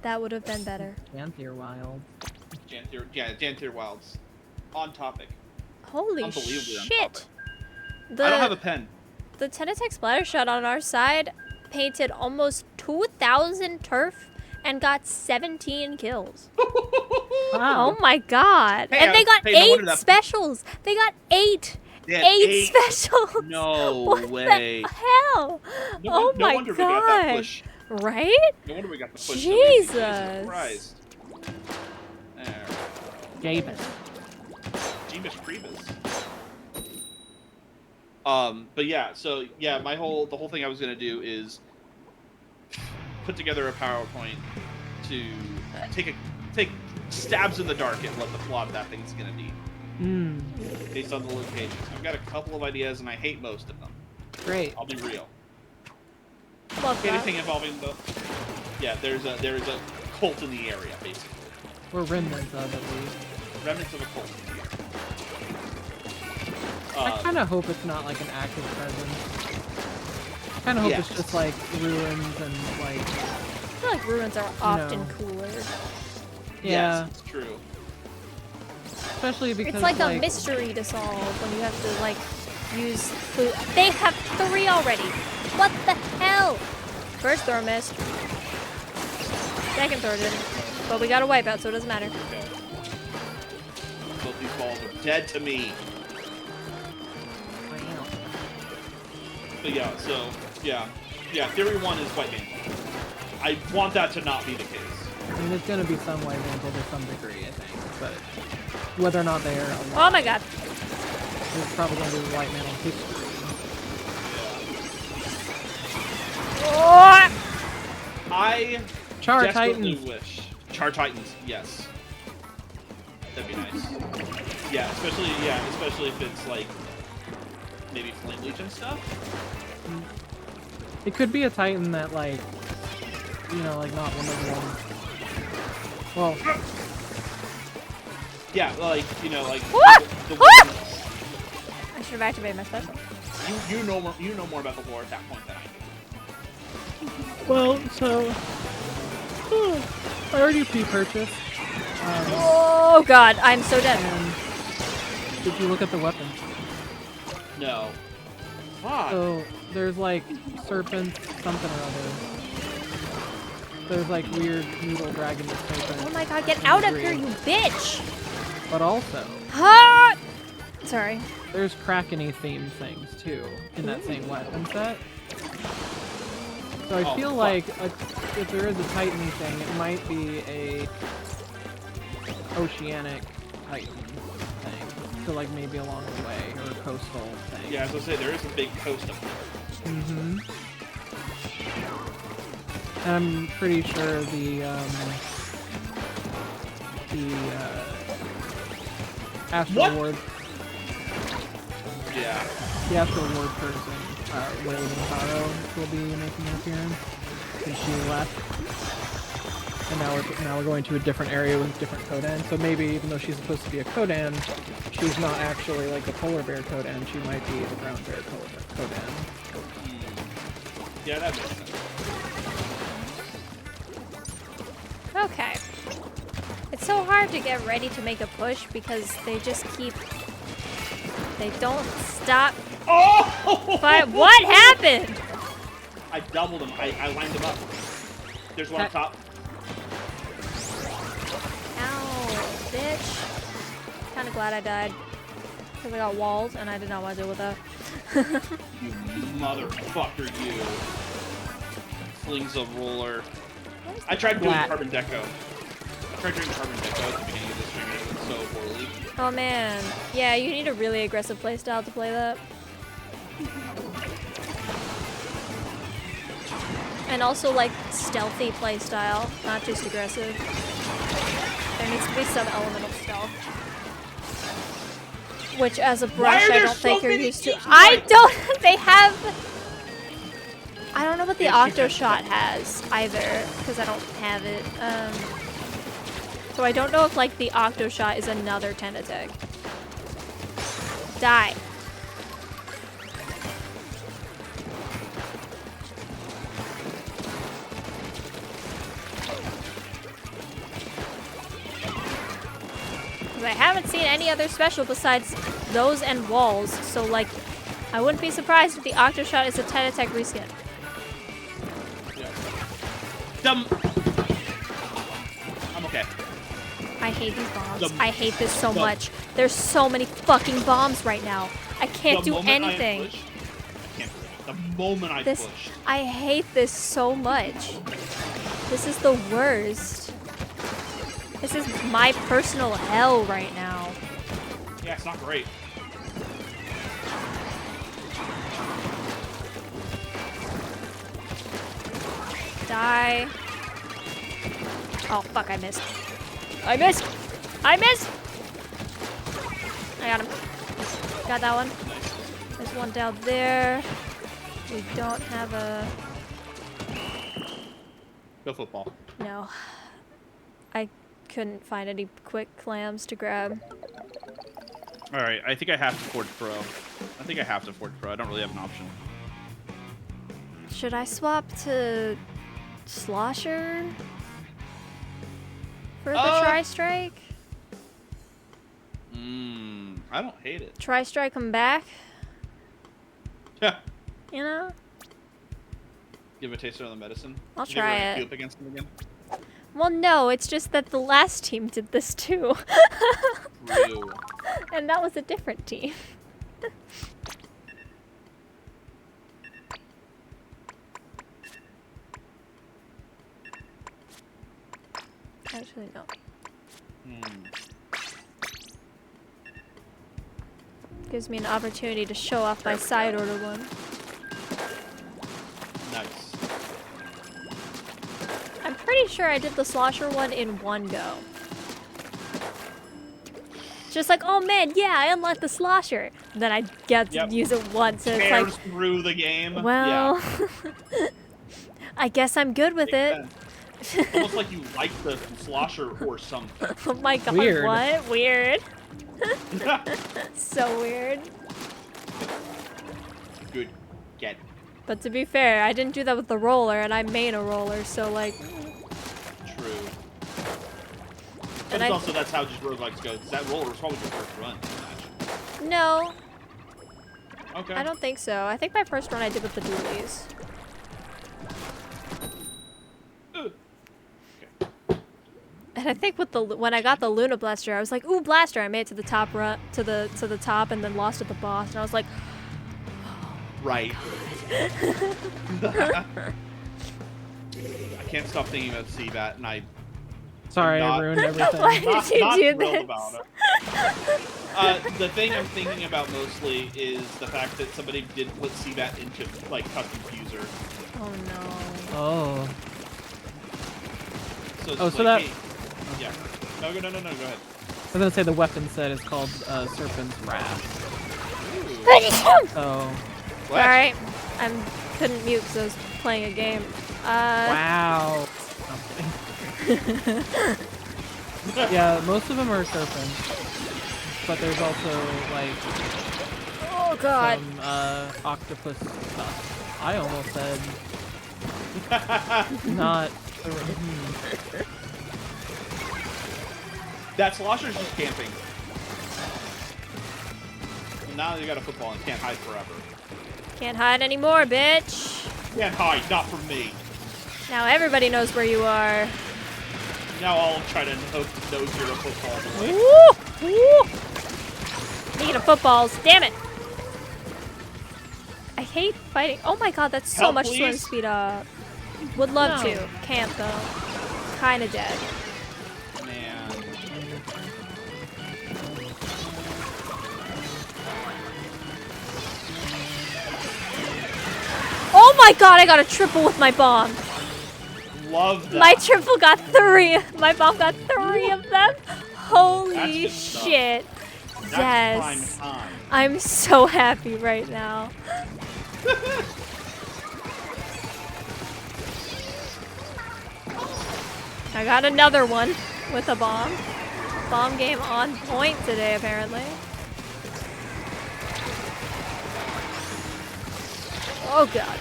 That would have been better. Panther Wild. Jantier Wilds. On topic. Holy Unbelievably on shit. topic. I don't have a pen. The Tenatech splatter shot on our side painted almost 2,000 turf and got 17 kills. Wow. Oh my God. Hey, and they got hey, no wonder 8 that- specials. They got 8. They had 8 specials. No what way. the hell? No, Oh no my wonder we got that God. push. Right? No wonder we got the push. Jesus. Surprised. There. Jabez. Jeebus Creebus. But yeah, so yeah, the whole thing I was gonna do is put together a PowerPoint to take stabs in the dark at what the plot of that thing's gonna be based on the locations. I've got a couple of ideas, and I hate most of them. Great. I'll be real. Love that. Anything involving the there is a cult in the area, basically. We're remnants of at least. Remnants of a cult. I kind of hope it's not like an active presence. I kind of hope it's Yes. just like ruins and like, I feel like ruins are often No. cooler. yeah. Yes, it's true. Especially because It's like a mystery to solve when you have to like use food. They have 3 already. What the hell? First throw missed. Second throw didn't. But we got a wipeout, so it doesn't matter. Okay. Both these balls are dead to me. But yeah, so yeah, theory 1 is white paint. I want that to not be the case. I mean, it's gonna be some white mantle to some degree, I think, but whether or not they are alive, Oh my God. there's probably gonna be white mantle history. Oh! I Char desperately Titans. wish Char Titans. Yes, that'd be nice. Yeah, especially if it's like maybe Flame Leech and stuff. It could be a Titan that like, you know, like not one of them. Well, Yeah, like like What? the What? one- I should have activated my special. you know more about the lore at that point than I do. well, so I already pre-purchased. Oh God, I'm so dead. And did you look at the weapons? No. Fuck. So there's like serpent something or other. There's like weird noodle dragon serpent. Oh my God, get out of here, you bitch! But also, Ah! Sorry. there's Kraken-y themed things too in that same weapon set. So I Oh, feel fuck. like if there is a Titan-y thing, it might be a oceanic Titan thing. So like maybe along the way or a coastal thing. Yeah, as I say, there is a big coast up there. Mm-hmm. And I'm pretty sure the Astral What? Ward, Yeah. the Astral Ward person, Wade and Taro will be making an appearance since she left. And now we're going to a different area with different Kodan. So maybe even though she's supposed to be a Kodan, she's not actually like a polar bear Kodan. She might be a brown bear Kodan. Yeah, that makes sense. Okay. It's so hard to get ready to make a push because they just keep... They don't stop. Oh! But what happened? I doubled him. I lined him up. There's one up top. Ow, bitch. Kinda glad I died. Because I got walls and I did not want to deal with that. You motherfucker, you. Flings a roller. I tried doing Flat. carbon deco. I tried doing carbon deco at the beginning of the stream and it went so poorly. Oh man. Yeah, you need a really aggressive playstyle to play that. And also like stealthy playstyle, not just aggressive. There needs to be some element of stealth. Which as a brush I don't think you're used to. I don't they have I don't know what the Octo Shot has either, because I don't have it. So I don't know if like the Octo Shot is another Tentatek. Die. Because I haven't seen any other special besides those and walls, so like I wouldn't be surprised if the Octo Shot is a Tentatek reskin. I'm okay. I hate these bombs. I hate this so much. There's so many fucking bombs right now. I can't do anything. I can't do it. The moment I push. I hate this so much. This is the worst. This is my personal hell right now. Yeah, it's not great. Die. Oh, fuck, I missed. I missed! I missed! I got him. Got that one. There's one down there. We don't have a... Go football. No. I couldn't find any quick clams to grab. Alright, I think I have to Forge Pro. I think I have to Forge Pro. I don't really have an option. Should I swap to Slosher for the Tri-Strike? I don't hate it. Tri-Strike him back? Yeah. You know? Give a taster of the medicine. I'll You try ever it. Up against him again? Well, no, it's just that the last team did this too. True. And that was a different team. Actually, no. Gives me an opportunity to show off my side order one. Nice. I'm pretty sure I did the Slosher one in one go. Just like, oh man, yeah, I unlocked the Slosher. Then I get to use it once, and it's like, through the game. well, yeah. I guess I'm good with it. Almost like you like the slosher or something. Oh my god, Weird. what? Weird. So weird. Good. Get. But to be fair, I didn't do that with the roller, and I main a roller, so like... True. But And it's also, that's how just roguelikes go. That roller was probably your first run. No, Okay. I don't think so. I think my first run I did with the dualies. And I think with the when I got the Luna Blaster, I was like, "Ooh, Blaster!" I made it to the top run, to the top, and then lost at the boss. And I was like, Right. I can't stop thinking about CBAT, and I. Sorry, I ruined everything. "Why did you not do thrilled this?" about it. The thing I'm thinking about mostly is the fact that somebody did put CBAT into like custom fuser. Oh no. Oh. So it's Oh, like, so that- hey, yeah. No, go ahead. I was gonna say the weapon set is called Serpent's Wrath. Ooh. So, What? All right, I couldn't mute because I was playing a game. wow. Yeah, most of them are serpents, but there's also like Oh god. some octopus stuff. I almost said not. That Slosher's just camping. And now you got a football and can't hide forever. Can't hide anymore, bitch. Can't hide, not from me. Now everybody knows where you are. Now I'll try to hope no zero football away. Woo! Woo! Speaking of footballs, damn it! I hate fighting. Oh my god, that's so Help, much swim please? speed up. Would love No. to. Can't though. Kinda dead. Man. Oh my god, I got a triple with my bomb. Love that. My triple got 3. My bomb got 3 of them. Holy That's good stuff. shit. That's prime Yes. time. I'm so happy right now. I got another one with a bomb. Bomb game on point today, apparently. Oh god.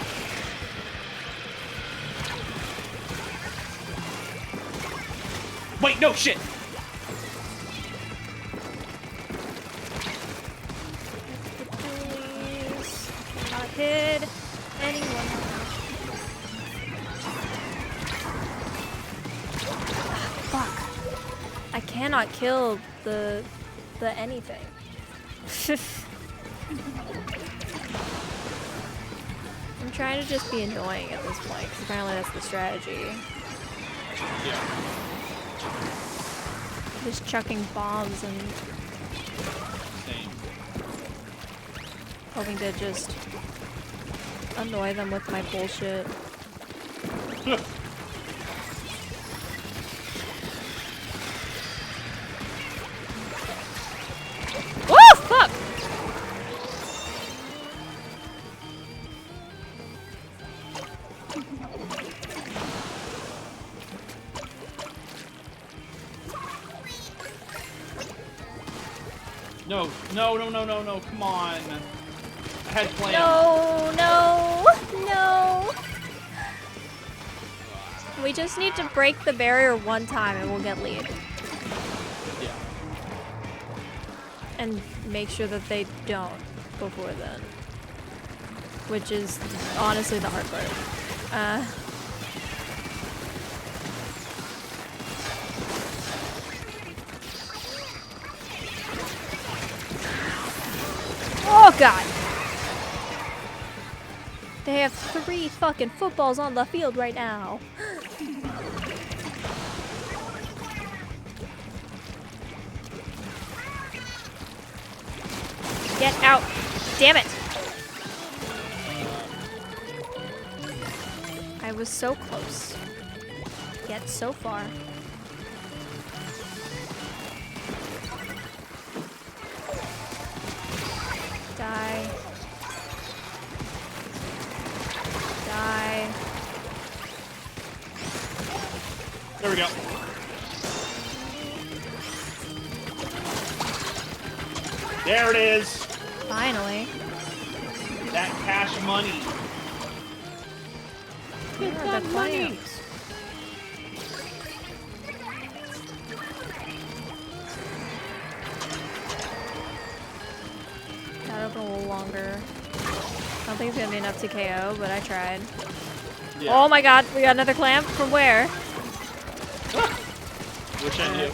Wait, no shit. Please. Not hit anyone. Fuck. I cannot kill the anything. I'm trying to just be annoying at this point, because apparently that's the strategy. Yeah. Just chucking bombs and Same. hoping to just annoy them with my bullshit. Woo! Fuck! No, no, no, no, no, no, come on. I had plans. No, no, no. We just need to break the barrier one time and we'll get lead. Yeah. And make sure that they don't before then. Which is honestly the hard part. Oh god! They have 3 fucking footballs on the field right now. Get out! Damn it! I was so close, yet so far. Die. Die. There we go. There it is. Finally. That cash money. Where are the clams? That open a little longer. I don't think it's gonna be enough to KO, but I tried. Yeah. Oh my god, we got another clamp? From where? Which I knew.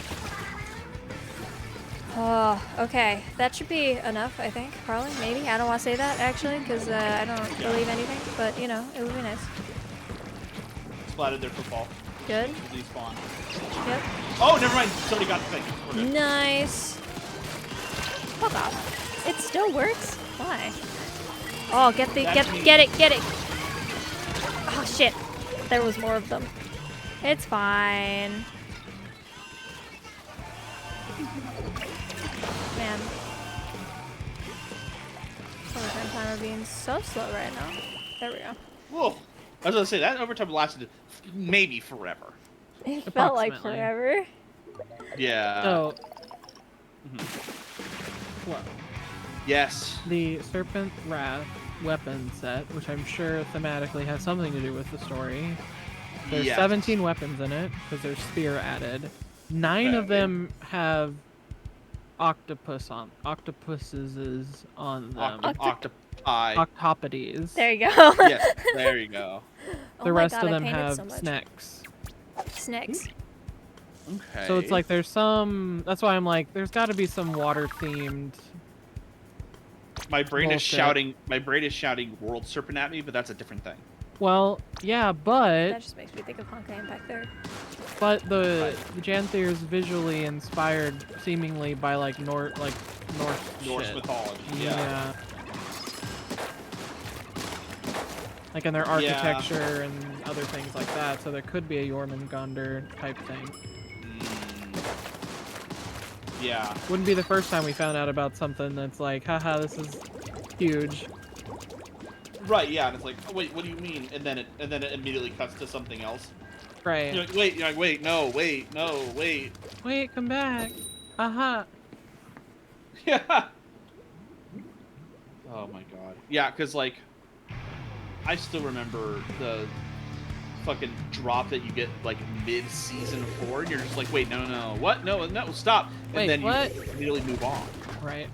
Oh, okay. That should be enough, I think. Probably, maybe. I don't want to say that, actually, because I don't believe anything. But, you know, it would be nice. Splatted their football. Good. Despawn. Yep. Oh, never mind. Somebody got the thing. We're good. Nice. Fuck off. It still works? Why? Oh, get it. Oh, shit. There was more of them. It's fine. Man. Overtime timer being so slow right now. There we go. Whoa. I was gonna say that overtime lasted maybe forever. It felt like Approximately. forever. Yeah. So, Mhm. well, Yes. the Serpent Wrath weapon set, which I'm sure thematically has something to do with the story. There's Yes. 17 weapons in it because there's spear added. 9 of Okay. them have octopuses on them. Octopi. Octopodes. There you go. Yes. There you go. Oh The my rest God, of I them painted have so much. snacks. Snacks. Okay. So it's like there's some. That's why I'm like, there's got to be some water themed. my brain is bullshit. shouting. My brain is shouting "World Serpent" at me, but that's a different thing. Well, yeah, That but just makes me think of Honkai Impact Third. the Janther is visually inspired, seemingly by like Norse Norse shit. mythology. Yeah. Like in their architecture and other things like that, so there could be a Jormungandr type thing. Yeah. Wouldn't be the first time we found out about something that's like, haha, this is huge. Right. Yeah. And it's like, oh, wait, what do you mean? And then it immediately cuts to something else. Right. You're like, wait. You're like, wait. No. Wait. No. Wait. Wait, come back. Haha. Yeah. Oh my god. Yeah, because like, I still remember the fucking drop that you get like mid-season 4, and you're just like, wait, no, what? No, stop. And Wait, then what? you immediately move on. Right.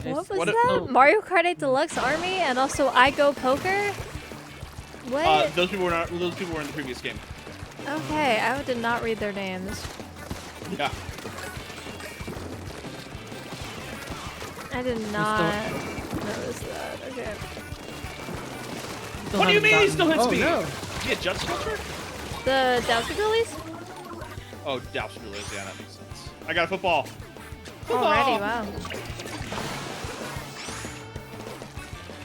What was what that? oh. Mario Kart 8 Deluxe Army and also I Go Poker? What? Those people were not. Those people were in the previous game. Okay, I did not read their names. Yeah. I did not notice that. Okay. Still What do you haven't mean he still hits oh, me? No. Yeah, Judge Sculpture? The Doubtful Girlies? Oh, Doubtful Girlies. Yeah, that makes sense. I got a football. Already, wow.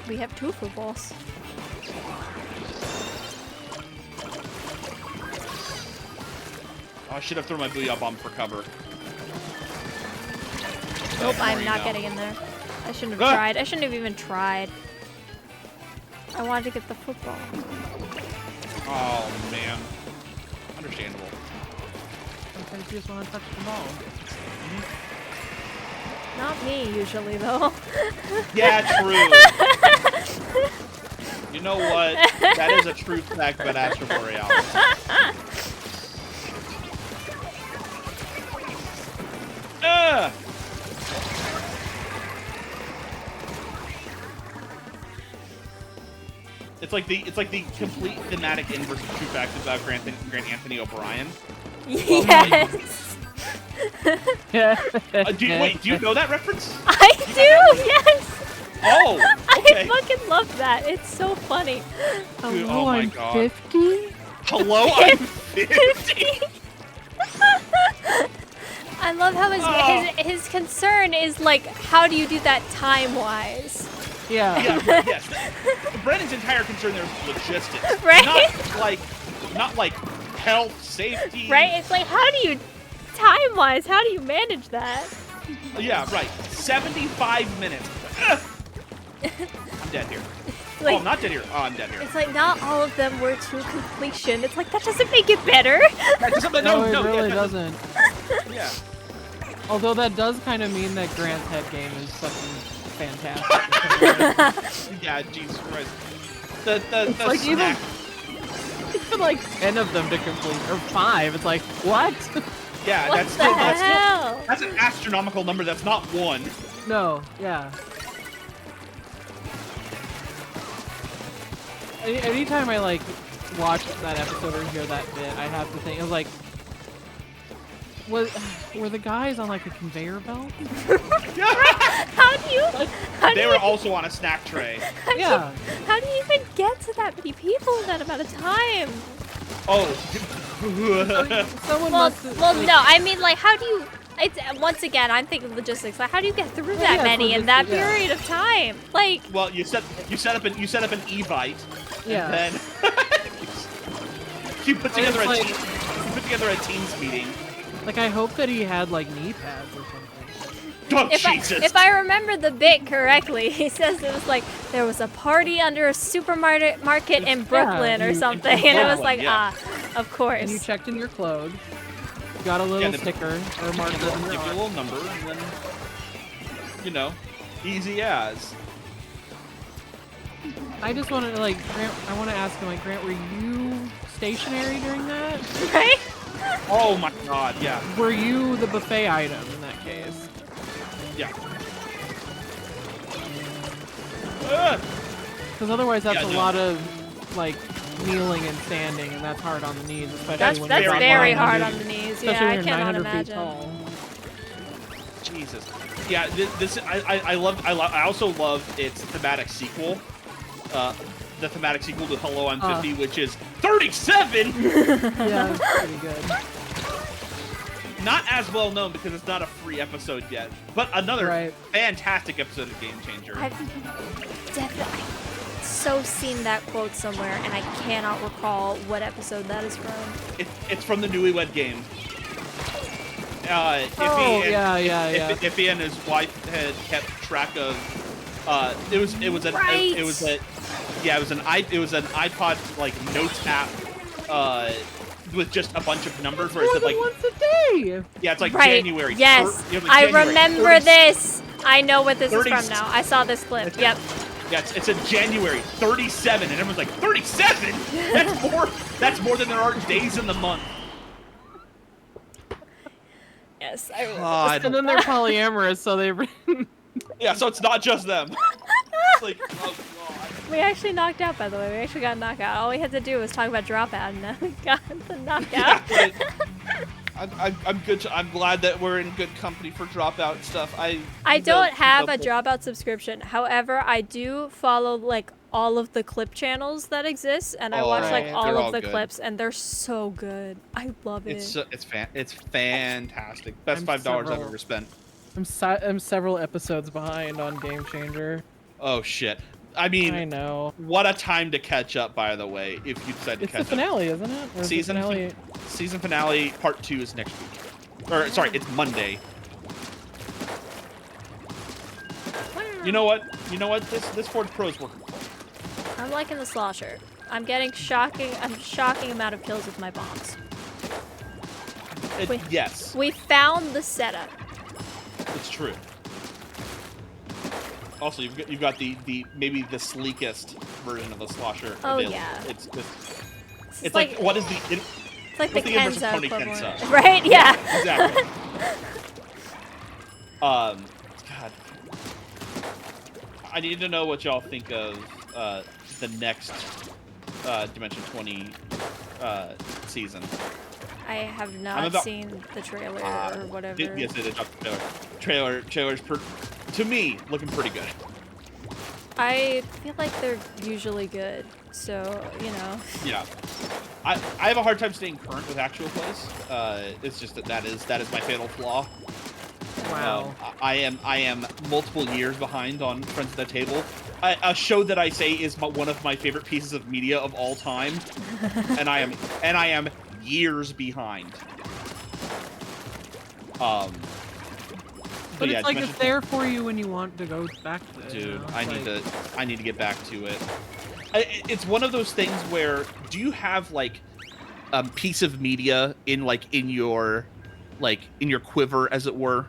We have 2 footballs. Oh, I should have thrown my Booyah Bomb for cover. Nope, More I'm you not know. getting in there. I shouldn't have Ah! tried. I shouldn't have even tried. I wanted to get the football. Oh, man. Understandable. Sometimes you just want to touch the ball. Not me, usually, though. Yeah, true. You know what? That is a true fact about Astro Borealis. Ugh! It's like the complete thematic inverse of true fact about Grant Anthony O'Brien. Yes! Do you know that reference? I do, yes! Oh, okay. I fucking love that. It's so funny. Dude, oh my god. 50? Hello, I'm 50. I love how his concern is like, how do you do that time-wise? Yeah. Yeah, yes. Brennan's entire concern there is logistics. Right? Not like health, safety. Right? It's like, how do you, time-wise, how do you manage that? Yeah, right. 75 minutes. Ugh. I'm dead here. Like, Oh, I'm not dead here. Oh, I'm dead here. it's like, not all of them were to completion. It's like, that doesn't make it better. No, it really doesn't. Yeah. Although that does kind of mean that Grant's head game is fucking fantastic. Yeah, Jesus Christ. The like snack. Even like 10 of them to complete, or 5. It's like, what? Yeah, What that's the still hell? that's an astronomical number. That's not 1. No, yeah. Anytime I like watch that episode or hear that bit, I have to think, I was like, were the guys on like a conveyor belt? How do you, They were also on a snack tray. Yeah. how do you even get to that many people in that amount of time? Oh. Someone Well, must have, well, like, no, I mean, like, how do you, it's, once again, I'm thinking logistics, like, how do you get through that yeah, many in that yeah. period of time? Like, Well, you set up an Evite, Yeah. and then you put together a like- team. You put together a teams meeting. Like, I hope that he had like knee pads or something. Oh if I remember the bit correctly, he says it was like, there was a party under a supermarket in Brooklyn or in something, and it was Brooklyn, like, yeah. Of course. and you checked in your clothes. You got a little the- sticker or marker Give in you your a arm. little number, and then, you know, easy as. I just want to like, Grant. I want to ask him, like, Grant, were you stationary during that? Right? Oh my god, yeah. Were you the buffet item in that case? Yeah. Ugh. Because otherwise, that's Yeah, a no. lot of like kneeling and standing, and that's hard on the knees, especially That's when that's you're very 900 hard on the knees. Especially Yeah, when I you're cannot 900 feet imagine. tall. Jesus. Yeah, I also love its thematic sequel. The thematic sequel to Hello, I'm 50, which is 37! Yeah, that's pretty good. Not as well known because it's not a free episode yet, but another Right. fantastic episode of Game Changer. I've definitely so seen that quote somewhere, and I cannot recall what episode that is from. It's from the Newlywed Game. Oh, yeah. Iffy and his wife had kept track of. It was an iPod like notes app. With just a bunch of numbers where it More said than like, once a day. yeah, it's like Right. January. Yes, it was I January remember 30 this. I know what this 30 is from now. I saw this clip. Yep. Yeah, it's a January 37, and everyone's like 37. That's more than there are days in the month. Yes, I remember. God. And then they're polyamorous, so they. Yeah, so it's not just them. It's like, oh god. We actually knocked out, by the way. We actually got knocked out. All we had to do was talk about dropout, and then we got the knockout. Yeah, I'm good. I'm glad that we're in good company for dropout stuff. I don't have a dropout subscription. However, I do follow like all of the clip channels that exist, and I Oh, watch like right. all They're of all the good. clips, and they're so good. I love it. It's fantastic. Best I'm $5 I've several- ever spent. I'm several episodes behind on Game Changer. Oh shit. I mean, I know. what a time to catch up, by the way, if you decide to It's catch the finale, isn't it? Or is the Season finale. Season finale part 2 is next week. Or sorry, it's Monday. You know what? This Ford Pro is working. I'm liking the slosher. I'm getting a shocking amount of kills with my bombs. Wait. Yes, We found the setup. it's true. Also, you've got the maybe the sleekest version of the slosher. Oh, available. yeah. It's like what is the It's like the what's the inverse of Kenzo Tony equivalent. Kenzo? Right? Yeah. exactly. God, I need to know what y'all think of the next Dimension 20 season. I have I'm not about- seen the trailer or whatever. Yes, they did drop the trailer. Trailer's to me looking pretty good. I feel like they're usually good, so you know. Yeah, I have a hard time staying current with actual plays. It's just that is my fatal flaw. Wow. I am multiple years behind on Friends at the Table, a show that I say is one of my favorite pieces of media of all time, and I am years behind. But yeah, it's like Dimension it's there for you when you want to go back to it. Dude, you know? I It's need to get back to it. It's one of those things where do you have like a piece of media in your quiver, as it were,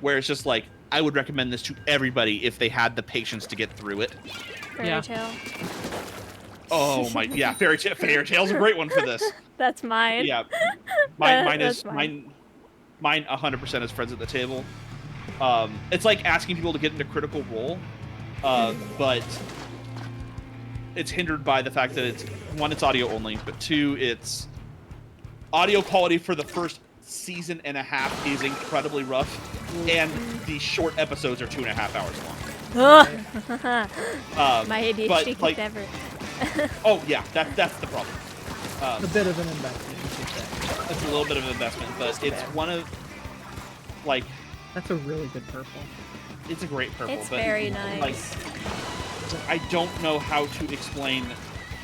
where it's just like I would recommend this to everybody if they had the patience to get through it. Fairy Yeah. tale. Oh my, yeah, Fairy Tale's a great one for this. That's mine. Yeah, mine That's is fine. mine 100% is Friends at the Table. It's like asking people to get into Critical Role, but it's hindered by the fact that it's audio only, but 2, it's audio quality for the first season and a half is incredibly rough, and the short episodes are 2.5 hours long. My ADHD but, could like, never. Oh yeah, that's the problem. a bit of an investment, you should say. It's a little bit of an investment, but it's one of like That's a really good purple. it's a great purple. It's but very nice. Like, I don't know how to explain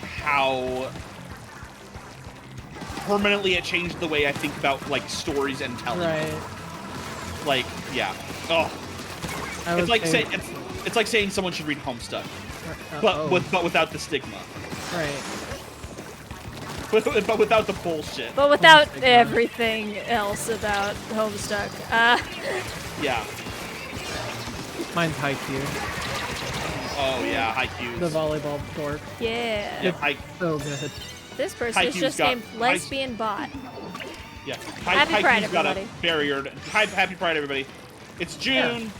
how permanently it changed the way I think about like stories and telling. Right. Like, yeah. Oh, I would it's like say- it's like saying someone should read Homestuck, oh, but without the stigma. right. but without the bullshit. But without everything else about Homestuck. Yeah. Mine's Haikyuu, Oh yeah, the Haikyuu's. volleyball sport. Yeah. Yeah, So good. This person is Haikyuu's just got- named Lesbian Bot. Yeah. Happy Pride, Haikyuu's got a everybody. barrier. Happy Pride, everybody. It's June.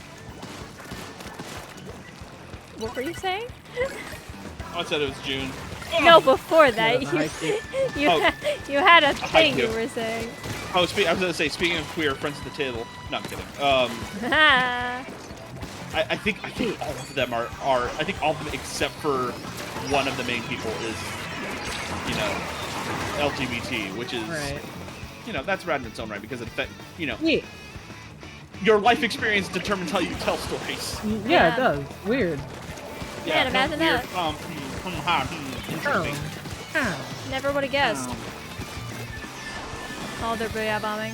What were you saying? I said it was June. No, before that, Yeah, the Haikyuu. you had a thing you Haikyuu. were saying. Oh, I was gonna say, speaking of queer friends at the table. No, I'm kidding. I think all of them are. I think all of them except for one of the main people is, you know, LGBT, which is, Right. you know, that's rad in its own right because it affects, you know, Yeah. your life experience determines how you tell stories. Yeah, Yeah. it does. Weird. Man, imagine weird, that. Interesting. Never would have guessed. All their booyah bombing.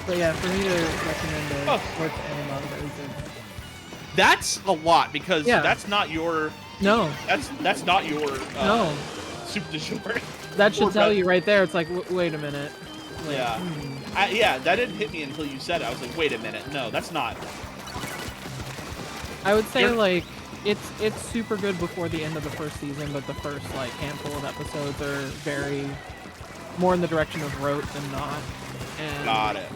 But yeah, for me to recommend a Oh. sports anime manga is That's a lot because Yeah. that's not your. no, That's not your. no. Super de jour. That should Or tell bet- you right there. It's like, wait a minute. Like, Yeah. Yeah, that didn't hit me until you said it. I was like, wait a minute. No, that's not. I would say You're- like it's super good before the end of the first season, but the first like handful of episodes are very more in the direction of rote than not. And Got it.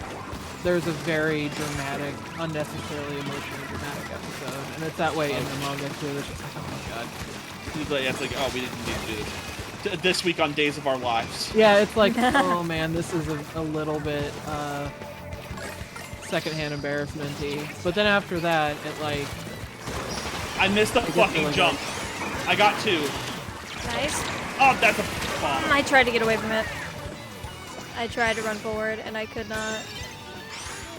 there's a very dramatic, unnecessarily emotionally dramatic episode, and it's that way in the manga too. It's just like, oh my god. It's like, oh, we didn't need to do this. This week on Days of Our Lives. Yeah, it's like, oh man, this is a little bit secondhand embarrassment-y. But then after that, it like I missed the gets fucking really jump. I got 2. Nice. Oh, that's a bomb. I tried to get away from it. I tried to run forward and I could not.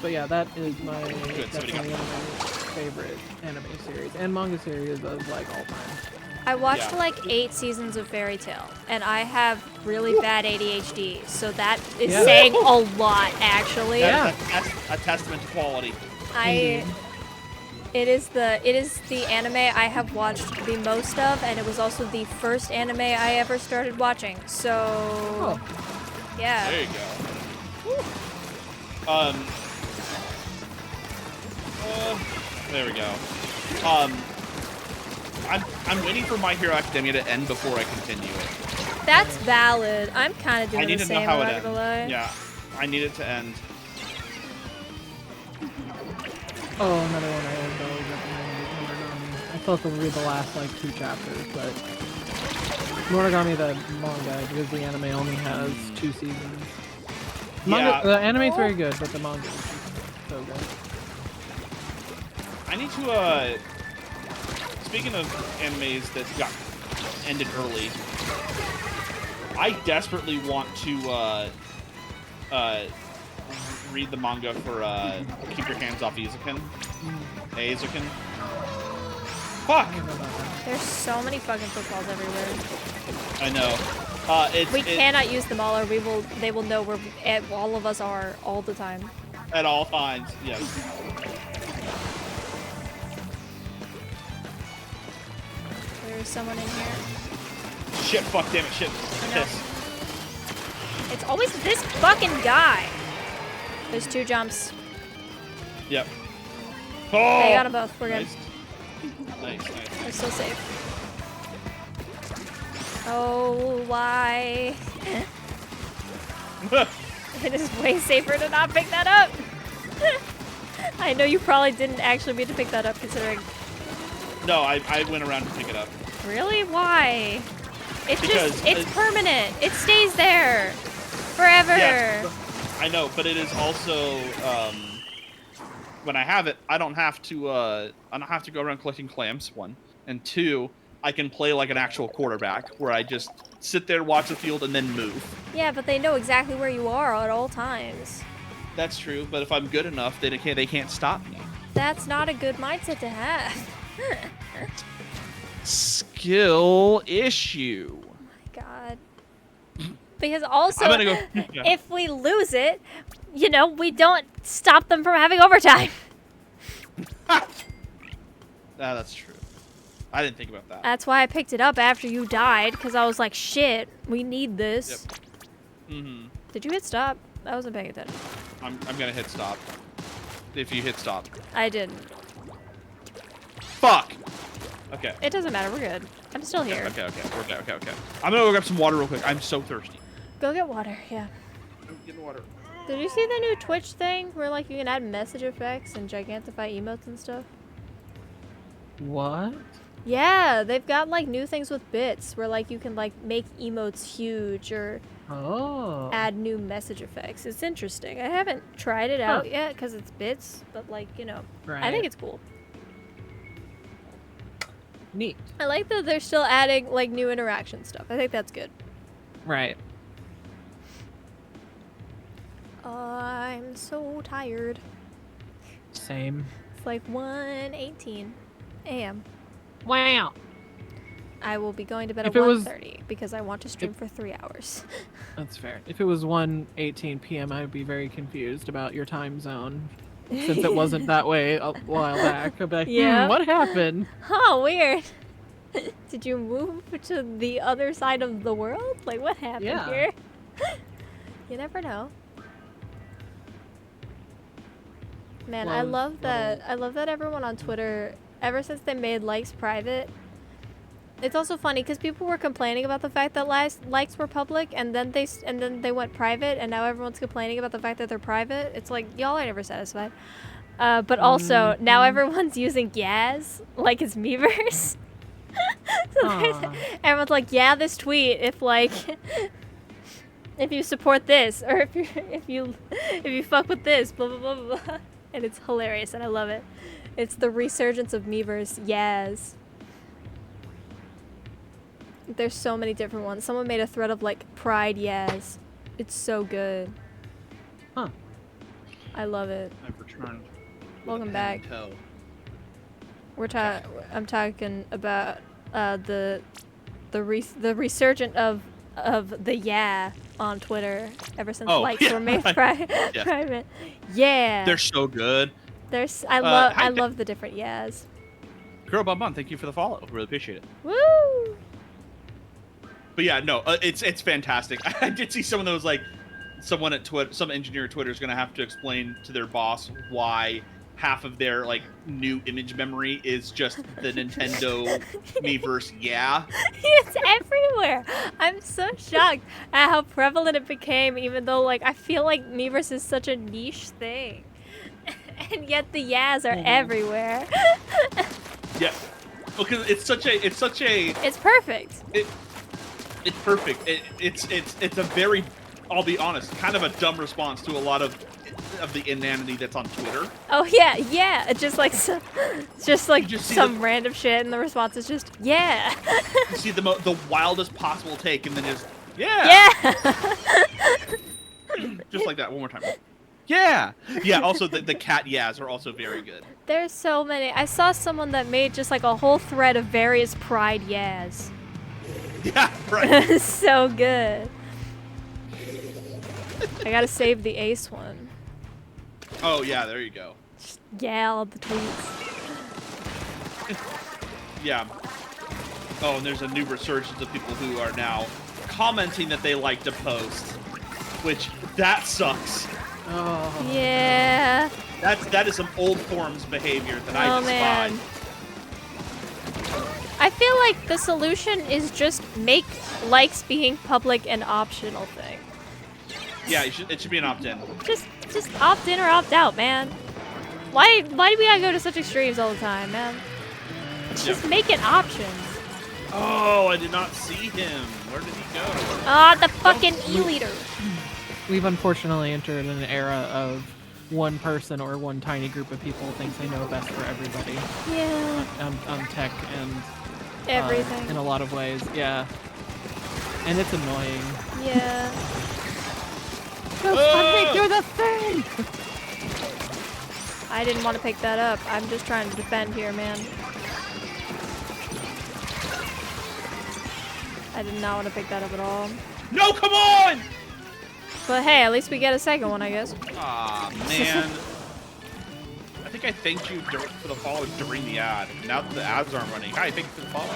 But yeah, that is my Good, so we definitely got- one of my favorite anime series and manga series of like all time. I watched Yeah. like 8 seasons of Fairy Tail, and I have really bad ADHD, so that is Yeah. saying a lot, actually. Yeah. That's a testament to quality. It is the anime I have watched the most of, and it was also the first anime I ever started watching. So, Oh, yeah. There you go. There we go. I'm waiting for My Hero Academia to end before I continue it. That's valid. I'm kind of I doing need the to know same, how I'm it not ends. gonna lie. Yeah, I need it to end. oh, another one I would always recommend is Monogatari. I still have to read the last like 2 chapters, but Monogatari the manga because the anime only has 2 seasons. Manga, Yeah. the anime's very good, but the manga is just so good. I need to, speaking of animes that got ended early, I desperately want to, read the manga for, Keep Your Hands Off Izukin. Izukin. Fuck! I don't know about that. There's so many fucking footballs everywhere. I know. We cannot use them all, or they will know where all of us are all the time. At all times, yes. There's someone in here. Shit, fuck, damn it, shit. I know. Piss. It's always this fucking guy. There's 2 jumps. Yep. Oh! Okay, got them both. We're good. Nice. We're still safe. Oh, why? It is way safer to not pick that up. I know you probably didn't actually mean to pick that up, considering. No, I went around to pick it up. Really? Why? It's Because it's permanent. It stays there forever. Yes, I know, but it is also when I have it, I don't have to go around collecting clams. 1 and 2, I can play like an actual quarterback, where I just sit there, watch the field, and then move. Yeah, but they know exactly where you are at all times. That's true, but if I'm good enough, they can't stop me. That's not a good mindset to have. Skill issue. God. Because also, I'm gonna go. Yeah. if we lose it, we don't stop them from having overtime. That's true. I didn't think about that. That's why I picked it up after you died, because I was like, shit, we need this. Yep. Mm-hmm. Did you hit stop? I wasn't paying attention. I'm gonna hit stop. If you hit stop. I didn't. Fuck! Okay. It doesn't matter, we're good. I'm still here. Okay. We're okay. I'm gonna go grab some water real quick. I'm so thirsty. Go get water, yeah. Get water. Did you see the new Twitch thing where like you can add message effects and gigantify emotes and stuff? What? Yeah, they've got like new things with bits where like you can like make emotes huge or Oh. add new message effects. It's interesting. I haven't tried it out yet because it's bits, but like, you know, Right. I think it's cool. Neat. I like that they're still adding like new interaction stuff. I think that's good. Right. I'm so tired. Same. It's like 1:18 a.m. Wow. I will be going to bed at If it was- 1:30 because I want to stream for 3 hours. That's fair. If it was 1:18 p.m., I'd be very confused about your time zone. Since it wasn't that way a while back. I'd be like, Yeah. what happened? Oh, weird. Did you move to the other side of the world? Like, what happened Yeah. here? You never know. Man, I love that. I love that everyone on Twitter, ever since they made likes private. It's also funny because people were complaining about the fact that likes were public, and then they went private, and now everyone's complaining about the fact that they're private. It's like y'all are never satisfied. But also now everyone's using Yaz like it's Miiverse. So everyone's like, yeah, this tweet if like if you support this or if you fuck with this, blah blah blah blah blah. And it's hilarious and I love it. It's the resurgence of Miiverse, Yaz. There's so many different ones. Someone made a thread of like Pride Yaz. It's so good. Huh. I love it. I've returned. Welcome back. I'm talking about the resurgent of the yeah on Twitter ever since likes were made private. Yeah. They're so good. I love the different yeahs. Girl Bum Bum, thank you for the follow. Really appreciate it. Woo! But yeah, no, it's fantastic. I did see someone that was like, someone at Twitter, some engineer at Twitter is gonna have to explain to their boss why half of their like new image memory is just the Nintendo Miiverse. Yeah, It's everywhere. I'm so shocked at how prevalent it became, even though like I feel like Miiverse is such a niche thing, and yet the yeahs are everywhere. yeah, because it's perfect. It's perfect. It's a very, I'll be honest, kind of a dumb response to a lot of the inanity that's on Twitter. Oh yeah. It's just like some random shit, and the response is just yeah. You see the wildest possible take, and then just yeah. Just like that one more time. Yeah. Also, the cat yas are also very good. There's so many. I saw someone that made just like a whole thread of various Pride yas. Yeah, right. So good. I gotta save the ace one. Oh yeah, there you go. Just all the tweets. Yeah. Oh, and there's a new resurgence of people who are now commenting that they like to post, which that sucks. Oh. Yeah. That is some old forums behavior that I despise. Man. I feel like the solution is just make likes being public an optional thing. Yeah, it should be an opt-in. Just opt in or opt out, man. Why do we gotta go to such extremes all the time, man? Just make it options. Oh, I did not see him. Where did he go? Ah, the fucking e-leader. We've unfortunately entered an era of one person or one tiny group of people thinks they know best for everybody. Yeah. On tech and Everything. in a lot of ways, yeah. And it's annoying. Yeah. You're the thing! I didn't want to pick that up. I'm just trying to defend here, man. I did not want to pick that up at all. No, come on! But hey, at least we get a second one, I guess. Aw, man. I think I thanked you for the follow during the ad. Now that the ads aren't running, hi, thank you for the follow.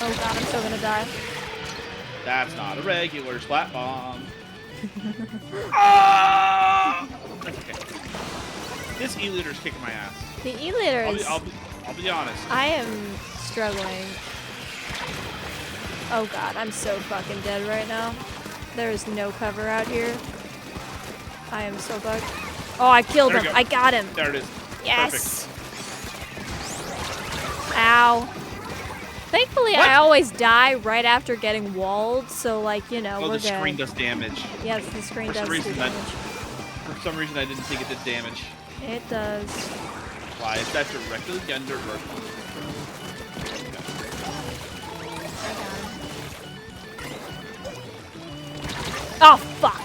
Oh god, I'm so gonna die. That's not a regular splat bomb. Ah! That's okay. This E-liter's kicking my ass. The E-liters. I'll be honest. I am struggling. Oh god, I'm so fucking dead right now. There is no cover out here. I am so bugged. Oh, I killed There him. we go. I got him. There it is. Yes. Ow. Thankfully, What? I always die right after getting walled, so like, you know, Oh, we're the screen good. does damage. Yes, the screen For does some do reason damage. For some reason, I didn't think it did damage. It does. Why is that directly under? Oh, fuck.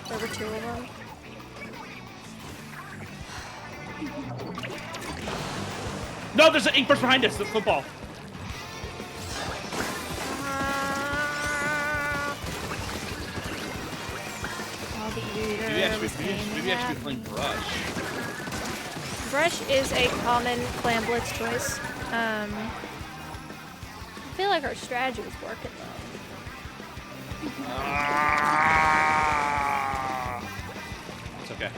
There were two of them. No, there's an ink burst behind us. The football. Oh, the eater was Maybe I should be aiming playing at me. Brush. Brush is a common clan blitz choice. I feel like our strategy was working though. It's okay.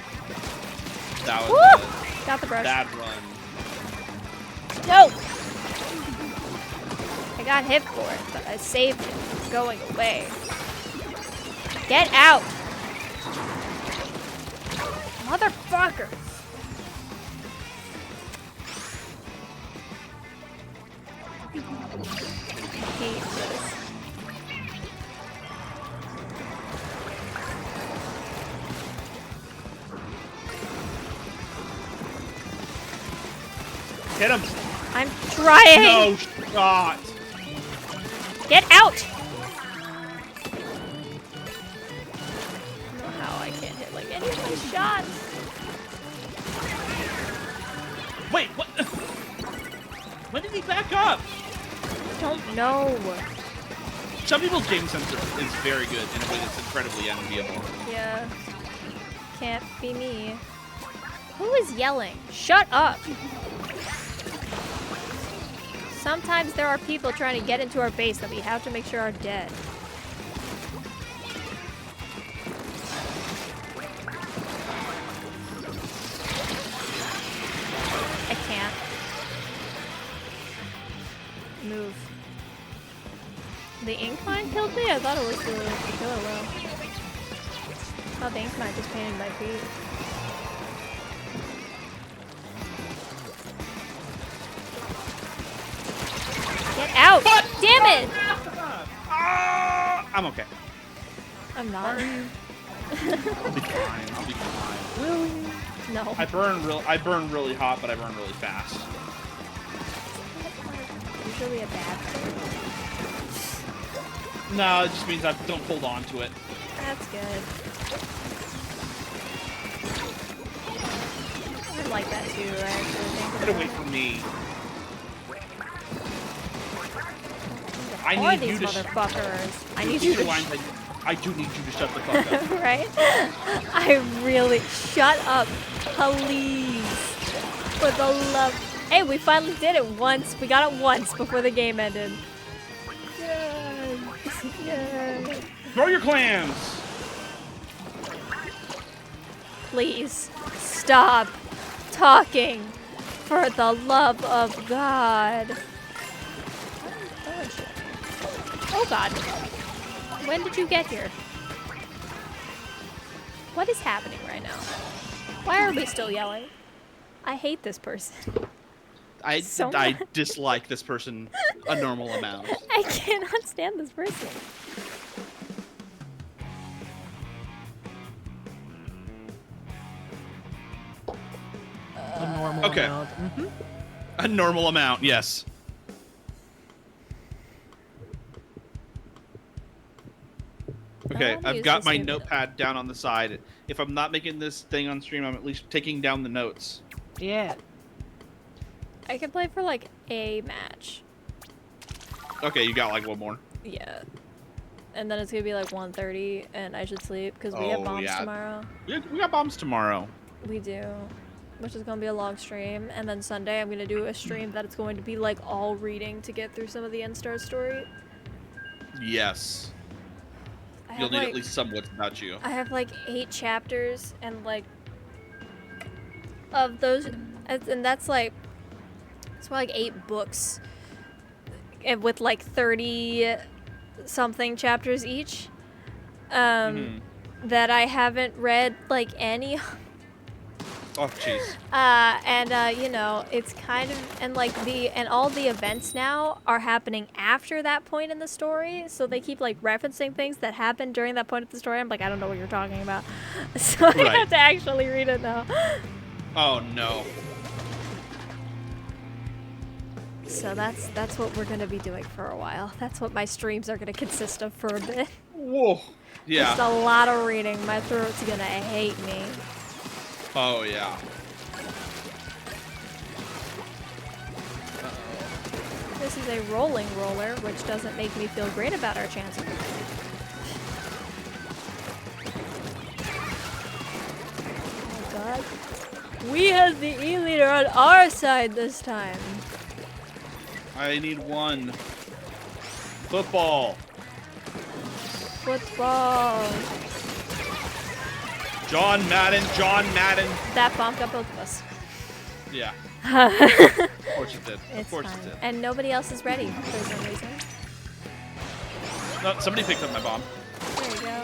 That was Woo! a Got the brush. bad run. No! I got hit for it, but I saved it from going away. Get out! Motherfucker! I hate this. Hit him. I'm trying! No shot. Get out! I don't know how I can't hit like any of my shots. Wait, what? When did he back up? I don't know. Some people's game sense is very good in a way that's incredibly enviable. Yeah. Can't be me. Who is yelling? Shut up! Sometimes there are people trying to get into our base that we have to make sure are dead. I can't. Move. The ink mine killed me? I thought it was the killer whale. Oh, the ink mine just painted my feet. Get out! What? Damn it! I'm okay. I'm not. I'll be fine. I'll be fine. No. I burn really hot, but I burn really fast. Usually a bad thing. No, it just means I don't hold on to it. That's good. I like that too, I actually think. Get away from me. I Or need these you to motherfuckers. I need you to I do need you to shut the fuck up. right? I really shut up, please. For the love. Hey, we finally did it once. We got it once before the game ended. Yay. Yay. Throw your clams. Please stop talking. For the love of God. Oh God. When did you get here? What is happening right now? Why are we still yelling? I hate this person. I So I much. dislike this person a normal amount. I cannot stand this person. A normal Okay. amount. A normal amount, yes. Okay, wanna I've use got this my unit. notepad down on the side. If I'm not making this thing on stream, I'm at least taking down the notes. Yeah. I could play for like a match. Okay, you got like one more. Yeah. And then it's gonna be like 1:30 and I should sleep because we have Oh, bombs yeah. tomorrow. We got bombs tomorrow. We do. Which is going to be a long stream. And then Sunday I'm going to do a stream that it's going to be like all reading to get through some of the N-Star story. Yes. I You'll have, need like, at least some wits about you. I have like 8 chapters and like of those, and that's like, it's more like 8 books and with like 30 something chapters each. That I haven't read like any. Oh, jeez. You know, it's kind of, and like all the events now are happening after that point in the story, so they keep like referencing things that happened during that point of the story. I'm like, I don't know what you're talking about. So I have to actually read it now. Oh, no. So that's what we're gonna be doing for a while. That's what my streams are gonna consist of for a bit. Whoa. Yeah. Just a lot of reading. My throat's gonna hate me. Oh, yeah. This is a rolling roller, which doesn't make me feel great about our chances. Oh god. We have the E-leader on our side this time. I need one. Football. Football. John Madden. That bombed up both of us. Yeah. Of course it did. It's Of course fine. it did. And nobody else is ready for some reason. No, somebody picked up my bomb. There you go.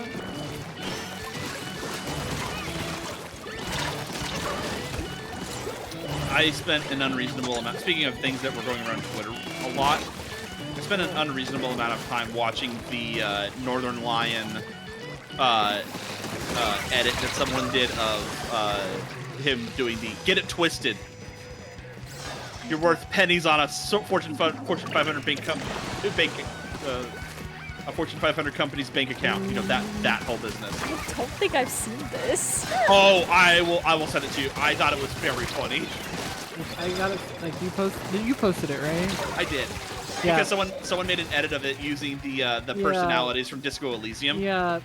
I spent an unreasonable amount. Speaking of things that were going around Twitter a lot, I spent an unreasonable amount of time watching the Northern Lion edit that someone did of him doing the "Get It Twisted." You're worth pennies on a Fortune 500 a Fortune 500 company's bank account. You know that whole business. I don't think I've seen this. Oh, I will send it to you. I thought it was very funny. I got it. Like you posted it, right? I did. Yeah. Because someone made an edit of it using the personalities from Disco Elysium. Yeah.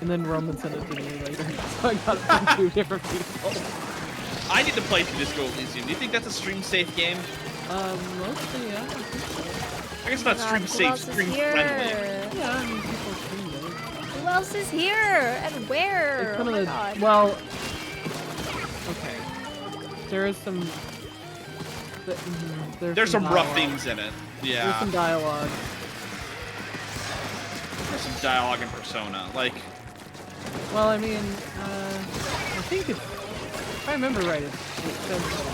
And then Roman sent it to me later, so I got it from 2 different people. I need to play through Disco Elysium. Do you think that's a stream safe game? Mostly, yeah. I guess not stream safe, stream friendly. Yeah, I mean, people stream it. Who else is here? And where? It's Oh one my of the, god. well, okay. There is some. There's some rough dialogue. things in it. There's Yeah. some dialogue. There's some dialogue and Persona. Like, Well, I mean, I think it's. If I remember right, it's sensible.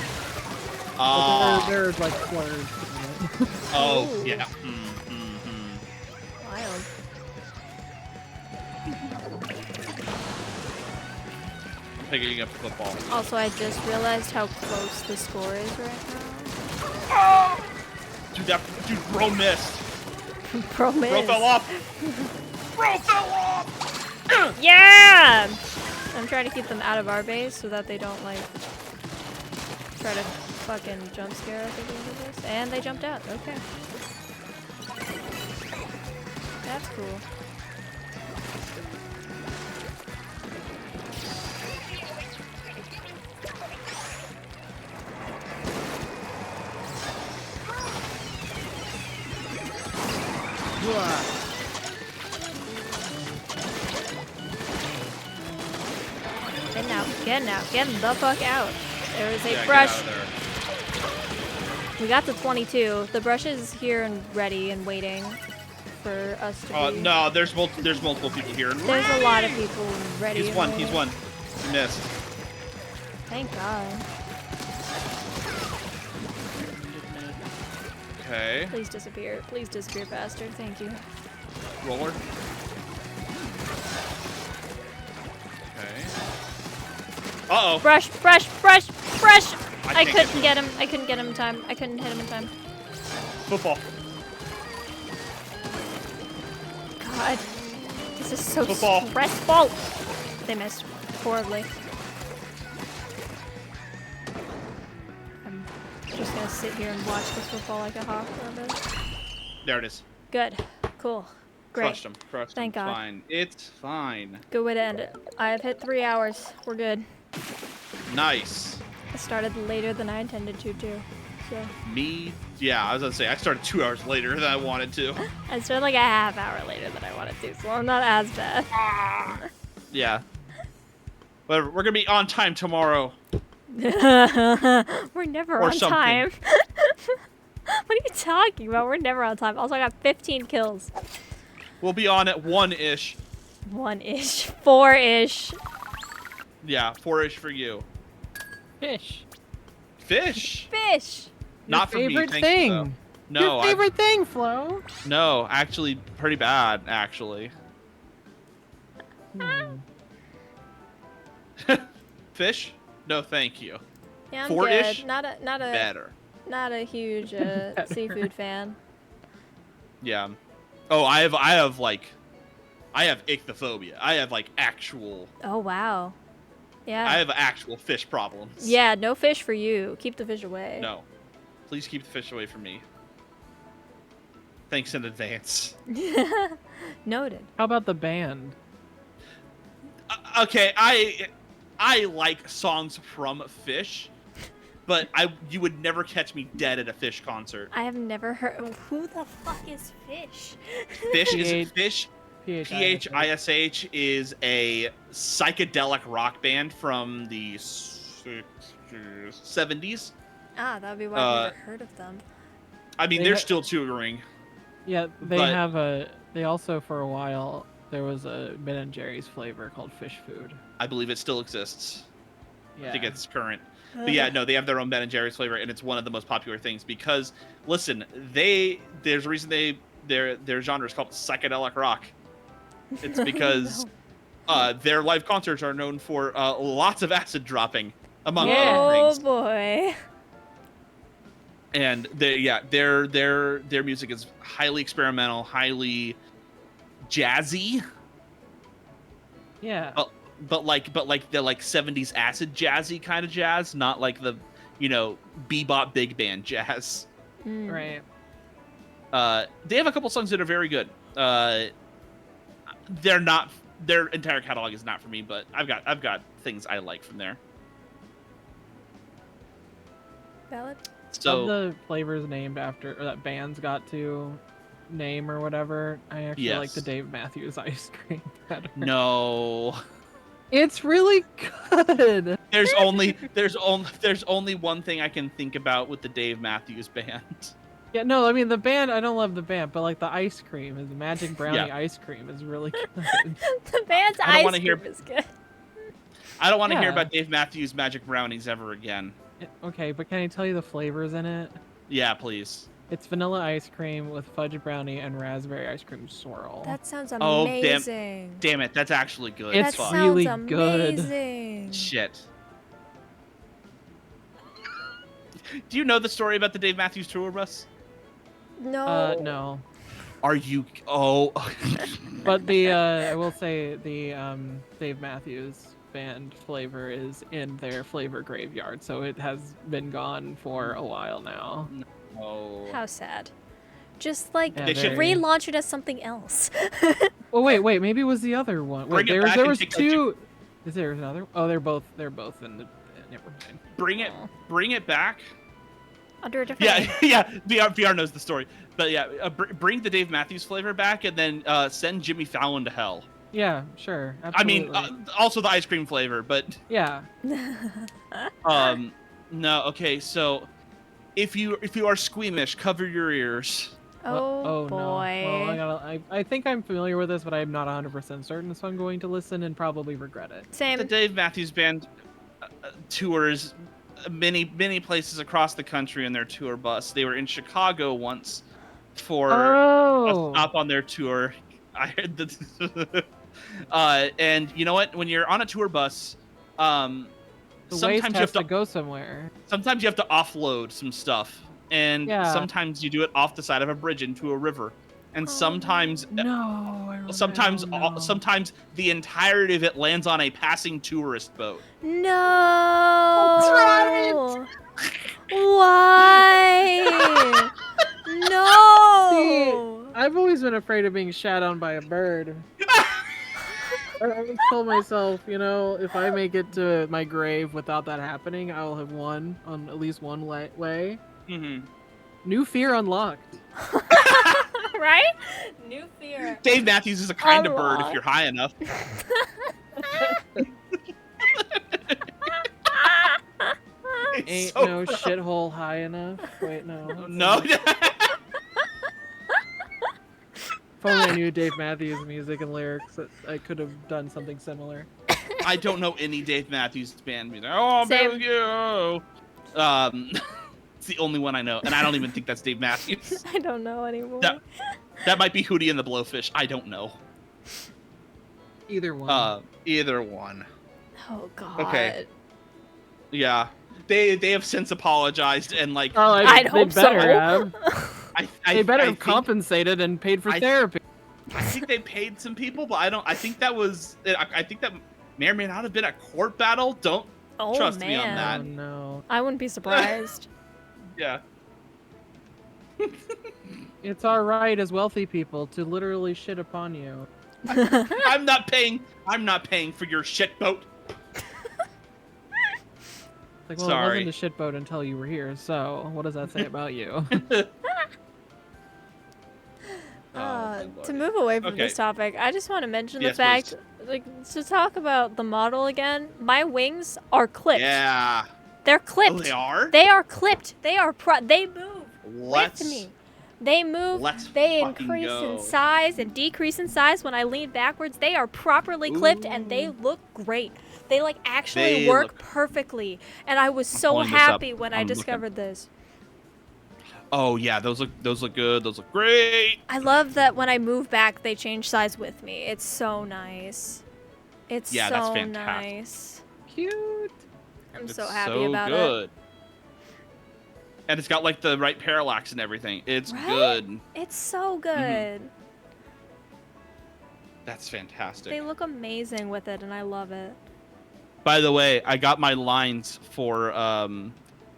But there's like slurs in it. oh Ooh. yeah. Wild. I'm picking up football. Also, I just realized how close the score is right now. Dude, bro missed. Bro Bro missed. fell off. Bro fell off. Yeah! I'm trying to keep them out of our base so that they don't, like, try to fucking jump scare us at the end of this. And they jumped out. Okay. That's cool. Get now. Get the fuck out. There is a brush. Get out of there. We got to 22. The brush is here and ready and waiting for us to be. No, there's multiple people here. There's a lot of people ready. He's and one. waiting. He's one. He missed. Thank God. Okay. Please disappear. Please disappear faster. Thank you. Roller. Okay. Uh-oh. Brush. I can't couldn't get him. I couldn't get him in time. I couldn't hit him in time. Football. God. This is so Football. stressful. They missed horribly. I'm just gonna sit here and watch this football like a hawk for a bit. There it is. Good. Cool. Great. Crushed him. Thank God. Fine. It's fine. Good way to end it. I have hit 3 hours. We're good. Nice. I started later than I intended to, too. So Me, yeah, I was gonna say I started 2 hours later than I wanted to. I started like a half hour later than I wanted to, so I'm not as bad. Yeah. But we're gonna be on time tomorrow. We're never Or on something. time. What are you talking about? We're never on time. Also, I got 15 kills. We'll be on at 1-ish. 1-ish. 4-ish. Yeah, 4-ish for you. Fish. Fish. Fish. Not for Your me. favorite Thank thing. you, though. No, Your favorite thing, Flo. no, actually, pretty bad. Actually, fish? No, thank you. Yeah, I'm 4-ish? good. Not Better. a huge seafood fan. Yeah. Oh, I have ichthyophobia. I have like actual. Oh wow. Yeah. I have actual fish problems. Yeah, no fish for you. Keep the fish away. No. Please keep the fish away from me. Thanks in advance. Noted. How about the band? Okay, I like songs from Fish, but you would never catch me dead at a Fish concert. I have never heard. Who the fuck is Fish? Fish PH is Fish. PHISH is a psychedelic rock band from the 70s. Ah, that would be why I've never heard of them. I mean, They they're ha- still touring. Yeah, they But- have a. They also for a while there was a Ben and Jerry's flavor called Fish Food. I believe it still exists. Yeah. I think it's current. But yeah, no, they have their own Ben and Jerry's flavor, and it's one of the most popular things because, listen, there's a reason their genre is called psychedelic rock. It's because their live concerts are known for lots of acid dropping, among Yeah. other Oh things. boy. And their music is highly experimental, highly jazzy, Yeah. but like the 70s acid jazzy kind of jazz, not like the bebop big band jazz. Mm. Right. They have a couple songs that are very good. They're not, their entire catalog is not for me, but I've got things I like from there. Valid. So Of the flavors named after, or that bands got to name or whatever, I actually like the Yes. Dave Matthews ice cream better. no, It's really good. there's only one thing I can think about with the Dave Matthews Band. Yeah, no, I mean the band. I don't love the band, but like the ice cream, is Magic Brownie Yeah. ice cream is really good. The band's I don't ice wanna hear- cream is good. I don't want to hear Yeah. about Dave Matthews Magic Brownies ever again. Okay, but can I tell you the flavors in it? Yeah, please. It's vanilla ice cream with fudge brownie and raspberry ice cream swirl. That sounds Oh, damn. amazing. Damn it, that's actually good. That It's Fuck. sounds really good. amazing. Shit. Do you know the story about the Dave Matthews tour bus? No. No. Are you? Oh. But the I will say the Dave Matthews Band flavor is in their flavor graveyard, so it has been gone for a while now. Oh. How sad. Just like Yeah, They should- relaunch it as something else. Oh wait, maybe it was the other one. Bring Wait, it there back there and was take the two. Is there another? Oh, they're both in the. Never mind. Bring it back. Under a different Yeah, yeah. VR knows the story, but yeah, bring the Dave Matthews flavor back, and then send Jimmy Fallon to hell. Yeah, sure. I mean, Absolutely. also the ice cream flavor, but yeah. no. Okay, so if you are squeamish, cover your ears. Oh, No. boy. Well, I think I'm familiar with this, but I'm not 100% certain, so I'm going to listen and probably regret it. Same. The Dave Matthews Band tours many places across the country in their tour bus. They were in Chicago once for a stop on their tour. I heard that. And you know what? When you're on a tour bus, The waste sometimes you has have to to go somewhere. sometimes you have to offload some stuff, and Yeah. sometimes you do it off the side of a bridge into a river, and sometimes No. I remember- sometimes oh, no. sometimes the entirety of it lands on a passing tourist boat. No. Why? No. See, I've always been afraid of being shat on by a bird. I told myself, you know, if I make it to my grave without that happening, I will have won on at least one way. Hmm. New fear unlocked. Right? New fear. Dave Matthews is a kind of bird if Unlocked. you're high enough. It's Ain't so no gross. shithole high enough. Wait, no. No. If only I knew Dave Matthews music and lyrics, I could have done something similar. I don't know any Dave Matthews band music. Oh, Same. baby, you. It's the only one I know, and I don't even think that's Dave Matthews. I don't know anymore. That might be Hootie and the Blowfish. I don't know. Either one. Either one. Oh god. Okay. Yeah, they have since apologized and like. Oh, I'd they hope better so. have. They better have think, compensated and paid for therapy. I think they paid some people, but I don't. I think that was. I think that may or may not have been a court battle. Don't Oh trust me on man. that. Oh no. I wouldn't be surprised. Yeah. It's our right as wealthy people to literally shit upon you. I'm not paying for your shit boat. Like, well, it Sorry. wasn't a shit boat until you were here, so what does that say about you? Oh, To move away from Okay. this topic, I just want to mention Yes, the fact, like, to talk about the model again. My wings are clipped. Yeah. They're clipped. Oh, they are. They are clipped. They are they move Let's. with me. They move. Let's They fucking increase go. in size and decrease in size when I lean backwards. They are properly clipped and they look great. They like actually They work look- perfectly. And I was so pulling this up. happy when I I'm looking. discovered this. Oh yeah, those look good. Those look great. I love that when I move back, they change size with me. It's so nice. It's Yeah, so that's fantastic. nice. Cute. I'm It's so happy so about it. good. And it's got like the right parallax and everything. It's Right? good. It's so good. That's fantastic. They look amazing with it, and I love it. By the way, I got my lines for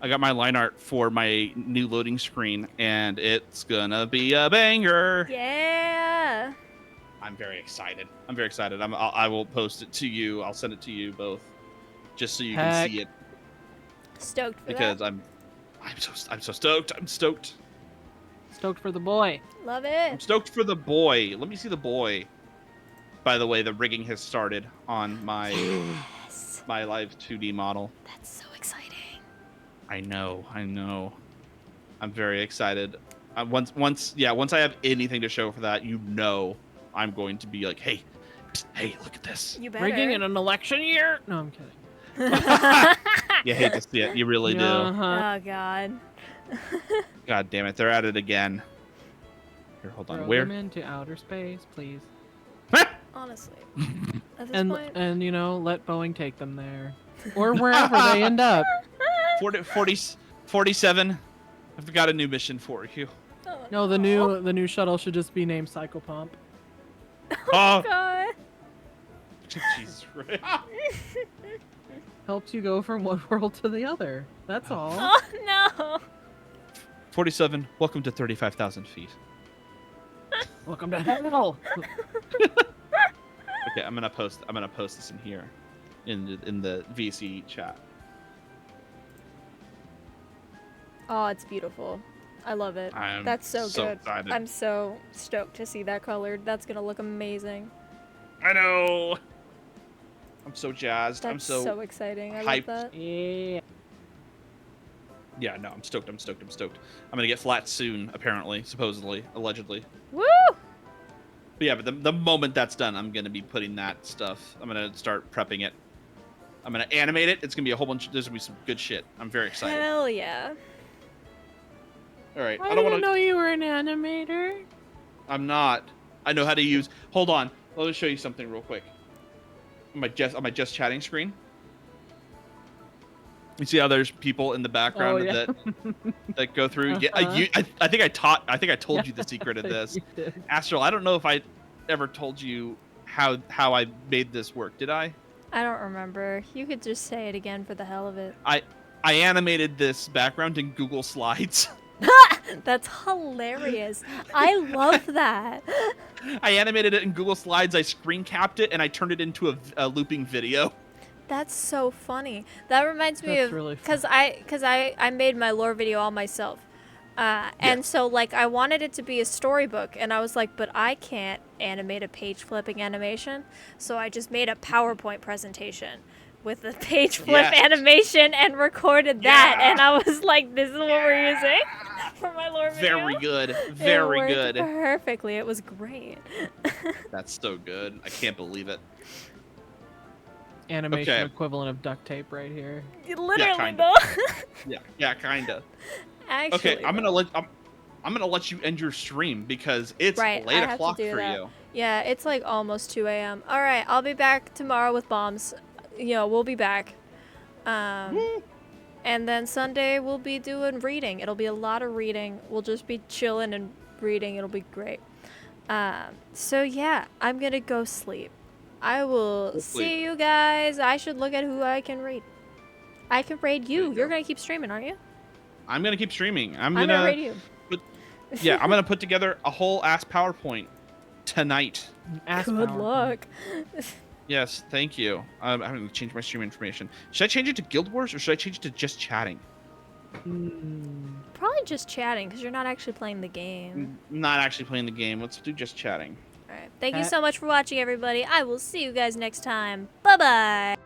I got my line art for my new loading screen, and it's gonna be a banger. Yeah. I'm very excited. I'm very excited. I will post it to you. I'll send it to you both, just so you Heck. can see it. Stoked for Because that. I'm so stoked. I'm stoked. Stoked for the boy. Love I'm it. stoked for the boy. Let me see the boy. By the way, the rigging has started on my Yes. my live 2D model. That's so exciting. I know. I'm very excited. Once I have anything to show for that, you know, I'm going to be like, hey, psst, hey, look at this. You better. Rigging in an election year? No, I'm kidding. You hate to see it. You really do. Uh-huh. Oh god. God damn it, they're at it again. Here, hold on. Throw Where? them into outer space, please. Honestly. At this point. And you know, let Boeing take them there, or wherever they end up. 47. I've got a new mission for you. Oh, No, the new shuttle should just be named Psychopomp. Oh, God. Jesus Christ. Helps you go from one world to the other. That's all. Oh no. 47. Welcome to 35,000 feet. Welcome to hell. Okay, I'm gonna post this in here, in the VC chat. Oh, it's beautiful. I love it. I'm That's so good. excited. I'm so stoked to see that colored. That's gonna look amazing. I know. I'm so jazzed. That's I'm so exciting. I hyped. love that. Yeah. yeah. No, I'm stoked. I'm gonna get flat soon. Apparently, supposedly, allegedly. Woo! But yeah, but the moment that's done, I'm gonna be putting that stuff. I'm gonna start prepping it. I'm gonna animate it. It's gonna be a whole bunch. There's gonna be some good shit. I'm very excited. Hell yeah. All right. I I don't didn't want to. know you were an animator. I'm not. I know how to use. Hold on. Let me show you something real quick. On my just chatting screen. You see how there's people in the background yeah. that go through. Yeah, Uh-huh. I think I told you the secret of this. You did. Astral, I don't know if I ever told you how I made this work. Did I? I don't remember. You could just say it again for the hell of it. I animated this background in Google Slides. That's hilarious. I love that. I animated it in Google Slides. I screen capped it and I turned it into a looping video. That's so funny. That reminds me That's of really because I made my lore video all myself, and so like I wanted it to be a storybook, and I was like, but I can't animate a page flipping animation, so I just made a PowerPoint presentation with the page flip Yes. animation and recorded that, Yeah. and I was like, this is what we're using for my lore video. Very good. It Very worked good. perfectly. It was great. That's so good. I can't believe it. Animation Okay. equivalent of duct tape right here. Literally kinda. though. Yeah, kinda. Actually. Okay, I'm gonna let you end your stream because it's Right, I late have to o'clock do for that. you. Yeah, it's like almost 2 a.m. All right, I'll be back tomorrow with bombs. You know, we'll be back. And then Sunday we'll be doing reading. It'll be a lot of reading. We'll just be chilling and reading. It'll be great. So yeah, I'm gonna go sleep. I will Go sleep. see you guys. I should look at who I can raid. I can raid There you. you You're go. gonna keep streaming, aren't you? I'm gonna keep streaming. I'm I'm gonna gonna raid you. yeah, I'm gonna put together a whole ass PowerPoint tonight. Ass Good power. luck. Yes, thank you. I'm gonna change my stream information. Should I change it to Guild Wars or should I change it to just chatting? Probably just chatting because you're not actually playing the game. Not actually playing the game. Let's do just chatting. All right. Thank you so much for watching, everybody. I will see you guys next time. Bye bye.